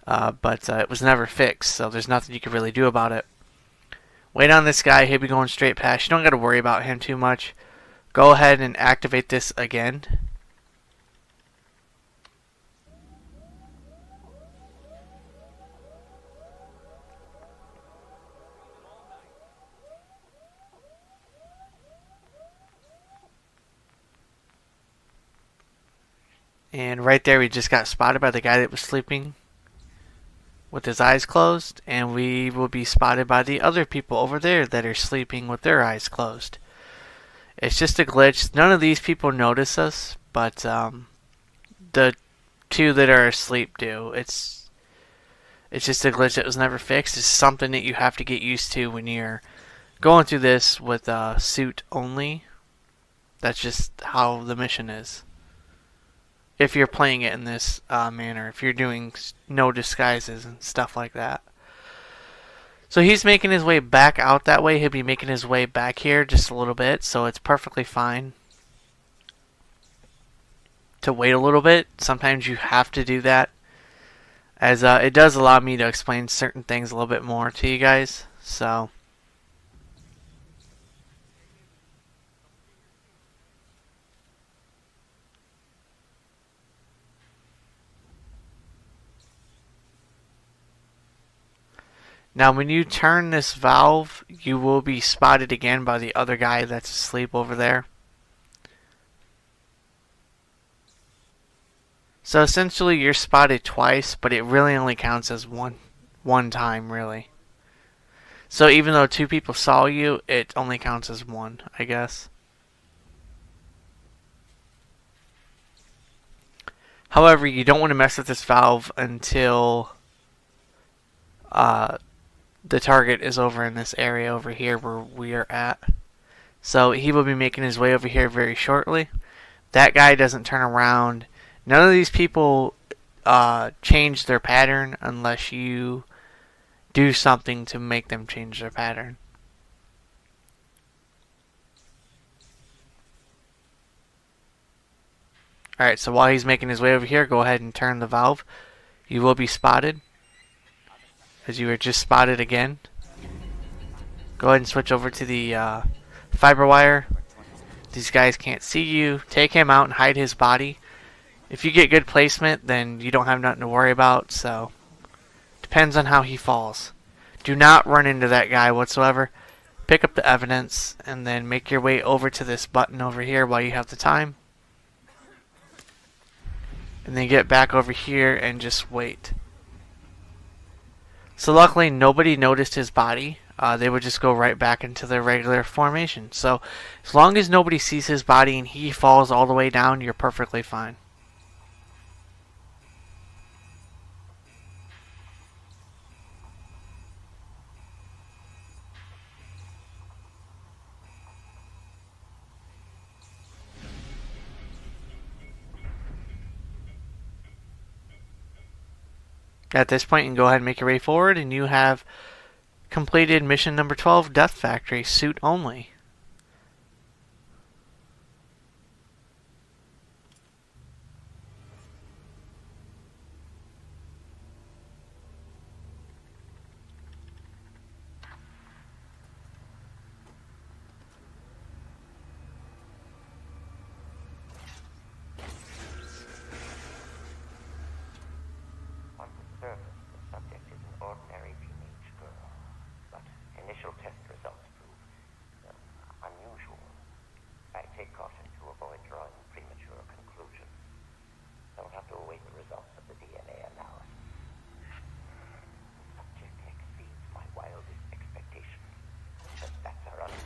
but it was never fixed, so there's nothing you can really do about it. Wait on this guy. He'll be going straight past. You don't got to worry about him too much. Go ahead and activate this again. And right there we just got spotted by the guy that was sleeping with his eyes closed, and we will be spotted by the other people over there that are sleeping with their eyes closed. It's just a glitch. None of these people notice us, but the two that are asleep do. It's just a glitch that was never fixed. It's something that you have to get used to when you're going through this with suit only. That's just how the mission is. If you're playing it in this manner, if you're doing no disguises and stuff like that. So he's making his way back out that way. He'll be making his way back here just a little bit, so it's perfectly fine to wait a little bit. Sometimes you have to do that, as it does allow me to explain certain things a little bit more to you guys. So now, when you turn this valve, you will be spotted again by the other guy that's asleep over there. So essentially, you're spotted twice, but it really only counts as one time, really. So even though two people saw you, it only counts as one, I guess. However, you don't want to mess with this valve until the target is over in this area over here where we are at. So he will be making his way over here very shortly. That guy doesn't turn around. None of these people change their pattern unless you do something to make them change their pattern. Alright, so while he's making his way over here, go ahead and turn the valve. You will be spotted, as you were just spotted again. Go ahead and switch over to the fiber wire. These guys can't see you. Take him out and hide his body. If you get good placement, then you don't have nothing to worry about. So depends on how he falls. Do not run into that guy whatsoever. Pick up the evidence and then make your way over to this button over here while you have the time. And then get back over here and just wait. So luckily nobody noticed his body. They would just go right back into their regular formation. So as long as nobody sees his body and he falls all the way down, you're perfectly fine. At this point, you can go ahead and make your way forward, and you have completed mission number 12, Death Factory, suit only. On the surface, the subject is an ordinary teenage girl, but initial test results prove unusual. I take caution to avoid drawing premature conclusions. Don't have to await the results of the DNA analysis. The subject exceeds my wildest expectations, but that's our other.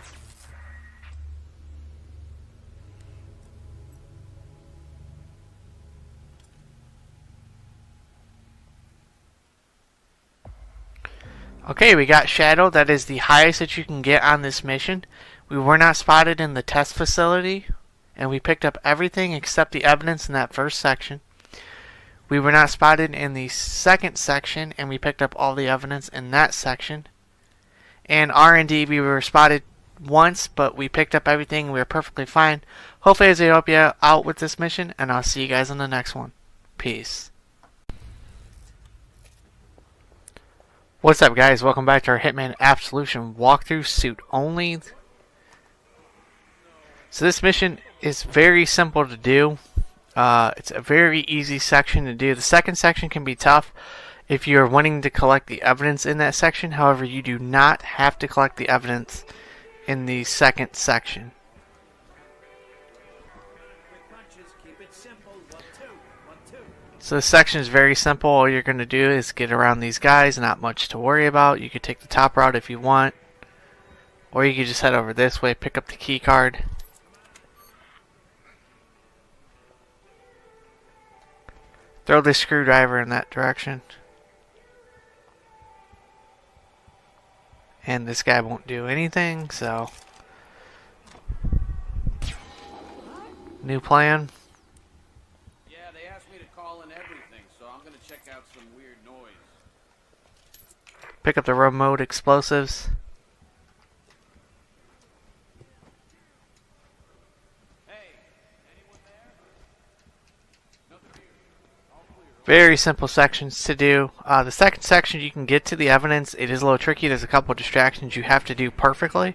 Okay, we got Shadow. That is the highest that you can get on this mission. We were not spotted in the test facility, and we picked up everything except the evidence in that first section. We were not spotted in the second section, and we picked up all the evidence in that section. And R&D, we were spotted once, but we picked up everything. We were perfectly fine. Hopefully, I help you out with this mission, and I'll see you guys on the next one. Peace. What's up, guys? Welcome back to our Hitman Absolution walkthrough, suit only. So this mission is very simple to do. It's a very easy section to do. The second section can be tough if you're wanting to collect the evidence in that section. However, you do not have to collect the evidence in the second section. So this section is very simple. All you're going to do is get around these guys. Not much to worry about. You could take the top route if you want. Or you could just head over this way, pick up the key card. Throw the screwdriver in that direction. And this guy won't do anything, so... New plan. Pick up the remote explosives. Very simple sections to do. The second section, you can get to the evidence. It is a little tricky. There's a couple of distractions you have to do perfectly.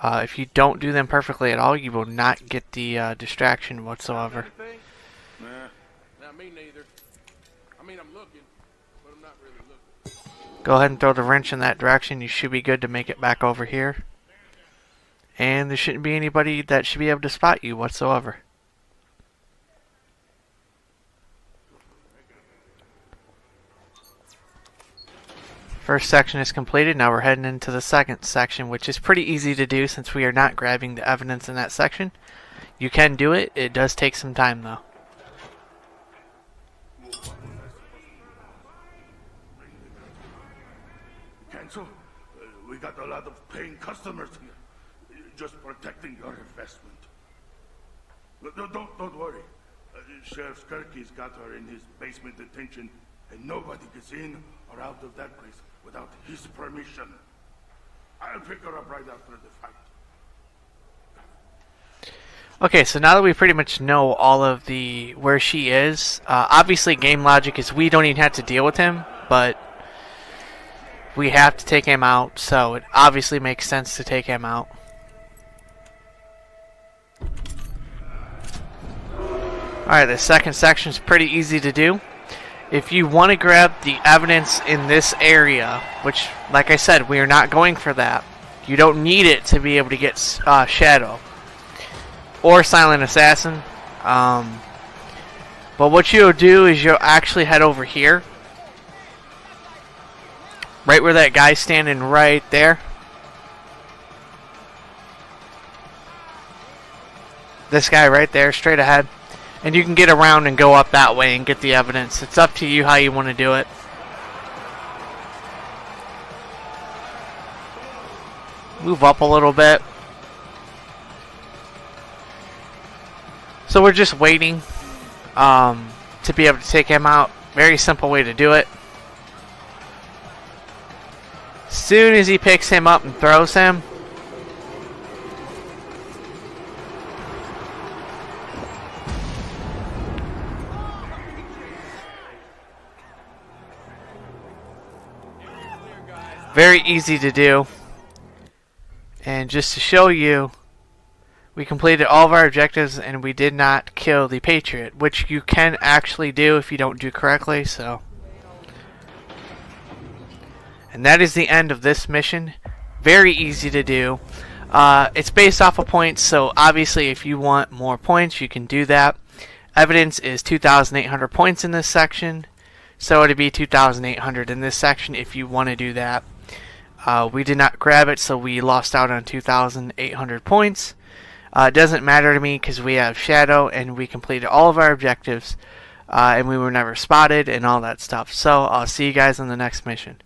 If you don't do them perfectly at all, you will not get the distraction whatsoever. Nah, not me neither. I mean, I'm looking, but I'm not really looking. Go ahead and throw the wrench in that direction. You should be good to make it back over here. And there shouldn't be anybody that should be able to spot you whatsoever. First section is completed. Now we're heading into the second section, which is pretty easy to do since we are not grabbing the evidence in that section. You can do it. It does take some time though. Cancel? We got a lot of paying customers here. Just protecting your investment. Don't worry. Sheriff Kirky's got her in his basement detention, and nobody gets in or out of that place without his permission. I'll pick her up right after the fight. Okay, so now that we pretty much know all of the where she is, obviously game logic is we don't even have to deal with him, but we have to take him out, so it obviously makes sense to take him out. Alright, the second section is pretty easy to do. If you want to grab the evidence in this area, which, like I said, we are not going for that. You don't need it to be able to get Shadow or Silent Assassin. But what you'll do is you'll actually head over here. Right where that guy's standing right there. This guy right there, straight ahead. And you can get around and go up that way and get the evidence. It's up to you how you want to do it. Move up a little bit. So we're just waiting to be able to take him out. Very simple way to do it. Soon as he picks him up and throws him, very easy to do. And just to show you, we completed all of our objectives and we did not kill the Patriot, which you can actually do if you don't do correctly. So, and that is the end of this mission. Very easy to do. It's based off of points, so obviously if you want more points, you can do that. Evidence is 2,800 points in this section, so it'd be 2,800 in this section if you want to do that. We did not grab it, so we lost out on 2,800 points. It doesn't matter to me because we have Shadow and we completed all of our objectives and we were never spotted and all that stuff. So I'll see you guys on the next mission.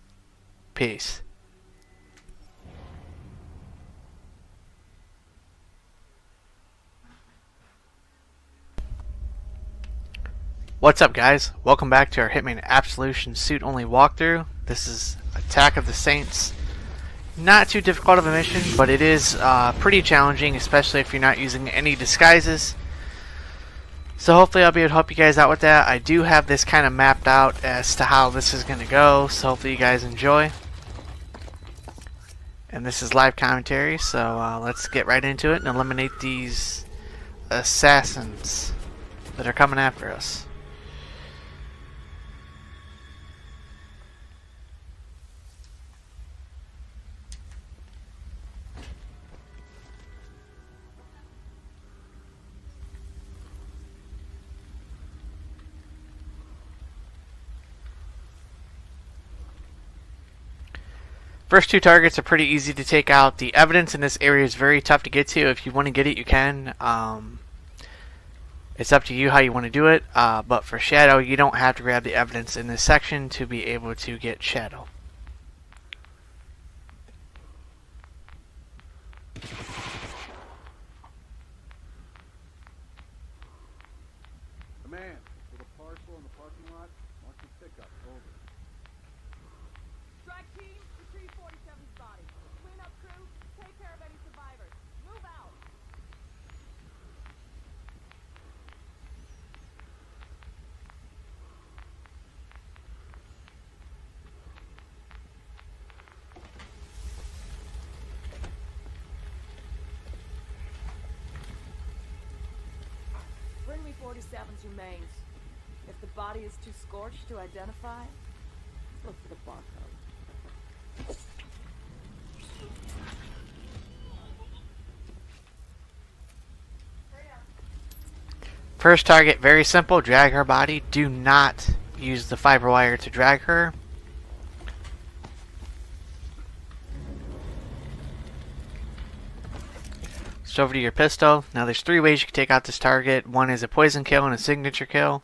Peace. What's up, guys? Welcome back to our Hitman Absolution suit only walkthrough. This is Attack of the Saints. Not too difficult of a mission, but it is pretty challenging, especially if you're not using any disguises. So hopefully I'll be able to help you guys out with that. I do have this kind of mapped out as to how this is going to go, so hopefully you guys enjoy. And this is live commentary, so let's get right into it and eliminate these assassins that are coming after us. First two targets are pretty easy to take out. The evidence in this area is very tough to get to. If you want to get it, you can. It's up to you how you want to do it. But for Shadow, you don't have to grab the evidence in this section to be able to get Shadow. Command, with a parcel in the parking lot, mark your pickup. Over. Strike team, retrieve 47's body. Clean up crew, take care of any survivors. Move out. Bring me 47's remains. If the body is too scorched to identify, look for the barcode. First target, very simple. Drag her body. Do not use the fiber wire to drag her. So over to your pistol. Now there's three ways you can take out this target. One is a poison kill and a signature kill.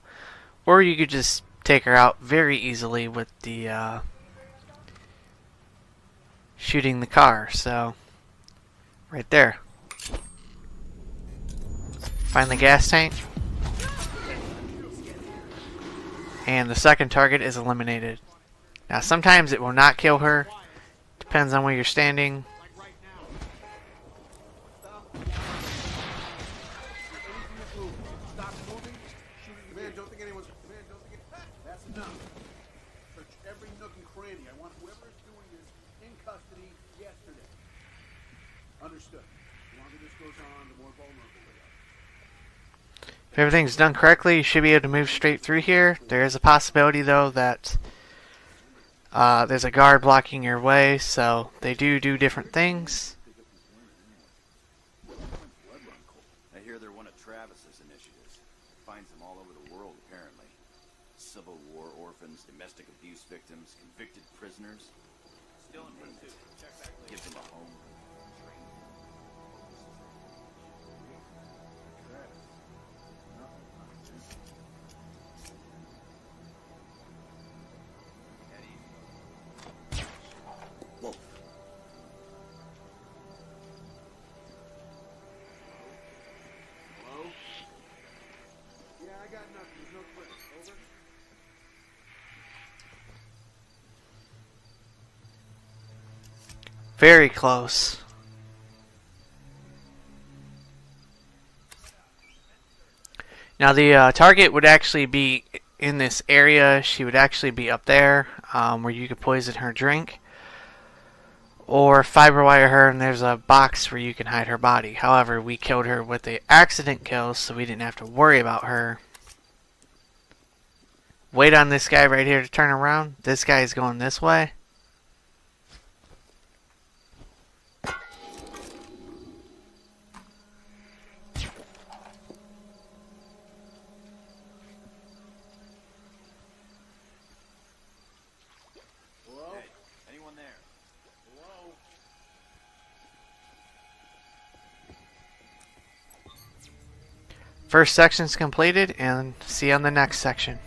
Or you could just take her out very easily with the shooting the car. So right there. Find the gas tank. And the second target is eliminated. Now sometimes it will not kill her. Depends on where you're standing. Man, don't think anyone's... Man, don't think... That's enough. Search every nook and cranny. I want whoever is doing this in custody yesterday. Understood. The longer this goes on, the more vulnerable they are. If everything's done correctly, you should be able to move straight through here. There is a possibility, though, that there's a guard blocking your way, so they do different things. I hear they're one of Travis's initiatives. Finds them all over the world, apparently. Civil War orphans, domestic abuse victims, convicted prisoners. Still in pursuit. Check back later. Gives them a home. Whoa. Hello? Yeah, I got nothing. There's no threat. Over. Very close. Now the target would actually be in this area. She would actually be up there where you could poison her drink. Or fiber wire her, and there's a box where you can hide her body. However, we killed her with the accident kills, so we didn't have to worry about her. Wait on this guy right here to turn around. This guy is going this way. Hello? Hey, anyone there? Hello? First section's completed, and see you on the next section.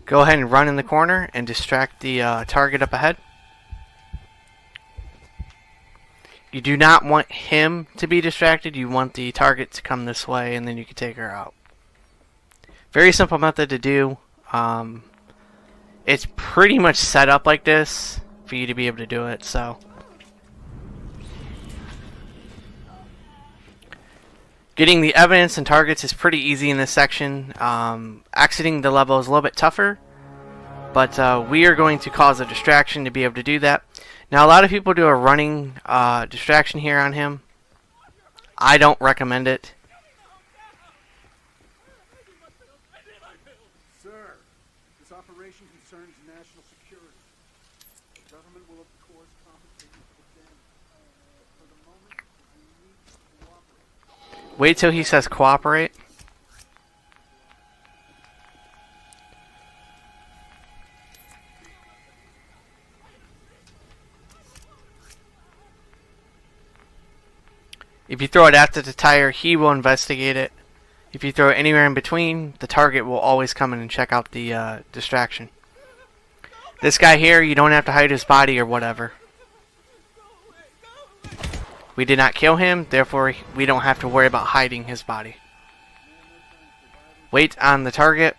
Go ahead and run in the corner and distract the target up ahead. You do not want him to be distracted. You want the target to come this way, and then you can take her out. Very simple method to do. It's pretty much set up like this for you to be able to do it. So, getting the evidence and targets is pretty easy in this section. Exiting the level is a little bit tougher, but we are going to cause a distraction to be able to do that. Now, a lot of people do a running distraction here on him. I don't recommend it. Sir, this operation concerns national security. The government will, of course, compensate you for the damage. For the moment, you need to cooperate. Wait till he says cooperate. If you throw it after the tire, he will investigate it. If you throw it anywhere in between, the target will always come in and check out the distraction. This guy here, you don't have to hide his body or whatever. We did not kill him, therefore we don't have to worry about hiding his body. Wait on the target.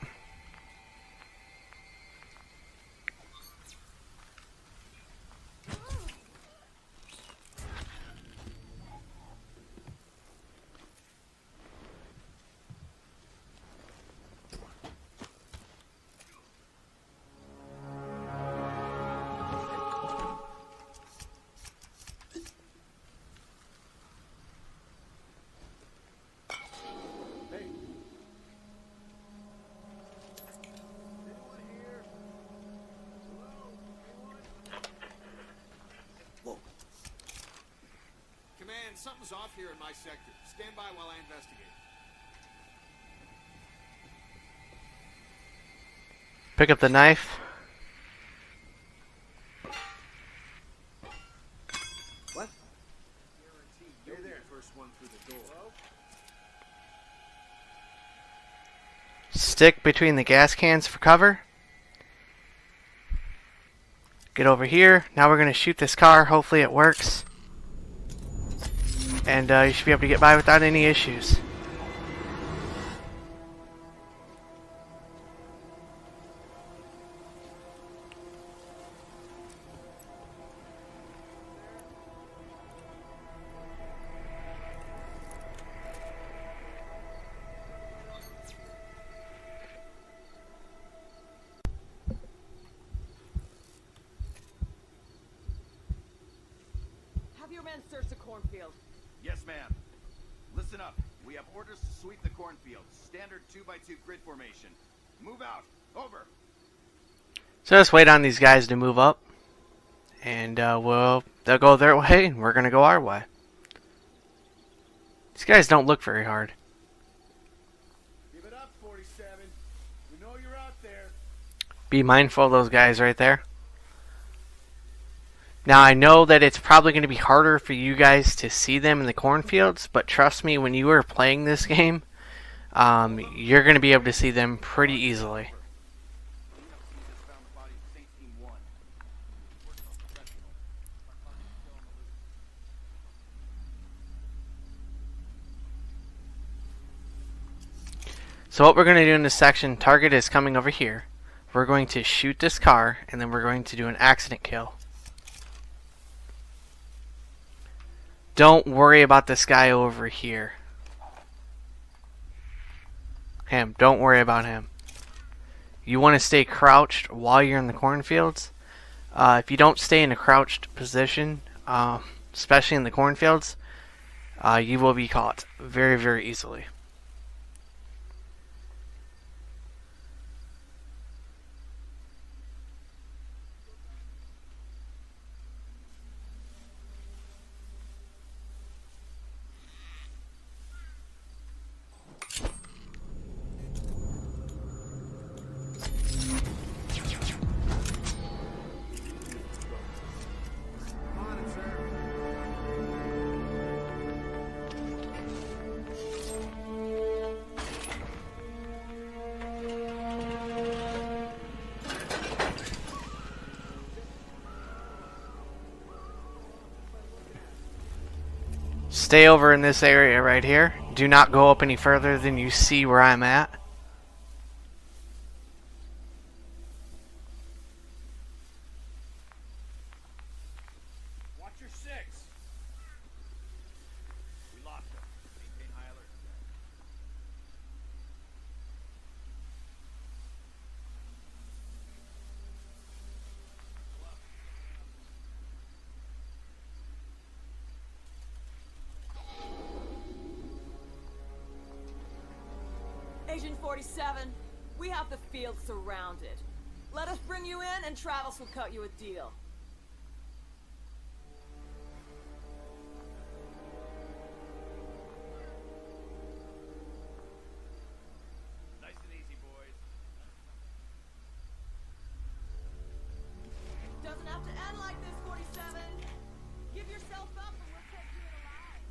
Command, something's off here in my sector. Stand by while I investigate. Pick up the knife. What? Hey there. First one through the door. Stick between the gas cans for cover. Get over here. Now we're going to shoot this car. Hopefully it works. And you should be able to get by without any issues. Have your men search the cornfield. Yes, ma'am. Listen up. We have orders to sweep the cornfield. Standard 2x2 grid formation. Move out. Over. So just wait on these guys to move up. And they'll go their way, and we're going to go our way. These guys don't look very hard. Give it up, 47. We know you're out there. Be mindful of those guys right there. Now, I know that it's probably going to be harder for you guys to see them in the cornfields, but trust me, when you are playing this game, you're going to be able to see them pretty easily. So what we're going to do in this section, target is coming over here. We're going to shoot this car, and then we're going to do an accident kill. Don't worry about this guy over here. Him, don't worry about him. You want to stay crouched while you're in the cornfields. If you don't stay in a crouched position, especially in the cornfields, you will be caught very, very easily. Stay over in this area right here. Do not go up any further than you see where I'm at. Watch your six. We lost them. Maintain high alert. Agent 47, we have the field surrounded. Let us bring you in, and Travis will cut you a deal. Nice and easy, boys. Doesn't have to end like this, 47. Give yourself up, and we'll take you alive.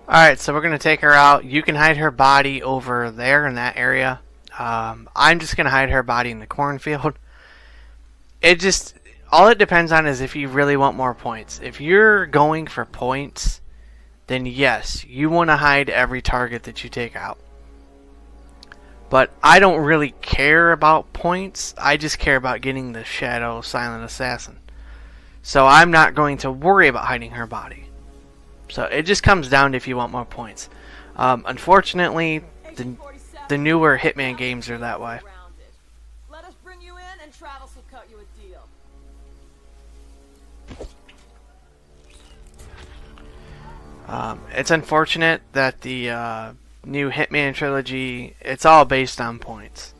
Alright, so we're going to take her out. You can hide her body over there in that area. I'm just going to hide her body in the cornfield. All it depends on is if you really want more points. If you're going for points, then yes, you want to hide every target that you take out. But I don't really care about points. I just care about getting the Shadow Silent Assassin. So I'm not going to worry about hiding her body. So it just comes down to if you want more points. Unfortunately, the newer Hitman games are that way. Let us bring you in, and Travis will cut you a deal. It's unfortunate that the new Hitman trilogy, it's all based on points.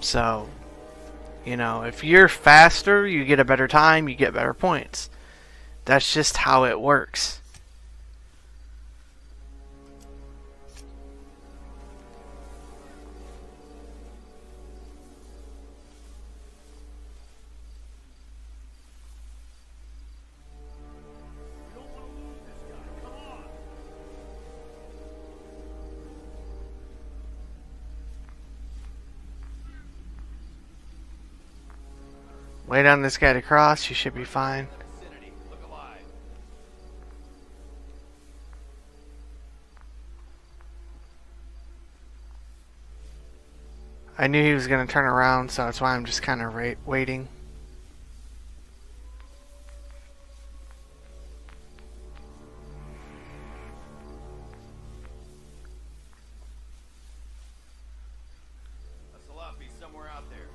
So, you know, if you're faster, you get a better time, you get better points. That's just how it works. Wait on this guy to cross, you should be fine. I knew he was going to turn around, so that's why I'm just kind of waiting. Hustle up, he's somewhere out there.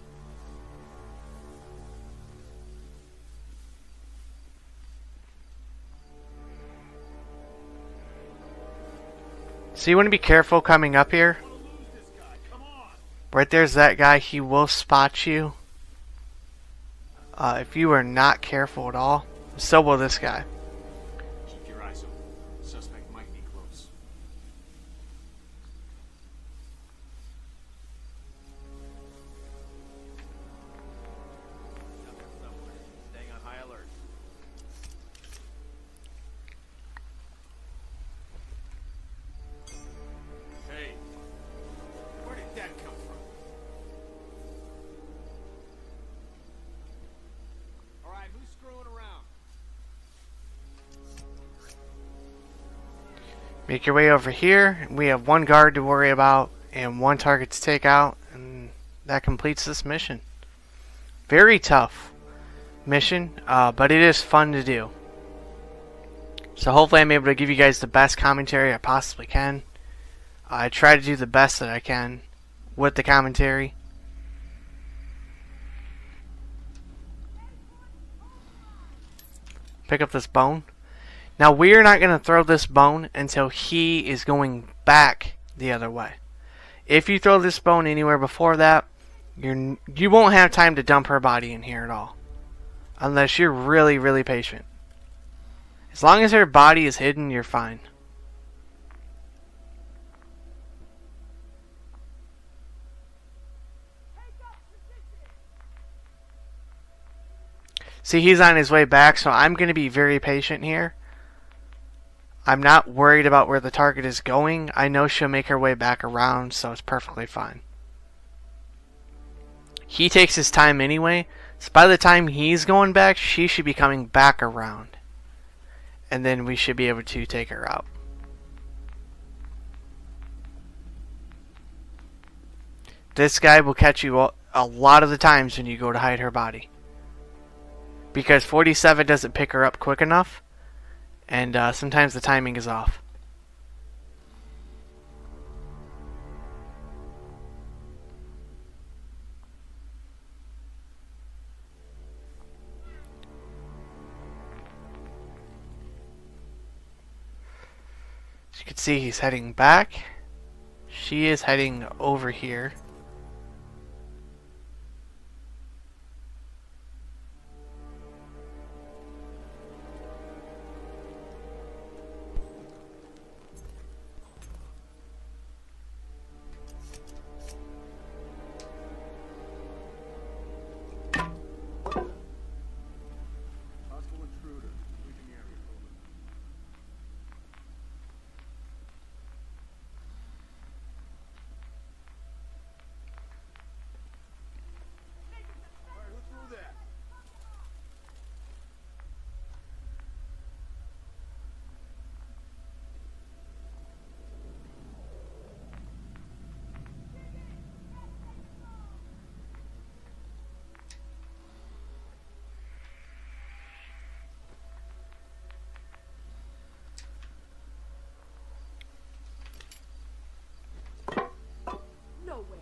So you want to be careful coming up here. Right there's that guy. He will spot you. If you are not careful at all. So will this guy. Keep your eyes open. Suspect might be close. Staying on high alert. Hey, where did that come from? All right, who's screwing around? Make your way over here. We have one guard to worry about and one target to take out, and that completes this mission. Very tough mission, but it is fun to do. So hopefully I'm able to give you guys the best commentary I possibly can. I try to do the best that I can with the commentary. Pick up this bone. Now we're not going to throw this bone until he is going back the other way. If you throw this bone anywhere before that, you won't have time to dump her body in here at all. Unless you're really, really patient. As long as her body is hidden, you're fine. See, he's on his way back, so I'm going to be very patient here. I'm not worried about where the target is going. I know she'll make her way back around, so it's perfectly fine. He takes his time anyway, so by the time he's going back, she should be coming back around. And then we should be able to take her out. This guy will catch you a lot of the times when you go to hide her body. Because 47 doesn't pick her up quick enough. And sometimes the timing is off. As you can see, he's heading back. She is heading over here. No way.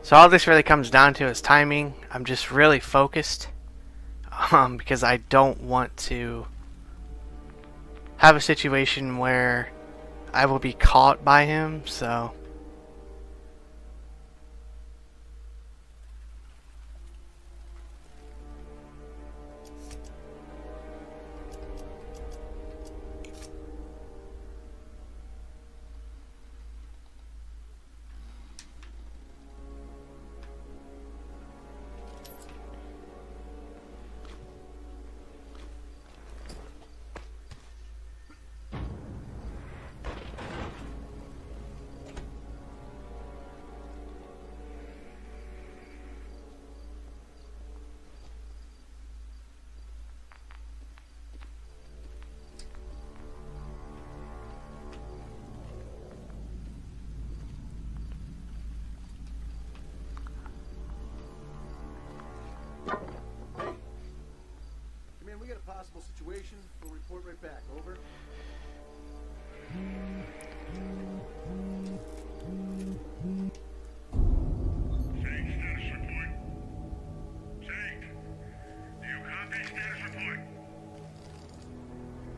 So all this really comes down to is timing. I'm just really focused because I don't want to have a situation where I will be caught by him, so Situation, we'll report right back. Over.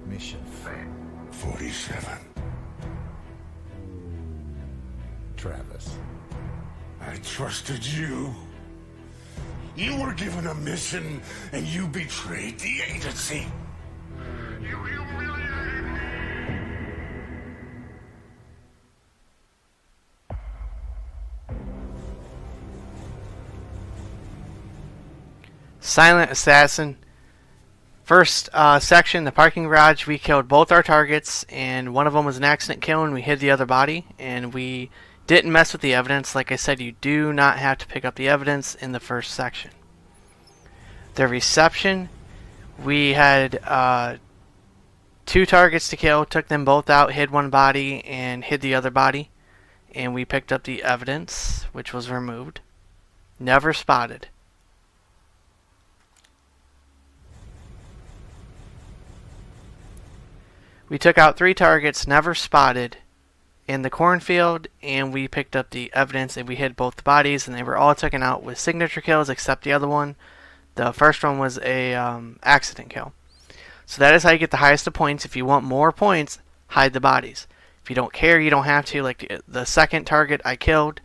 Mission failed. 47. Travis. I trusted you. You were given a mission, and you betrayed the agency. You humiliated me. Silent Assassin. First section, the parking garage, we killed both our targets, and one of them was an accident kill, and we hid the other body, and we didn't mess with the evidence. Like I said, you do not have to pick up the evidence in the first section. The reception, we had 2 targets to kill, took them both out, hid one body, and hid the other body, and we picked up the evidence, which was removed. Never spotted. We took out 3 targets, never spotted, in the cornfield, and we picked up the evidence, and we hid both the bodies, and they were all taken out with signature kills except the other one. The first one was a accident kill. So that is how you get the highest of points. If you want more points, hide the bodies. If you don't care, you don't have to. Like the second target I killed,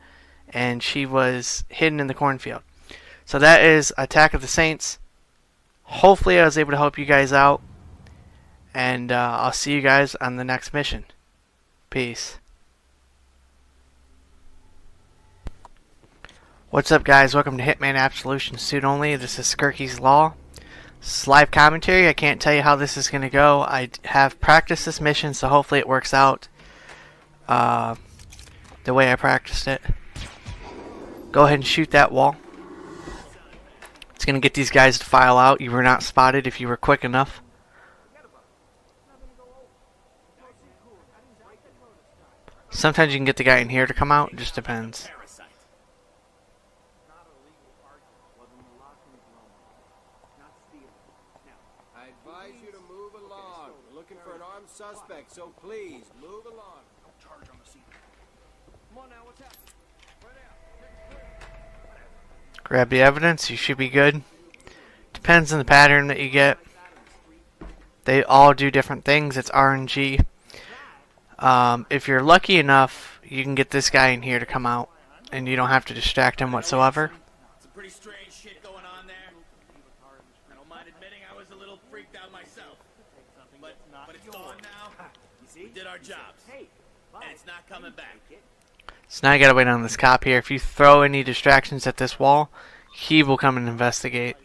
and she was hidden in the cornfield. So that is Attack of the Saints. Hopefully I was able to help you guys out. And I'll see you guys on the next mission. Peace. What's up, guys? Welcome to Hitman Absolution Suit Only. This is Skirky's Law. This is live commentary. I can't tell you how this is going to go. I have practiced this mission, so hopefully it works out the way I practiced it. Go ahead and shoot that wall. It's going to get these guys to file out. You were not spotted if you were quick enough. Sometimes you can get the guy in here to come out. It just depends. I advise you to move along. We're looking for an armed suspect, so please move along. Don't charge on the scene. Come on now, what's happening? Grab the evidence. You should be good. Depends on the pattern that you get. They all do different things. It's RNG. If you're lucky enough, you can get this guy in here to come out, and you don't have to distract him whatsoever. Some pretty strange shit going on there. I don't mind admitting I was a little freaked out myself. But it's gone now. We did our jobs. And it's not coming back. So now you gotta wait on this cop here. If you throw any distractions at this wall, he will come and investigate.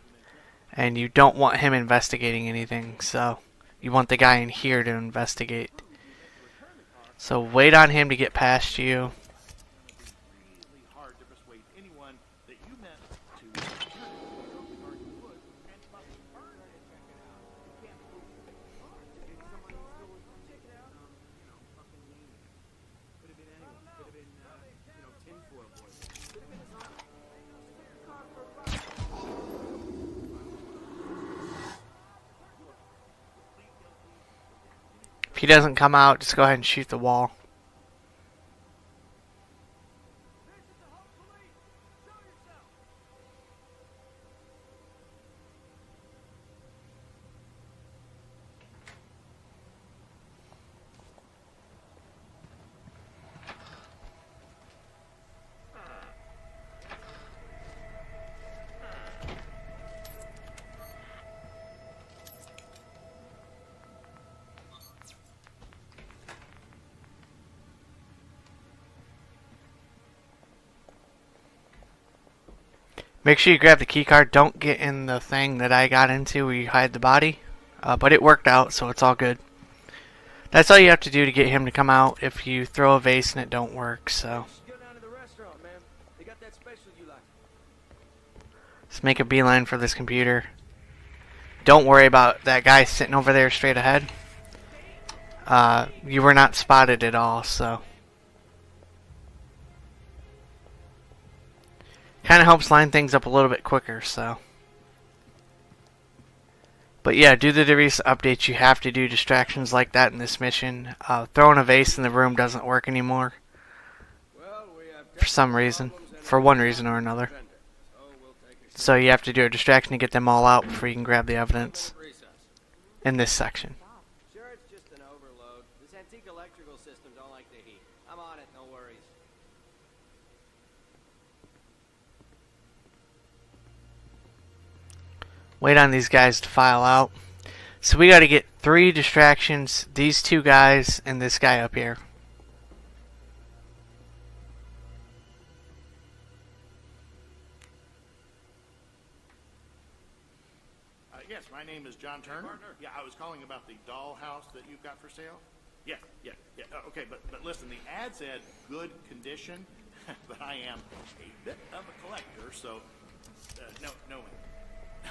And you don't want him investigating anything, so you want the guy in here to investigate. So wait on him to get past you. If he doesn't come out, just go ahead and shoot the wall. Make sure you grab the key card. Don't get in the thing that I got into where you hide the body. But it worked out, so it's all good. That's all you have to do to get him to come out if you throw a vase and it don't work, so. Just make a beeline for this computer. Don't worry about that guy sitting over there straight ahead. You were not spotted at all, so. Kind of helps line things up a little bit quicker, so. But yeah, due to the recent updates, you have to do distractions like that in this mission. Throwing a vase in the room doesn't work anymore. For some reason. For one reason or another. So you have to do a distraction to get them all out before you can grab the evidence in this section. Sure, it's just an overload. This antique electrical system don't like the heat. I'm on it, no worries. Wait on these guys to file out. So we got to get 3 distractions, these 2 guys and this guy up here. Yes, my name is John Turner. Yeah, I was calling about the dollhouse that you've got for sale. Yeah. Okay, but listen, the ad said good condition, but I am a bit of a collector, so no,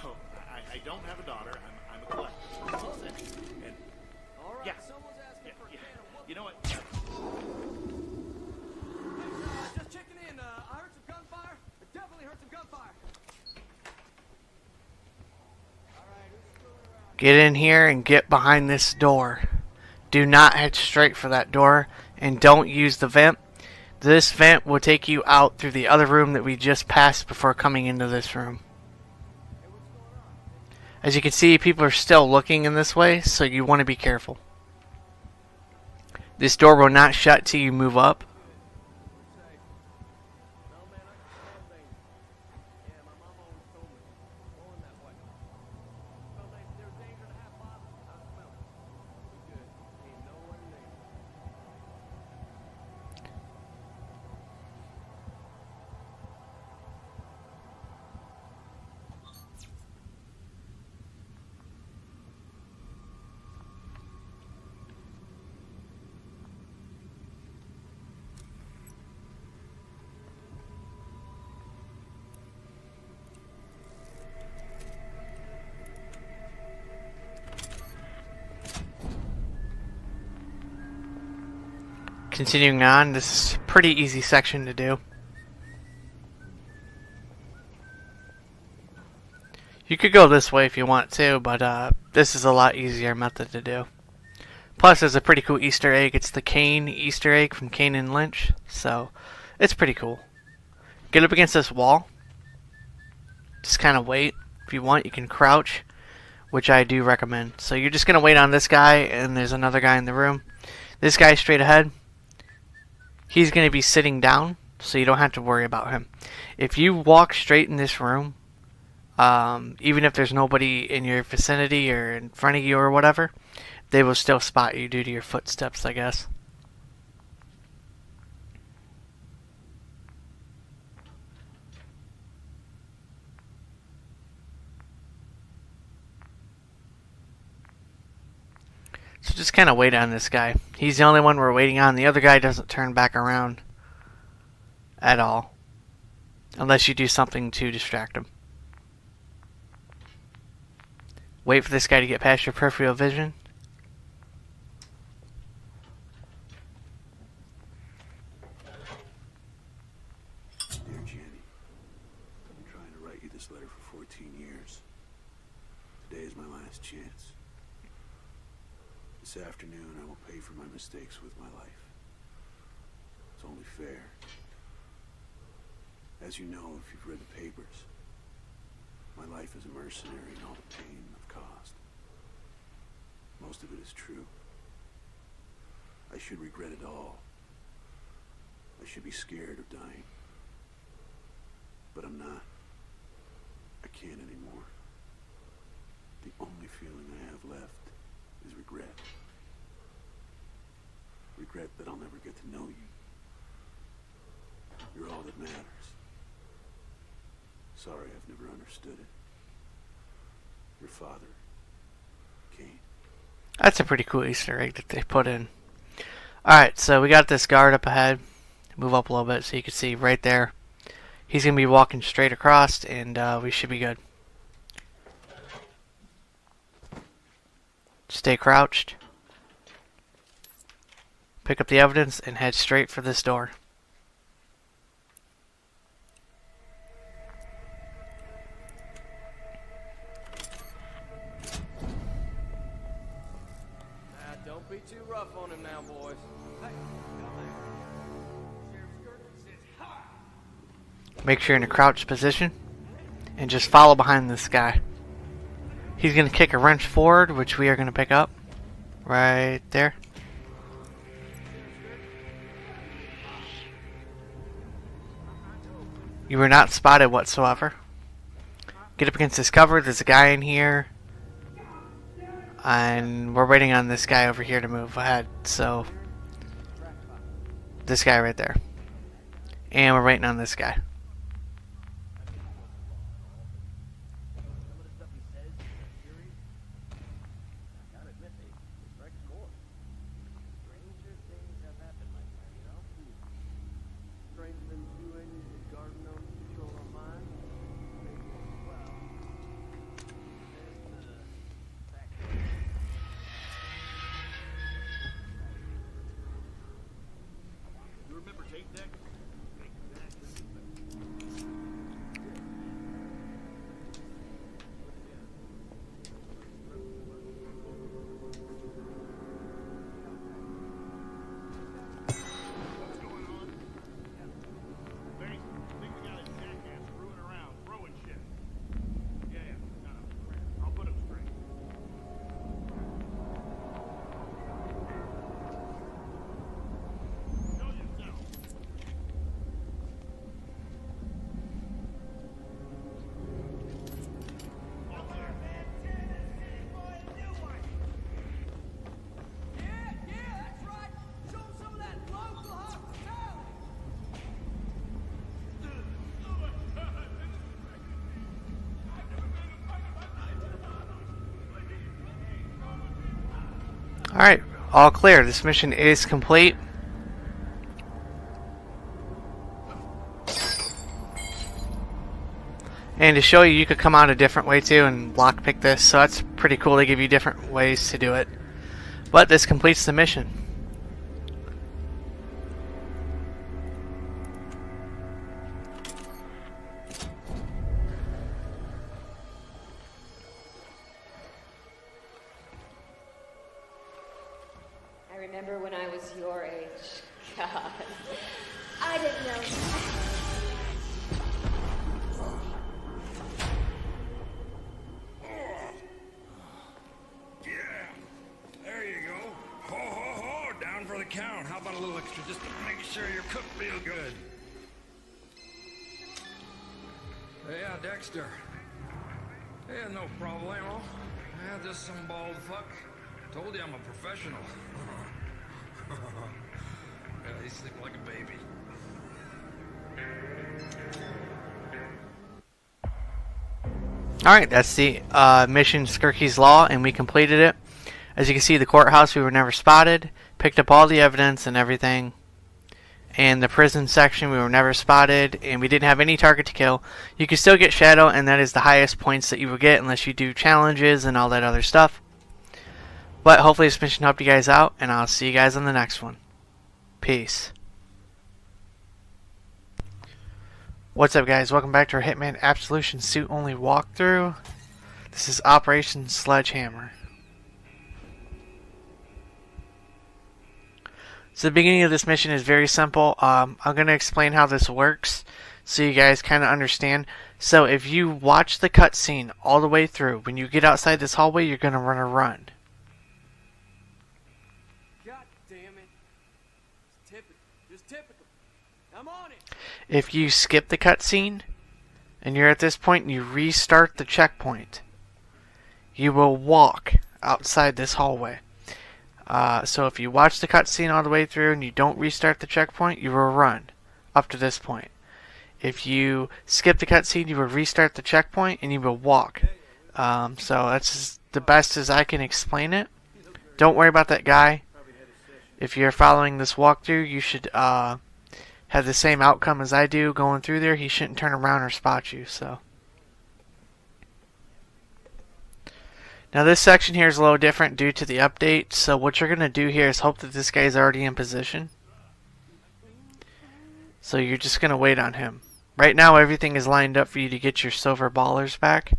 I don't have a daughter. I'm a collector. So all set. And All right, yeah, someone's asking for a can of whoop. you know what? Just checking in. I heard some gunfire. I definitely heard some gunfire. Get in here and get behind this door. Do not head straight for that door, and don't use the vent. This vent will take you out through the other room that we just passed before coming into this room. As you can see, people are still looking in this way, so you want to be careful. This door will not shut till you move up. Continuing on, this is a pretty easy section to do. You could go this way if you want to, but this is a lot easier method to do. Plus, there's a pretty cool Easter egg. It's the Kane Easter egg from Kane and Lynch, so it's pretty cool. Get up against this wall. Just kind of wait. If you want, you can crouch, which I do recommend. So you're just going to wait on this guy, and there's another guy in the room. This guy straight ahead. He's going to be sitting down, so you don't have to worry about him. If you walk straight in this room, even if there's nobody in your vicinity or in front of you or whatever, they will still spot you due to your footsteps, I guess. So just kind of wait on this guy. He's the only one we're waiting on. The other guy doesn't turn back around at all. Unless you do something to distract him. Wait for this guy to get past your peripheral vision. Dear Jenny, I've been trying to write you this letter for 14 years. Today is my last chance. This afternoon, I will pay for my mistakes with my life. It's only fair. As you know, if you've read the papers, my life as a mercenary and all the pain I've caused. Most of it is true. I should regret it all. I should be scared of dying. But I'm not. I can't anymore. The only feeling I have left is regret. Regret that I'll never get to know you. You're all that matters. Sorry I've never understood it. Your father, Kane. That's a pretty cool Easter egg that they put in. Alright, so we got this guard up ahead. Move up a little bit so you can see right there. He's going to be walking straight across, and we should be good. Stay crouched. Pick up the evidence and head straight for this door. Don't be too rough on him now, boys. Hey, Make sure you're in a crouched position. and just follow behind this guy. He's going to kick a wrench forward, which we are going to pick up right there. You were not spotted whatsoever. Get up against this cover. There's a guy in here. And we're waiting on this guy over here to move ahead. So, this guy right there. And we're waiting on this guy. Alright, all clear. This mission is complete. And to show you, you could come out a different way too and lockpick this, so that's pretty cool. They give you different ways to do it. But this completes the mission. I remember when I was your age. God, I didn't know. There you go. Ho, ho, ho. Down for the count. How about a little extra just to make sure your cook feel good? Yeah, Dexter. Yeah, no problemo. Yeah, just some bald fuck. Told you I'm a professional. Yeah, you sleep like a baby. Alright, that's the mission Skirky's Law, and we completed it. As you can see, the courthouse, we were never spotted. Picked up all the evidence and everything. And the prison section, we were never spotted, and we didn't have any target to kill. You can still get Shadow, and that is the highest points that you will get unless you do challenges and all that other stuff. But hopefully this mission helped you guys out, and I'll see you guys on the next one. Peace. What's up, guys? Welcome back to our Hitman Absolution suit only walkthrough. This is Operation Sledgehammer. So the beginning of this mission is very simple. I'm going to explain how this works so you guys kind of understand. So if you watch the cutscene all the way through, when you get outside this hallway, you're going to run a run. God damn it. It's typical. Just typical. I'm on it. If you skip the cutscene and you're at this point and you restart the checkpoint, you will walk outside this hallway. So if you watch the cutscene all the way through and you don't restart the checkpoint, you will run up to this point. If you skip the cutscene, you will restart the checkpoint and you will walk. So that's the best as I can explain it. Don't worry about that guy. If you're following this walkthrough, you should have the same outcome as I do going through there. He shouldn't turn around or spot you. So now this section here is a little different due to the update. So what you're going to do here is hope that this guy's already in position. So you're just going to wait on him. Right now everything is lined up for you to get your silver ballers back.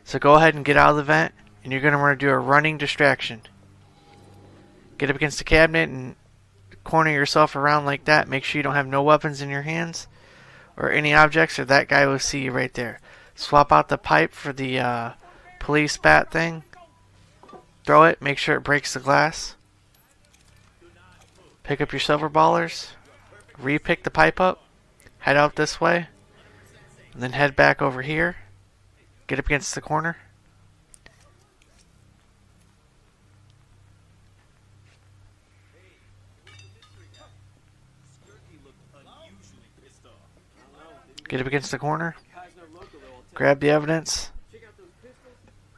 So go ahead and get out of the vent, and you're going to want to do a running distraction. Get up against the cabinet and corner yourself around like that. Make sure you don't have no weapons in your hands or any objects, or that guy will see you right there. Swap out the pipe for the police bat thing. Throw it, make sure it breaks the glass. Pick up your silver ballers. Re-pick the pipe up. Head out this way. And then head back over here. Get up against the corner. Get up against the corner. Grab the evidence.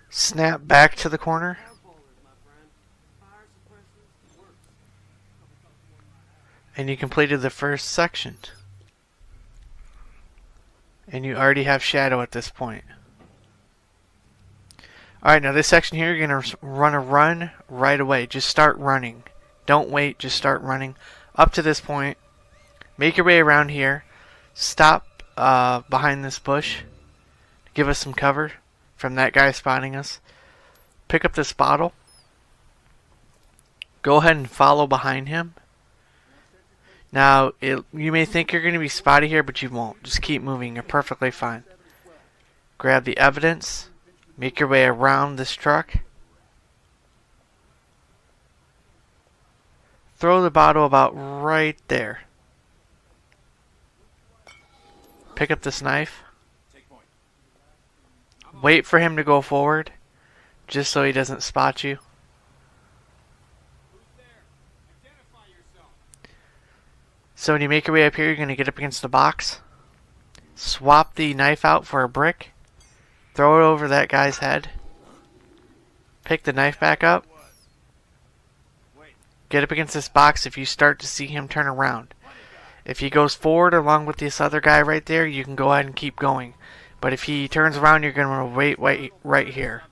Snap back to the corner. And you completed the first section. And you already have Shadow at this point. Alright, now this section here, you're going to run right away. Just start running. Don't wait, just start running. Up to this point. Make your way around here. Stop behind this bush. Give us some cover from that guy spotting us. Pick up this bottle. Go ahead and follow behind him. Now, you may think you're going to be spotted here, but you won't. Just keep moving. You're perfectly fine. Grab the evidence. Make your way around this truck. Throw the bottle about right there. Pick up this knife. Wait for him to go forward, just so he doesn't spot you. So when you make your way up here, you're going to get up against the box. Swap the knife out for a brick. Throw it over that guy's head. Pick the knife back up. Get up against this box if you start to see him turn around. If he goes forward along with this other guy right there, you can go ahead and keep going. But if he turns around, you're going to wait right here.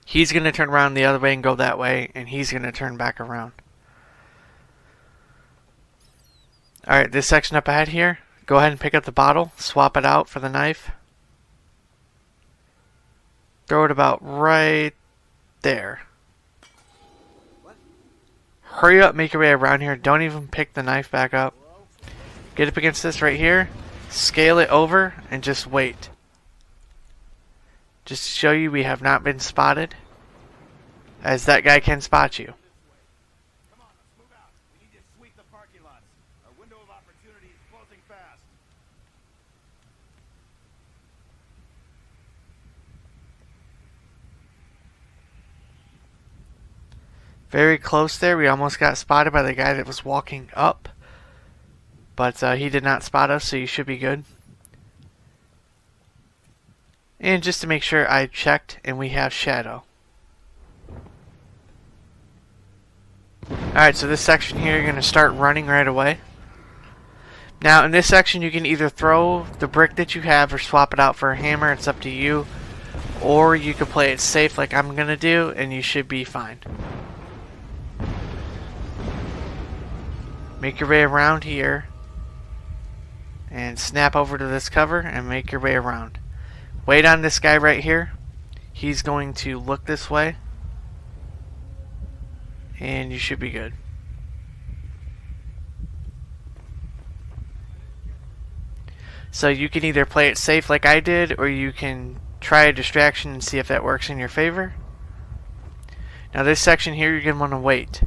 He's going to turn around the other way and go that way, and he's going to turn back around. Alright, this section up ahead here, go ahead and pick up the bottle, swap it out for the knife. Throw it about right there. Hurry up, make your way around here. Don't even pick the knife back up. Get up against this right here. Scale it over and just wait. Just to show you we have not been spotted, as that guy can spot you. Very close there. We almost got spotted by the guy that was walking up. But he did not spot us, so you should be good. And just to make sure, I checked, and we have Shadow. Alright, so this section here, you're going to start running right away. Now, in this section, you can either throw the brick that you have or swap it out for a hammer. It's up to you. Or you can play it safe like I'm going to do, and you should be fine. Make your way around here and snap over to this cover and make your way around. Wait on this guy right here. He's going to look this way and you should be good. So you can either play it safe like I did, or you can try a distraction and see if that works in your favor. Now this section here, you're going to want to wait.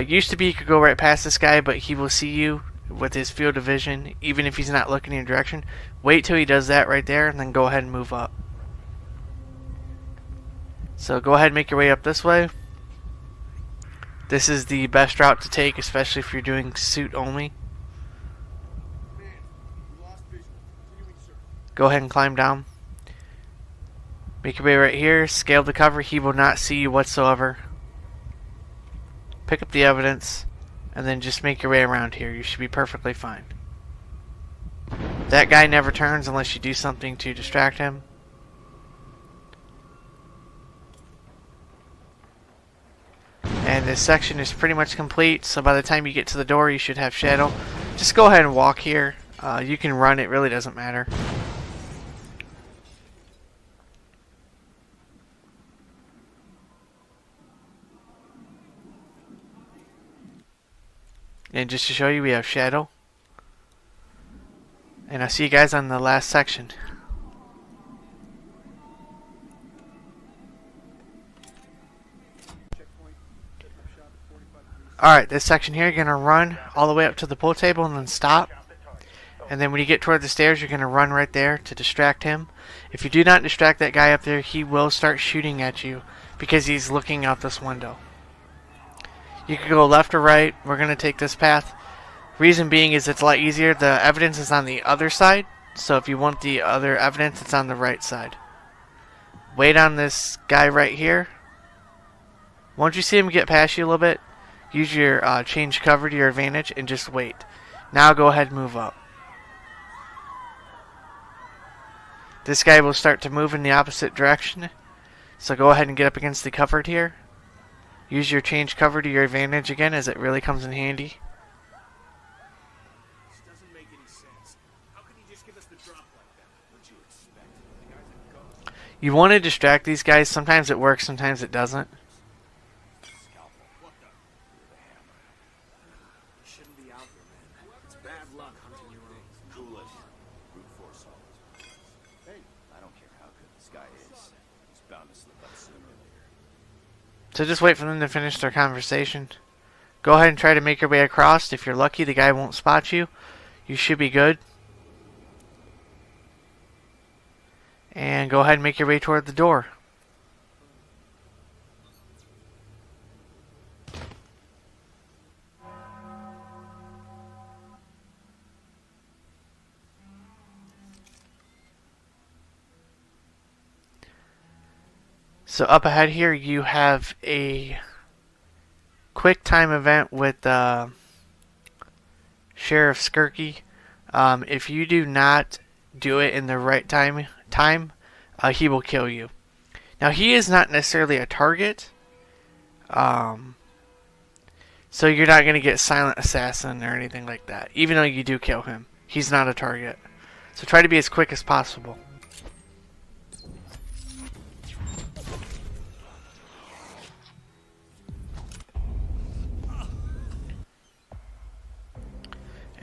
Used to be you could go right past this guy, but he will see you with his field of vision, even if he's not looking in your direction. Wait till he does that right there, and then go ahead and move up. So go ahead and make your way up this way. This is the best route to take, especially if you're doing suit only. Go ahead and climb down. Make your way right here, scale the cover, he will not see you whatsoever. Pick up the evidence, and then just make your way around here. You should be perfectly fine. That guy never turns unless you do something to distract him. And this section is pretty much complete, so by the time you get to the door, you should have Shadow. Just go ahead and walk here. You can run, it really doesn't matter. And just to show you, we have Shadow. And I'll see you guys on the last section. Alright, this section here, you're going to run all the way up to the pool table and then stop. And then when you get toward the stairs, you're going to run right there to distract him. If you do not distract that guy up there, he will start shooting at you because he's looking out this window. You can go left or right. We're going to take this path. Reason being is it's a lot easier. The evidence is on the other side. So if you want the other evidence, it's on the right side. Wait on this guy right here. Once you see him get past you a little bit, use your change cover to your advantage and just wait. Now go ahead and move up. This guy will start to move in the opposite direction. So go ahead and get up against the cupboard here. Use your change cover to your advantage again, as it really comes in handy. This doesn't make any sense. How can he just give us the drop like that? What'd you expect? The guy's a ghost. You want to distract these guys. Sometimes it works, sometimes it doesn't. What the? You shouldn't be out here, man. It's bad luck hunting your own. Coolest. Brute force always. Hey, I don't care how good this guy is. He's bound to slip up sooner or later. So just wait for them to finish their conversation. Go ahead and try to make your way across. If you're lucky, the guy won't spot you. You should be good. And go ahead and make your way toward the door. So up ahead here you have a quick time event with Sheriff Skirky. If you do not do it in the right time, he will kill you. Now he is not necessarily a target, so you're not going to get silent assassin or anything like that. Even though you do kill him, he's not a target. So try to be as quick as possible.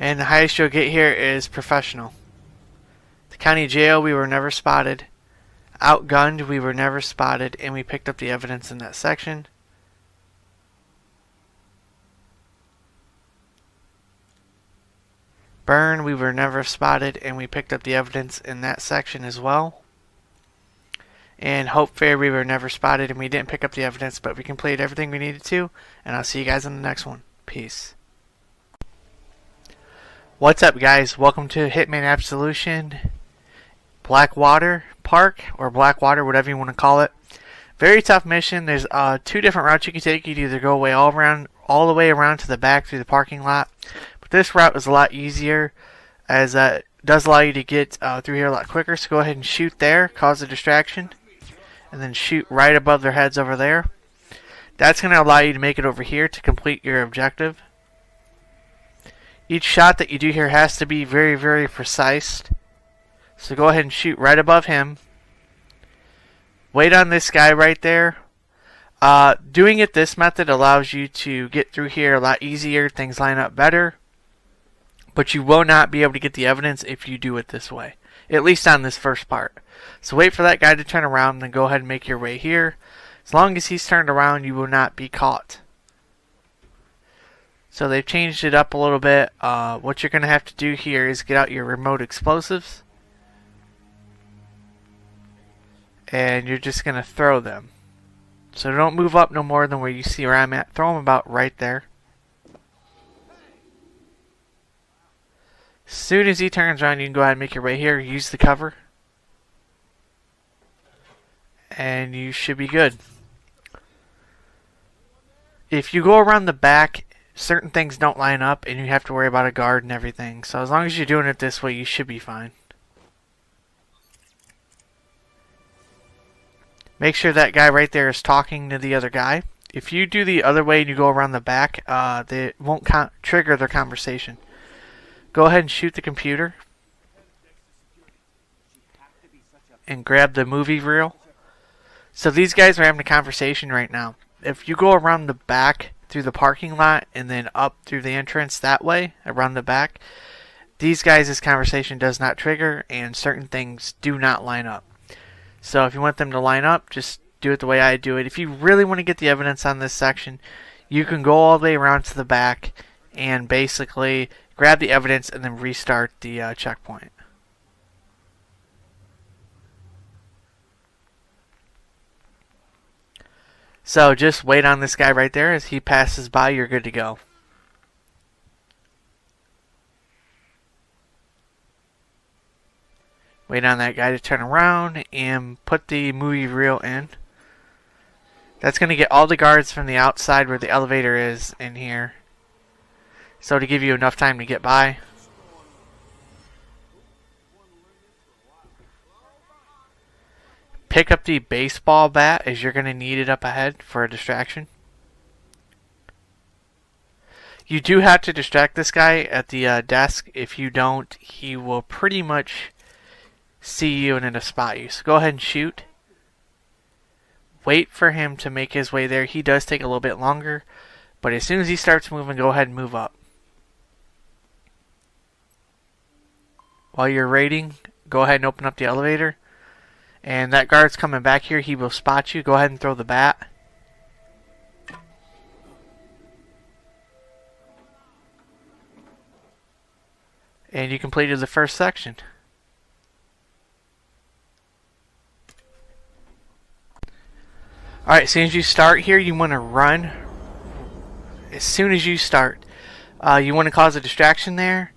And the highest you'll get here is professional. The county jail, we were never spotted. Outgunned, we were never spotted, and we picked up the evidence in that section. Burn, we were never spotted, and we picked up the evidence in that section as well. And Hope Fair, we were never spotted, and we didn't pick up the evidence, but we completed everything we needed to. And I'll see you guys in the next one. Peace. What's up, guys? Welcome to Hitman Absolution Blackwater Park, or Blackwater, whatever you want to call it. Very tough mission. There's two different routes you can take. You can either go all the way around to the back through the parking lot, but this route is a lot easier, as it does allow you to get through here a lot quicker. So go ahead and shoot there, cause a distraction, and then shoot right above their heads over there. That's going to allow you to make it over here to complete your objective. Each shot that you do here has to be very, very precise. So go ahead and shoot right above him. Wait on this guy right there. Doing it this method allows you to get through here a lot easier. Things line up better. But you will not be able to get the evidence if you do it this way. At least on this first part. So wait for that guy to turn around, then go ahead and make your way here. As long as he's turned around, you will not be caught. So they've changed it up a little bit. What you're going to have to do here is get out your remote explosives. And you're just going to throw them. So don't move up no more than where you see where I'm at. Throw them about right there. As soon as he turns around, you can go ahead and make your way here. Use the cover. And you should be good. If you go around the back, certain things don't line up and you have to worry about a guard and everything. So as long as you're doing it this way, you should be fine. Make sure that guy right there is talking to the other guy. If you do the other way and you go around the back, they won't trigger their conversation. Go ahead and shoot the computer. And grab the movie reel. So these guys are having a conversation right now. If you go around the back through the parking lot and then up through the entrance that way, around the back, these guys' conversation does not trigger, and certain things do not line up. So if you want them to line up, just do it the way I do it. If you really want to get the evidence on this section, you can go all the way around to the back and basically grab the evidence and then restart the checkpoint. So just wait on this guy right there. As he passes by, you're good to go. Wait on that guy to turn around and put the movie reel in. That's going to get all the guards from the outside where the elevator is in here. So to give you enough time to get by. Pick up the baseball bat as you're going to need it up ahead for a distraction. You do have to distract this guy at the desk. If you don't, he will pretty much see you and then spot you. So go ahead and shoot. Wait for him to make his way there. He does take a little bit longer, but as soon as he starts moving, go ahead and move up. While you're raiding, go ahead and open up the elevator. And that guard's coming back here. He will spot you. Go ahead and throw the bat. And you completed the first section. Alright, as soon as you start here, you want to run. As soon as you start, you want to cause a distraction there.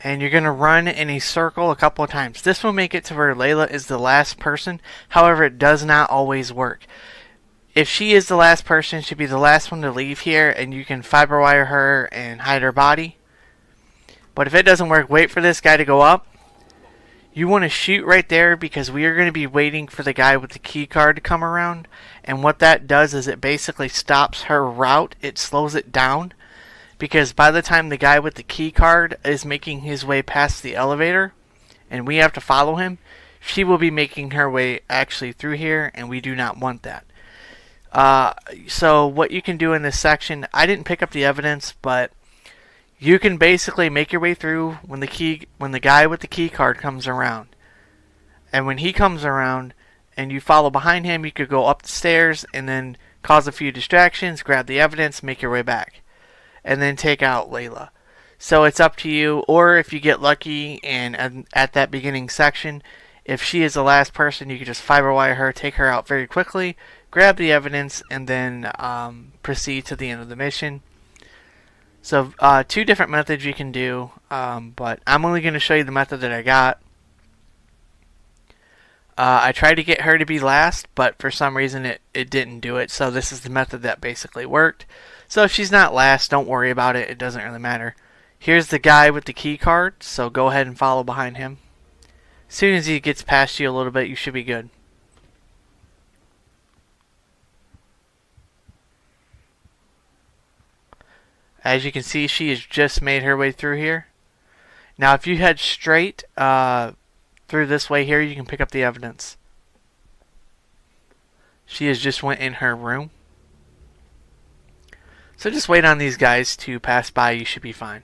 And you're going to run in a circle a couple of times. This will make it to where Layla is the last person. However, it does not always work. If she is the last person, she'll be the last one to leave here, and you can fiber wire her and hide her body. But if it doesn't work, wait for this guy to go up. You want to shoot right there because we are going to be waiting for the guy with the key card to come around. And what that does is it basically stops her route. It slows it down. Because by the time the guy with the key card is making his way past the elevator, and we have to follow him, she will be making her way actually through here, and we do not want that. So what you can do in this section, I didn't pick up the evidence, but you can basically make your way through when the guy with the key card comes around. And when he comes around and you follow behind him, you could go up the stairs and then cause a few distractions, grab the evidence, make your way back. And then take out Layla. So it's up to you, or if you get lucky and at that beginning section, if she is the last person, you can just fiber wire her, take her out very quickly, grab the evidence, and then proceed to the end of the mission. So two different methods you can do, but I'm only going to show you the method that I got. I tried to get her to be last, but for some reason it didn't do it, so this is the method that basically worked. So if she's not last, don't worry about it. It doesn't really matter. Here's the guy with the key card, so go ahead and follow behind him. As soon as he gets past you a little bit, you should be good. As you can see, she has just made her way through here. Now if you head straight through this way here, you can pick up the evidence. She has just went in her room. So just wait on these guys to pass by, you should be fine.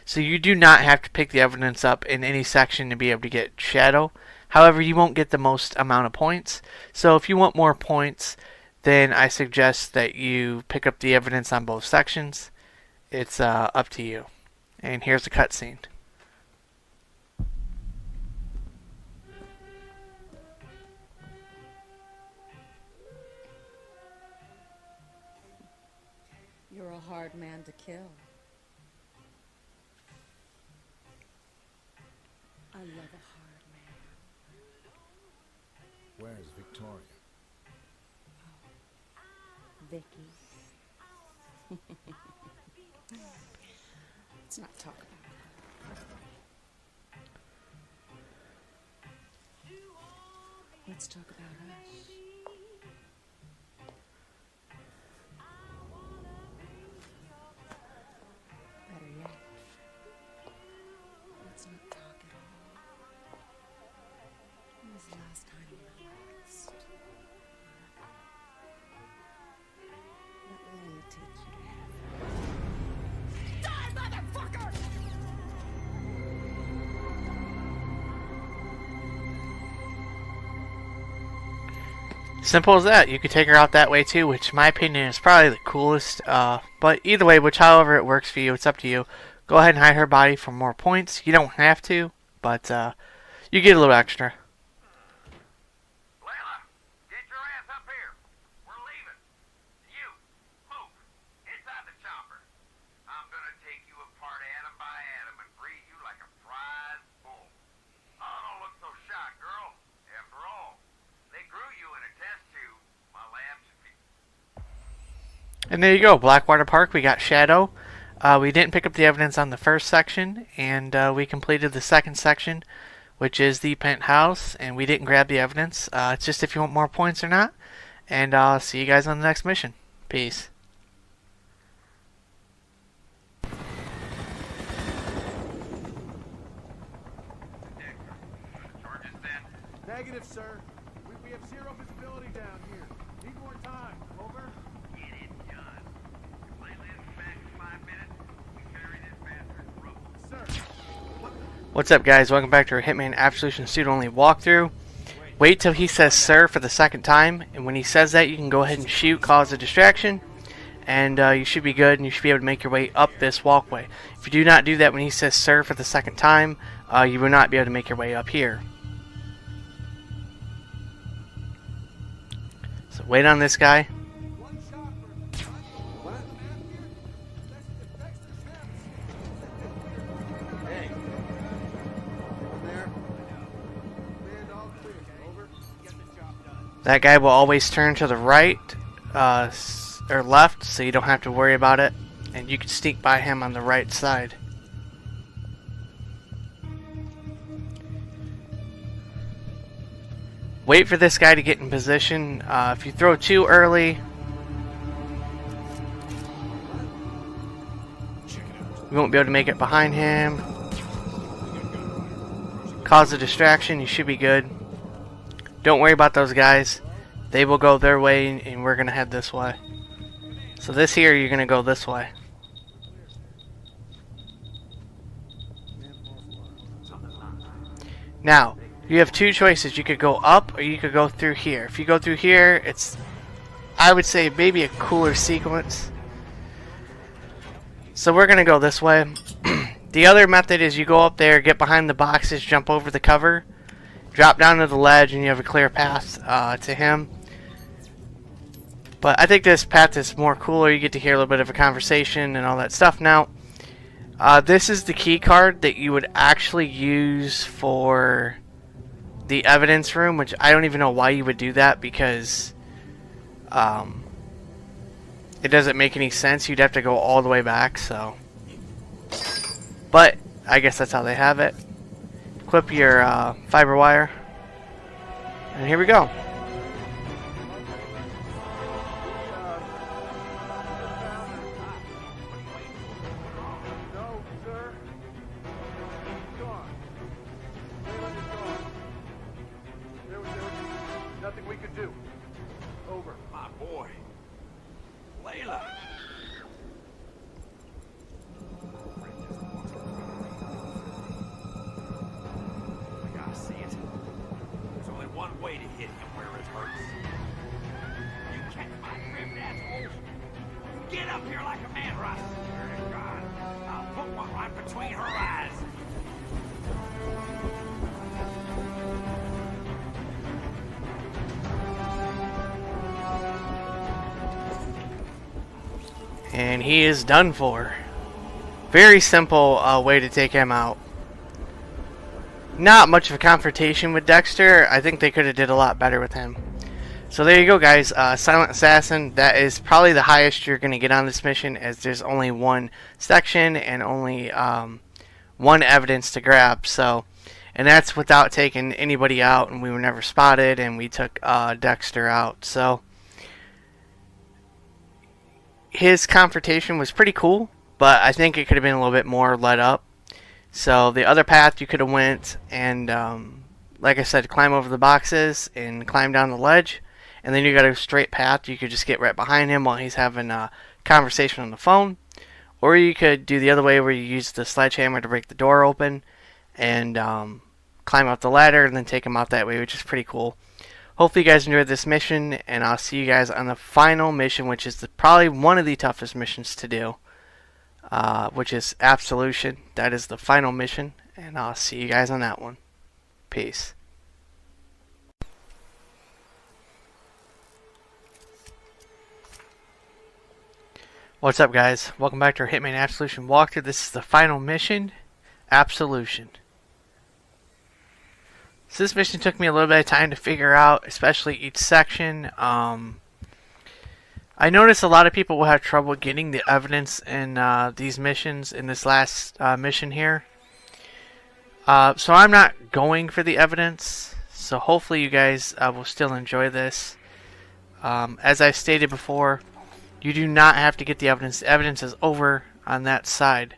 So you do not have to pick the evidence up in any section to be able to get Shadow. However, you won't get the most amount of points. So if you want more points, then I suggest that you pick up the evidence on both sections. It's up to you. And here's the cutscene. You're a hard man to kill. I love a hard man. Where's Victoria? Vicky. Let's not talk about her. Let's talk about us. Better yet, let's not talk at all. When was the last time you relaxed? Let Layla take you to heaven. Die, motherfucker! Simple as that. You could take her out that way too, which in my opinion is probably the coolest. But either way, however it works for you, it's up to you. Go ahead and hide her body for more points. You don't have to, but you get a little extra. And there you go, Blackwater Park. We got Shadow. We didn't pick up the evidence on the first section, and we completed the second section, which is the penthouse, and we didn't grab the evidence. It's just if you want more points or not. And I'll see you guys on the next mission. Peace. Negative, sir. We have zero visibility down here. Need more time. Over. Get it done. Play this back 5 minutes. We carry this bastard's rope. Sir. What's up, guys? Welcome back to our Hitman Absolution Suit Only walkthrough. Wait till he says sir for the second time, and when he says that, you can go ahead and shoot, cause a distraction, and you should be good, and you should be able to make your way up this walkway. If you do not do that when he says sir for the second time, you will not be able to make your way up here. So wait on this guy. That guy will always turn to the right or left, so you don't have to worry about it. And you can sneak by him on the right side. Wait for this guy to get in position. If you throw too early, you won't be able to make it behind him. Cause a distraction, you should be good. Don't worry about those guys. They will go their way, and we're going to head this way. So this here, you're going to go this way. Now, you have two choices. You could go up, or you could go through here. If you go through here, it's, I would say, maybe a cooler sequence. So we're going to go this way. The other method is you go up there, get behind the boxes, jump over the cover, drop down to the ledge, and you have a clear path to him. But I think this path is more cooler. You get to hear a little bit of a conversation and all that stuff. Now, this is the key card that you would actually use for the evidence room, which I don't even know why you would do that, because it doesn't make any sense. You'd have to go all the way back, so. But I guess that's how they have it. Clip your fiber wire, and here we go. No, sir. Gone. Layla is gone. There was nothing we could do. Over. My boy. Layla. One way to hit him where it hurts. You catch my drift, asshole. Get up here like a man, Russ. Swear to God, I'll put one right between her eyes. And he is done for. Very simple way to take him out. Not much of a confrontation with Dexter. I think they could have did a lot better with him. So there you go, guys. Silent Assassin. That is probably the highest you're going to get on this mission, as there's only one section and only one evidence to grab. So, and that's without taking anybody out, and we were never spotted, and we took Dexter out. So his confrontation was pretty cool, but I think it could have been a little bit more let up. So the other path, you could have went and, like I said, climb over the boxes and climb down the ledge. And then you got a straight path. You could just get right behind him while he's having a conversation on the phone. Or you could do the other way, where you use the sledgehammer to break the door open and climb up the ladder and then take him out that way, which is pretty cool. hopefully you guys enjoyed this mission, and I'll see you guys on the final mission, which is probably one of the toughest missions to do, which is Absolution. That is the final mission, and I'll see you guys on that one. Peace. What's up, guys? Welcome back to our Hitman Absolution walkthrough. This is the final mission, Absolution. So this mission took me a little bit of time to figure out, especially each section. I noticed a lot of people will have trouble getting the evidence in these missions, in this last mission here. So I'm not going for the evidence, so hopefully you guys will still enjoy this. As I stated before, you do not have to get the evidence. The evidence is over on that side.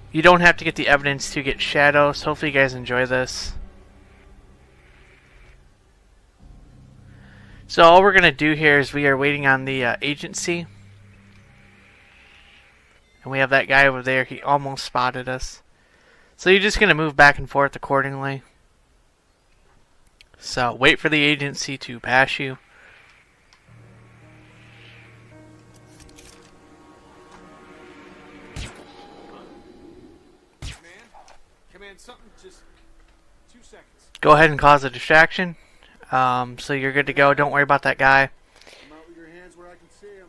You don't have to get the evidence to get shadows. Hopefully you guys enjoy this. So all we're going to do here is we are waiting on the agency. And we have that guy over there. He almost spotted us. So you're just going to move back and forth accordingly. So wait for the agency to pass you. Something, just 2 seconds. Go ahead and cause a distraction. So you're good to go. Don't worry about that guy. Come out with your hands where I can see him.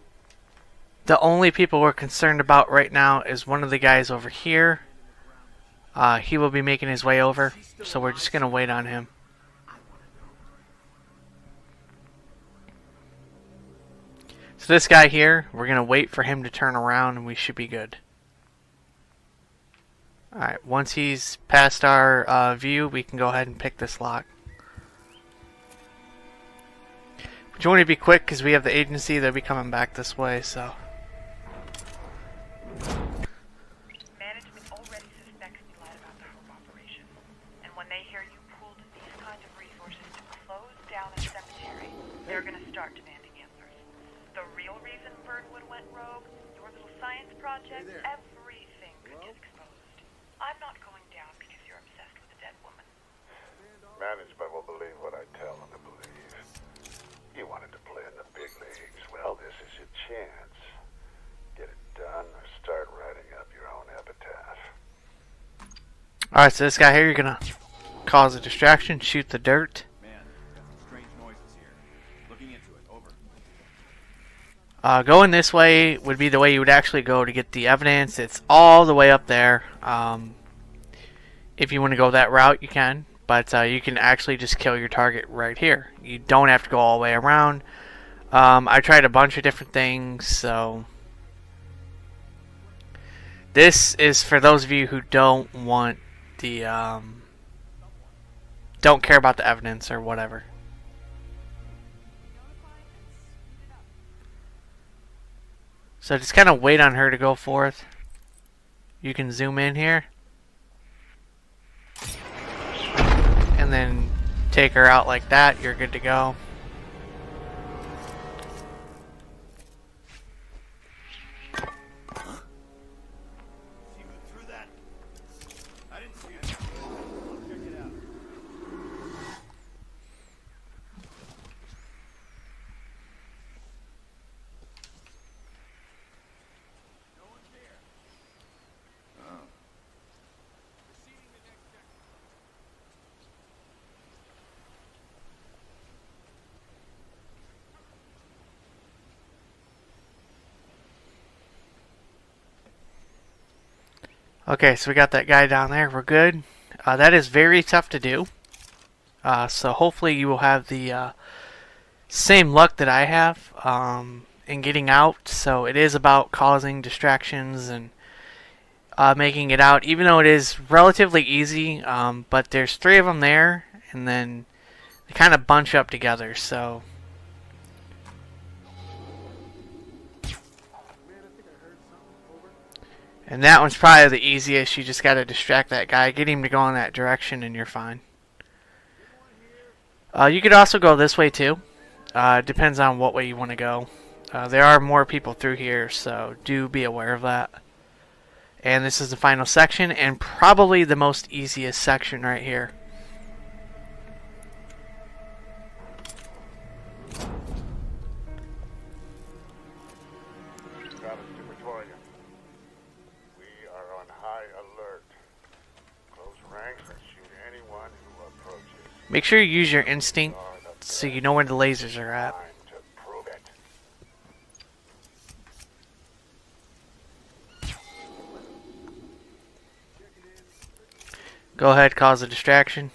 The only people we're concerned about right now is one of the guys over here. He will be making his way over, so we're just going to wait on him. So this guy here, we're going to wait for him to turn around and we should be good. Alright, once he's past our view, we can go ahead and pick this lock. But you want to be quick because we have the agency. They'll be coming back this way, so. Management already suspects you lied about the home operation. And when they hear you pooled these kinds of resources to close down a cemetery, they're going to start demanding answers. The real reason Burnwood went rogue, your little science project, everything could get exposed. I'm not going down because you're obsessed with a dead woman. Management will believe what I tell them to believe. You wanted to play in the big leagues. Well, this is your chance. Get it done or start writing up your own epitaph. Alright, so this guy here, you're going to cause a distraction, shoot the dirt. Man, got some strange noises here. Looking into it. Over. Going this way would be the way you would actually go to get the evidence. It's all the way up there. If you want to go that route, you can. But you can actually just kill your target right here. You don't have to go all the way around. I tried a bunch of different things, so... This is for those of you who don't want the... don't care about the evidence or whatever. So just kind of wait on her to go forth. You can zoom in here. And then take her out like that. You're good to go. Okay, so we got that guy down there. We're good. That is very tough to do. So hopefully you will have the same luck that I have in getting out. So it is about causing distractions and making it out. Even though it is relatively easy, but there's 3 of them there, and then they kind of bunch up together. So. And that one's probably the easiest. You just got to distract that guy, get him to go in that direction, and you're fine. You could also go this way too. Depends on what way you want to go. There are more people through here, so do be aware of that. And this is the final section, and probably the most easiest section right here. Make sure you use your instinct so you know where the lasers are at. Go ahead, cause a distraction.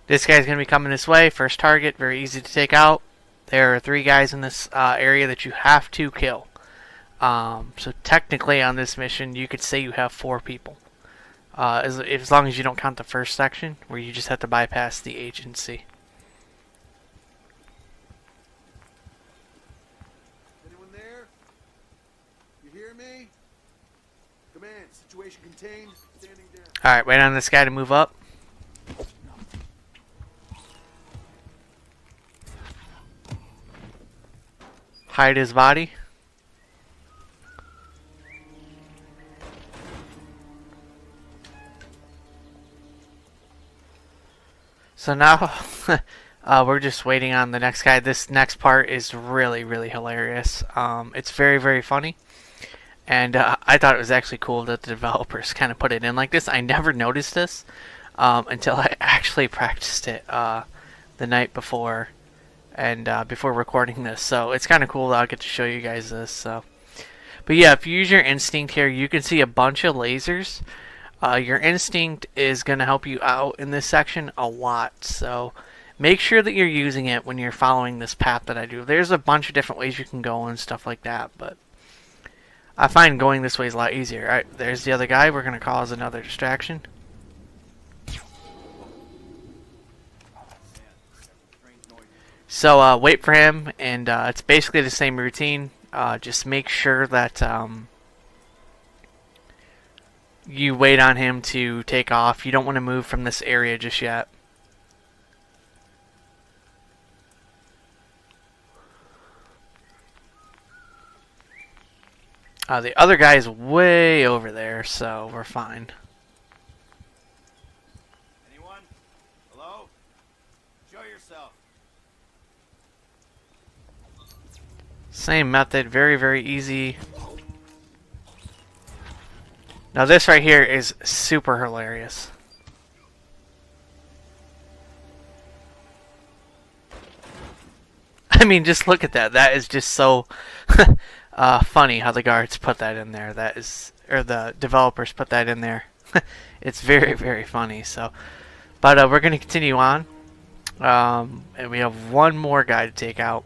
This guy's going to be coming this way. First target, very easy to take out. There are 3 guys in this area that you have to kill. So technically on this mission, you could say you have 4 people. As long as you don't count the first section, where you just have to bypass the agency. Anyone there? You hear me? Command, situation contained. Standing down. Alright, wait on this guy to move up. Hide his body. So now we're just waiting on the next guy. This next part is really, really hilarious. It's very, very funny. And I thought it was actually cool that the developers kind of put it in like this. I never noticed this until I actually practiced it the night before. And before recording this, so it's kind of cool that I'll get to show you guys this. So, but yeah, if you use your instinct here, you can see a bunch of lasers. Your instinct is going to help you out in this section a lot. So make sure that you're using it when you're following this path that I do. There's a bunch of different ways you can go and stuff like that, but I find going this way is a lot easier. All right, there's the other guy. We're going to cause another distraction. So wait for him, and it's basically the same routine. Just make sure that you wait on him to take off. You don't want to move from this area just yet. The other guy is way over there, so we're fine. Anyone? Hello? Show yourself. Same method, very, very easy. Now this right here is super hilarious. I mean, just look at that. That is just so funny how the guards put that in there. That is, or the developers put that in there. It's very, very funny. So, but we're going to continue on. And we have one more guy to take out.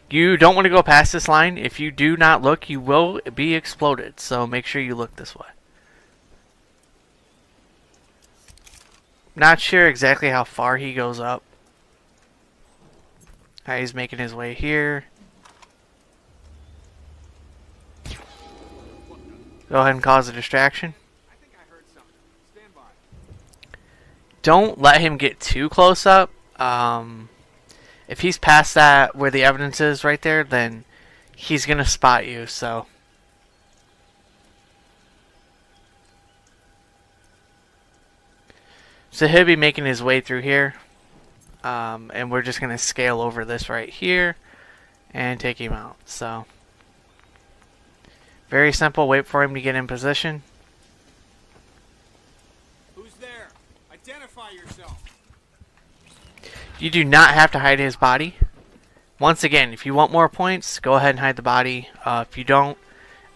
You don't want to go past this line. If you do not look, you will be exploded. So make sure you look this way. Not sure exactly how far he goes up. Alright, he's making his way here. Go ahead and cause a distraction. Don't let him get too close up. If he's past that where the evidence is right there, then he's going to spot you. So he'll be making his way through here. And we're just going to scale over this right here and take him out. So very simple. Wait for him to get in position. Who's there? Identify yourself. You do not have to hide his body. Once again, if you want more points, go ahead and hide the body. If you don't,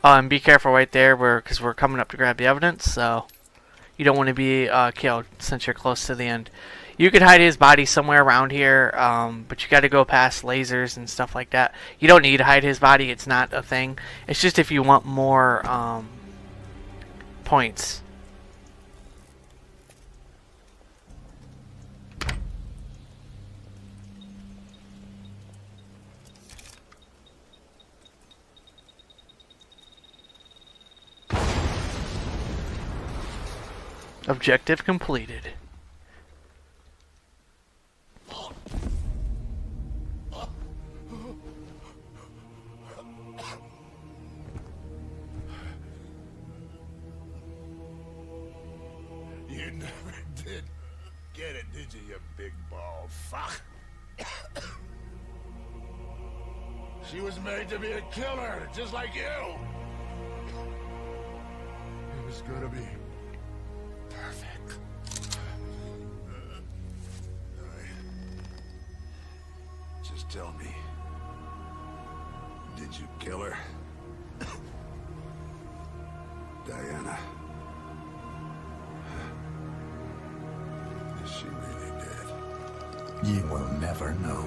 and be careful right there, because we're coming up to grab the evidence, so you don't want to be killed since you're close to the end. You could hide his body somewhere around here, but you got to go past lasers and stuff like that. You don't need to hide his body; it's not a thing. It's just if you want more points. Objective completed. You never did get it, did you, you big ball fuck? She was made to be a killer, just like you. gonna be perfect. Just tell me, did you kill her? Diana? Is she really dead? You will never know.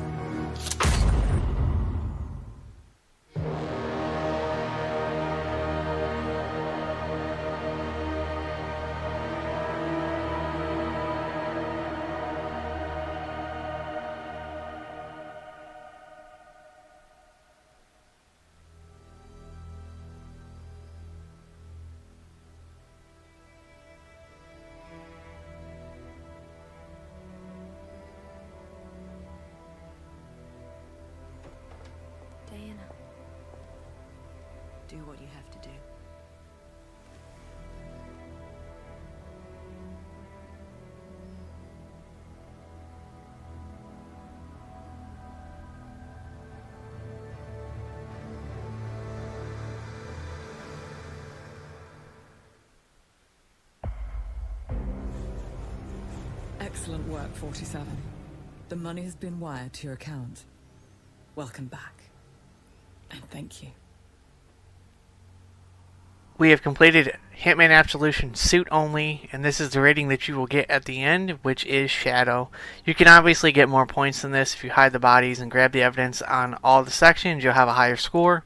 Diana, do what you have to do. Excellent work, 47. The money has been wired to your account. Welcome back. And thank you. We have completed Hitman Absolution Suit Only, and this is the rating that you will get at the end, which is Shadow. You can obviously get more points than this if you hide the bodies and grab the evidence on all the sections. You'll have a higher score.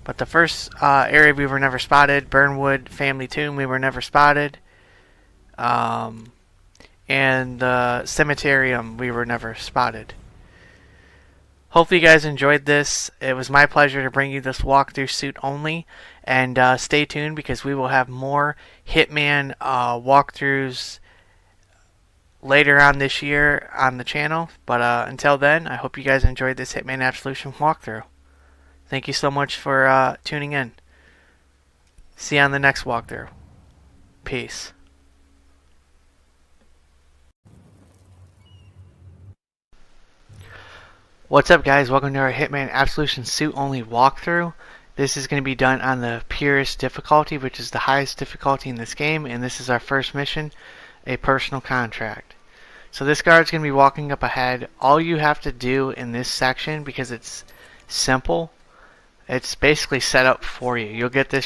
But the first area we were never spotted, Burnwood Family Tomb, we were never spotted. And the Cemeterium, we were never spotted. Hopefully you guys enjoyed this. It was my pleasure to bring you this walkthrough Suit Only. And stay tuned because we will have more Hitman walkthroughs later on this year on the channel. But until then, I hope you guys enjoyed this Hitman Absolution walkthrough. Thank you so much for tuning in. See you on the next walkthrough. Peace. What's up, guys? Welcome to our Hitman Absolution Suit Only walkthrough. This is going to be done on the purest difficulty, which is the highest difficulty in this game, and this is our first mission, a personal contract. So this guard's going to be walking up ahead. All you have to do in this section, because it's simple, it's basically set up for you. You'll get this